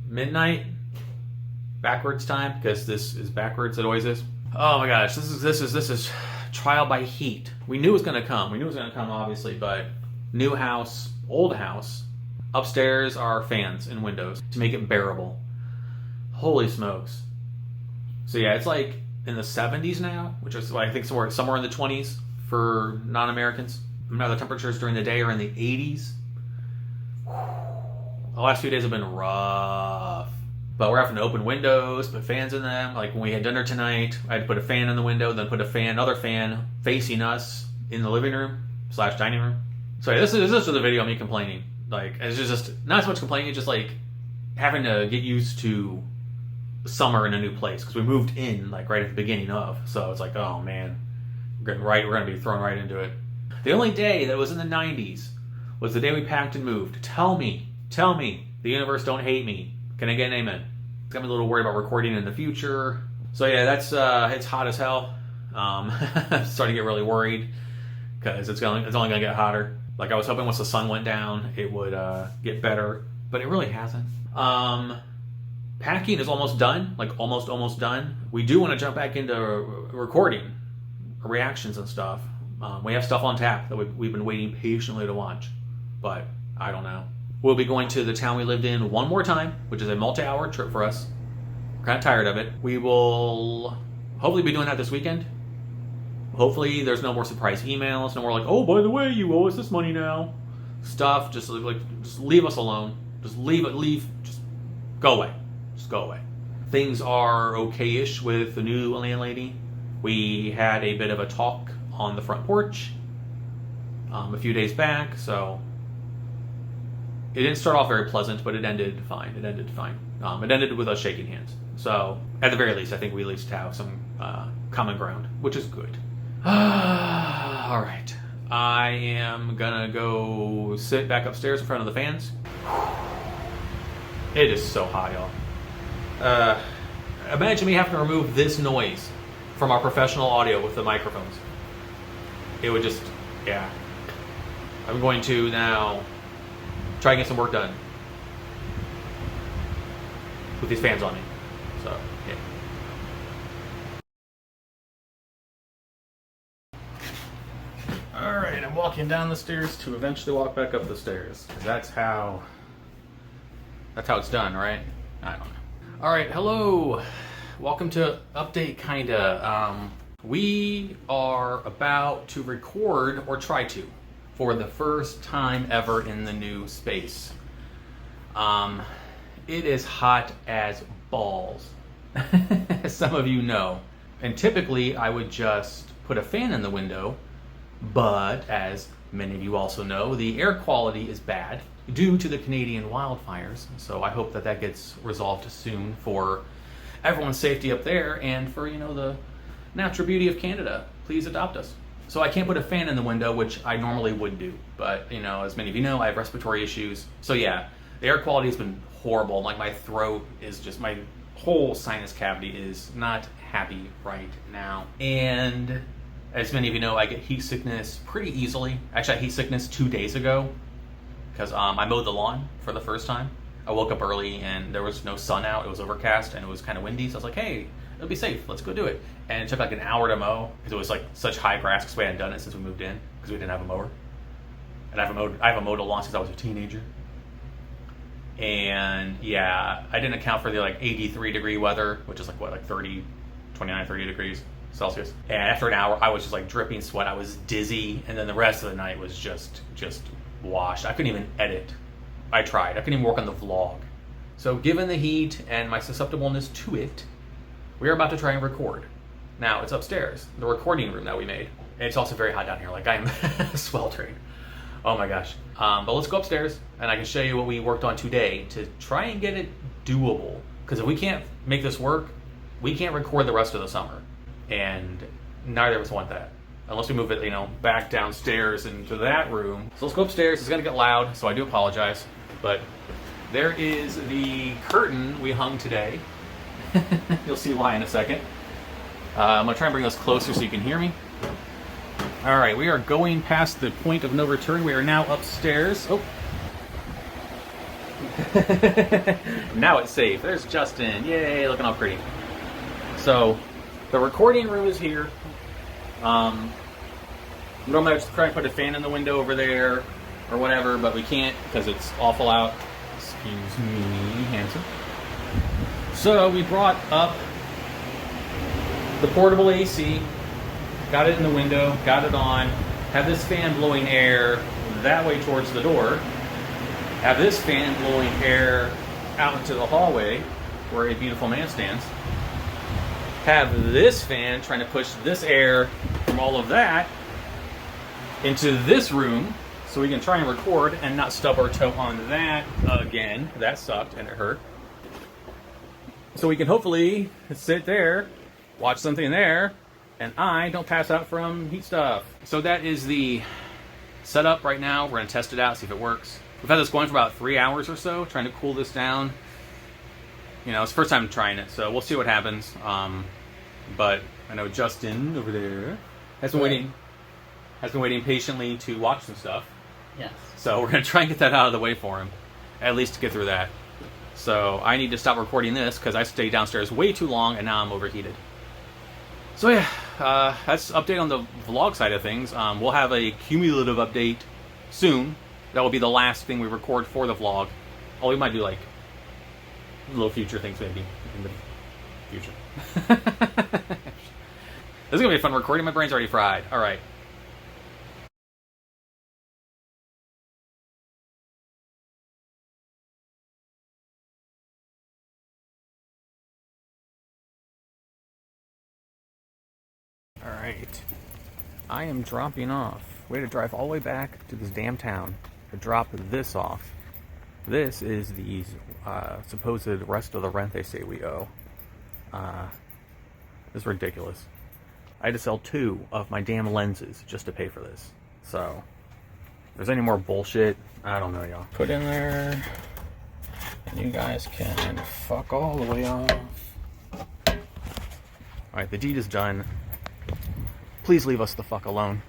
midnight, backwards time, because this is backwards. It always is. Oh my gosh, this is trial by heat. We knew it was gonna come. We knew it was gonna come, obviously, but new house, old house. Upstairs are fans and windows to make it bearable. Holy smokes. So yeah, it's like in the 70s now, which is I think somewhere in the 20s for non-Americans. Now the temperatures during the day are in the 80s. The last few days have been rough. But we're having to open windows, put fans in them. Like when we had dinner tonight, I had to put a fan in the window, then put another fan facing us in the living room / dining room. So yeah, this is just a video of me complaining. Like it's just not so much complaining, it's just like having to get used to summer in a new place because we moved in like right at the beginning of. So it's like, oh man, we're gonna be thrown right into it. The only day that was in the 90s was the day we packed and moved. Tell me, the universe don't hate me. Can I get an amen? Got me a little worried about recording in the future. So yeah, that's it's hot as hell. Starting to get really worried because it's only gonna get hotter. Like I was hoping once the sun went down, it would get better, but it really hasn't. Packing is almost done, like almost done. We do want to jump back into recording reactions and stuff. We have stuff on tap that we've been waiting patiently to watch, but I don't know. We'll be going to the town we lived in one more time, which is a multi-hour trip for us. We're kind of tired of it. We will hopefully be doing that this weekend. Hopefully there's no more surprise emails, no more like, oh, by the way, you owe us this money now. Stuff, just leave us alone. Just go away. Just go away. Things are okay-ish with the new landlady. We had a bit of a talk on the front porch a few days back, so it didn't start off very pleasant, but it ended fine. It ended with us shaking hands. So at the very least, I think we at least have some common ground, which is good. All right. I am gonna go sit back upstairs in front of the fans. It is so hot, y'all. Imagine me having to remove this noise from our professional audio with the microphones. It would just, yeah. I'm going to now try and get some work done with these fans on me. So, yeah. Alright, I'm walking down the stairs to eventually walk back up the stairs. That's how it's done, right? I don't know. Alright, hello. Welcome to Update Kinda. We are about to record, or try to, for the first time ever in the new space. It is hot as balls, as some of you know. And typically I would just put a fan in the window, but as many of you also know, the air quality is bad due to the Canadian wildfires. So I hope that gets resolved soon for everyone's safety up there and for, the natural beauty of Canada. Please adopt us. So I can't put a fan in the window, which I normally would do. But, as many of you know, I have respiratory issues. So yeah, the air quality has been horrible. Like my throat is just, my whole sinus cavity is not happy right now. And as many of you know, I get heat sickness pretty easily. Actually, I had heat sickness 2 days ago because I mowed the lawn for the first time. I woke up early and there was no sun out. It was overcast and it was kind of windy. So I was like, hey, it'll be safe. Let's go do it. And it took like an hour to mow because it was like such high grass because we hadn't done it since we moved in because we didn't have a mower. And I haven't mowed a lawn since I was a teenager. And yeah, I didn't account for the like 83 degree weather, which is like what, like 30 degrees Celsius. And after an hour, I was just like dripping sweat. I was dizzy. And then the rest of the night was just washed. I couldn't even edit. I tried. I couldn't even work on the vlog. So given the heat and my susceptibleness to it, we are about to try and record. Now, it's upstairs, the recording room that we made. And it's also very hot down here. Like, I am sweltering. Oh my gosh. But let's go upstairs, and I can show you what we worked on today to try and get it doable. Because if we can't make this work, we can't record the rest of the summer. And neither of us want that. Unless we move it, back downstairs into that room. So let's go upstairs. It's going to get loud, so I do apologize. But there is the curtain we hung today. You'll see why in a second. I'm going to try and bring this closer so you can hear me. All right, we are going past the point of no return. We are now upstairs. Oh. Now it's safe. There's Justin. Yay, looking all pretty. So, the recording room is here. Normally I would try and put a fan in the window over there or whatever, but we can't because it's awful out. Excuse me, handsome. So we brought up the portable AC, got it in the window, got it on, have this fan blowing air that way towards the door, have this fan blowing air out into the hallway where a beautiful man stands, have this fan trying to push this air from all of that into this room so we can try and record and not stub our toe on that again. That sucked and it hurt. So we can hopefully sit there, watch something there, and I don't pass out from heat stuff. So that is the setup right now. We're going to test it out, see if it works. We've had this going for about 3 hours or so, trying to cool this down. You know, it's the first time trying it, so we'll see what happens. But I know Justin over there has been waiting patiently to watch some stuff. Yes. So we're going to try and get that out of the way for him, at least to get through that. So I need to stop recording this because I stayed downstairs way too long and now I'm overheated. So yeah, that's update on the vlog side of things. We'll have a cumulative update soon. That will be the last thing we record for the vlog. Oh, we might do like little future things maybe in the future. This is going to be a fun recording. My brain's already fried. All right. Alright, I am dropping off. We had to drive all the way back to this damn town to drop this off. This is the supposed rest of the rent they say we owe. This is ridiculous. I had to sell 2 of my damn lenses just to pay for this. So, if there's any more bullshit, I don't know, y'all. Put in there, and you guys can fuck all the way off. Alright, the deed is done. Please leave us the fuck alone.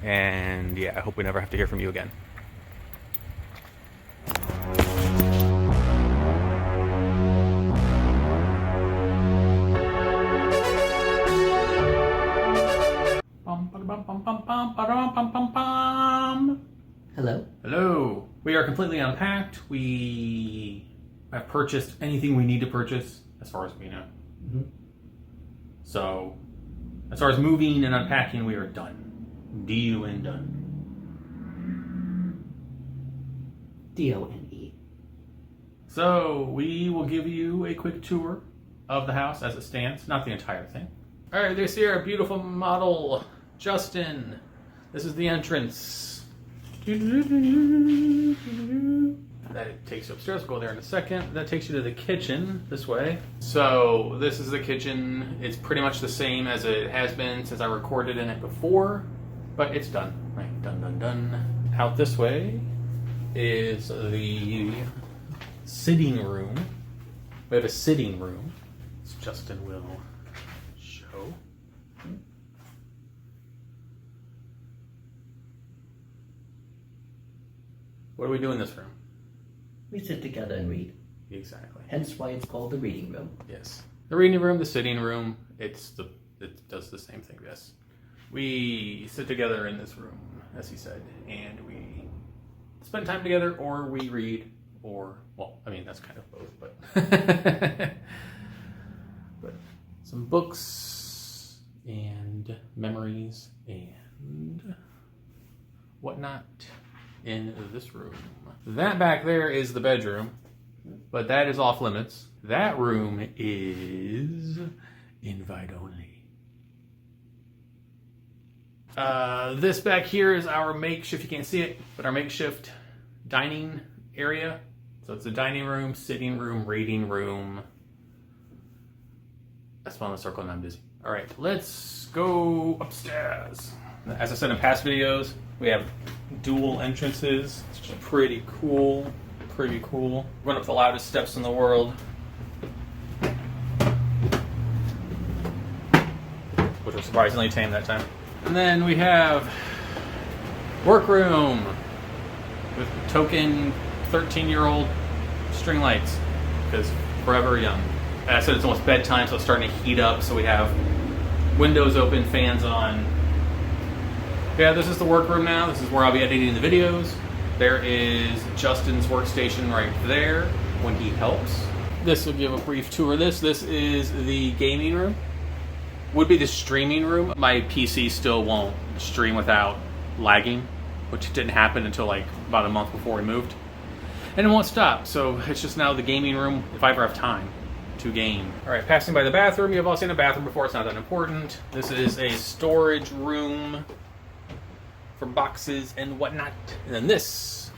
And yeah, I hope we never have to hear from you again. Hello? Hello. We are completely unpacked. We have purchased anything we need to purchase, as far as we know. Mm-hmm. So, as far as moving and unpacking, we are done. D-U-N done. D-O-N-E. So, we will give you a quick tour of the house as it stands. Not the entire thing. Alright, there's here a beautiful model, Justin. This is the entrance. That takes you upstairs. We'll go there in a second. That takes you to the kitchen this way. So this is the kitchen. It's pretty much the same as it has been since I recorded in it before, but it's done. Right, done, done, done. Out this way is the sitting room. We have a sitting room, as Justin will show. What do we do in this room? We sit together and read. Exactly. Hence why it's called the reading room. Yes. The reading room, the sitting room, it does the same thing, yes. We sit together in this room, as he said, and we spend time together, or we read, or, well, I mean, that's kind of both, but... but some books, and memories, and whatnot in this room. That back there is the bedroom, but that is off limits. That room is invite only. This back here is our makeshift, you can't see it, but our makeshift dining area. So it's a dining room, sitting room, reading room. That's one on the circle and I'm busy. All right, let's go upstairs. As I said in past videos, we have dual entrances. It's pretty cool. pretty cool. Run up the loudest steps in the world. Which was surprisingly tame that time. And then we have workroom with token 13-year-old string lights because forever young. And I said it's almost bedtime, so it's starting to heat up. So we have windows open, fans on. Yeah, this is the workroom now. This is where I'll be editing the videos. There is Justin's workstation right there when he helps. This will give a brief tour of this. This is the gaming room. Would be the streaming room. My PC still won't stream without lagging, which didn't happen until like about a month before we moved. And it won't stop, so it's just now the gaming room if I ever have time to game. All right, passing by the bathroom. You've all seen a bathroom before, it's not that important. This is a storage room for boxes and whatnot. And then this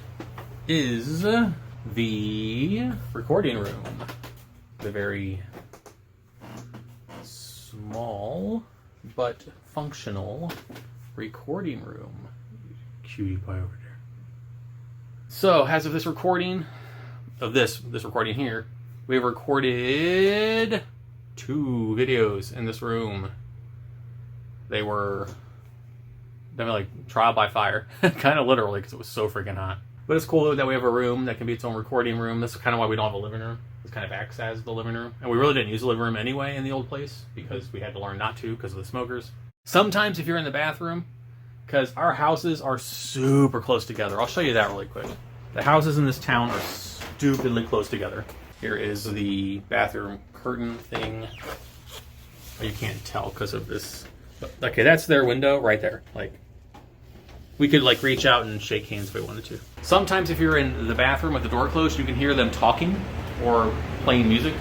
is the recording room. The very small but functional recording room. Cutie pie over there. So, as of this recording, of this recording here, we've recorded 2 videos in this room. They were like trial by fire, kind of literally, because it was so freaking hot. But it's cool that we have a room that can be its own recording room. This is kind of why we don't have a living room. It kind of acts as the living room. And we really didn't use the living room anyway in the old place because we had to learn not to because of the smokers. Sometimes if you're in the bathroom, because our houses are super close together. I'll show you that really quick. The houses in this town are stupidly close together. Here is the bathroom curtain thing. Oh, you can't tell because of this. Okay, that's their window right there. Like, we could like reach out and shake hands if we wanted to. Sometimes if you're in the bathroom with the door closed, you can hear them talking or playing music.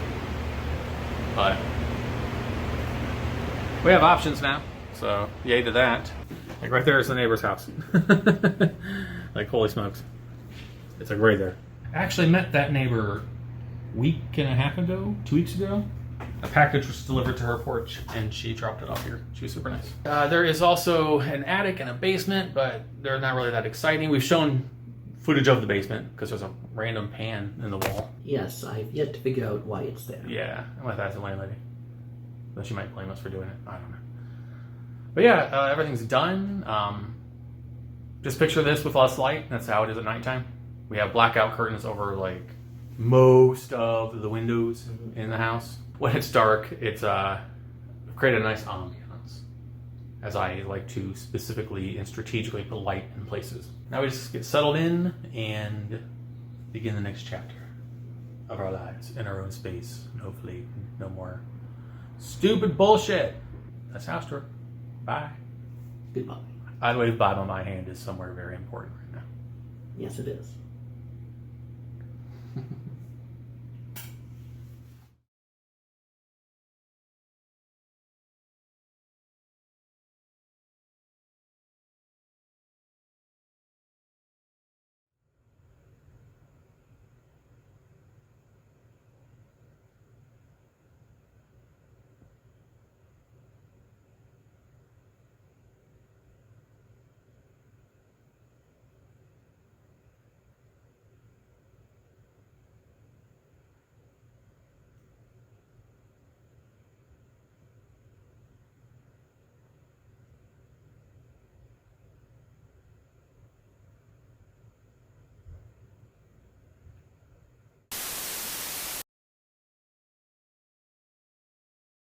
But we have options now, so yay to that. Like right there is the neighbor's house. Like holy smokes. It's like right there. I actually met that neighbor a week and a half ago, 2 weeks ago. A package was delivered to her porch and she dropped it off here. She was super nice. There is also an attic and a basement, but they're not really that exciting. We've shown footage of the basement because there's a random pan in the wall. Yes, I've yet to figure out why it's there. Yeah, I'm gonna ask the landlady. But she might blame us for doing it. I don't know. But yeah, everything's done. Just picture this with less light. That's how it is at nighttime. We have blackout curtains over like most of the windows in the house. When it's dark, it's created a nice ambiance, as I like to specifically and strategically put light in places. Now we just get settled in and begin the next chapter of our lives in our own space, and hopefully no more stupid bullshit. That's house tour. Bye. Goodbye. By the way, the bottom of my hand is somewhere very important right now. Yes, it is.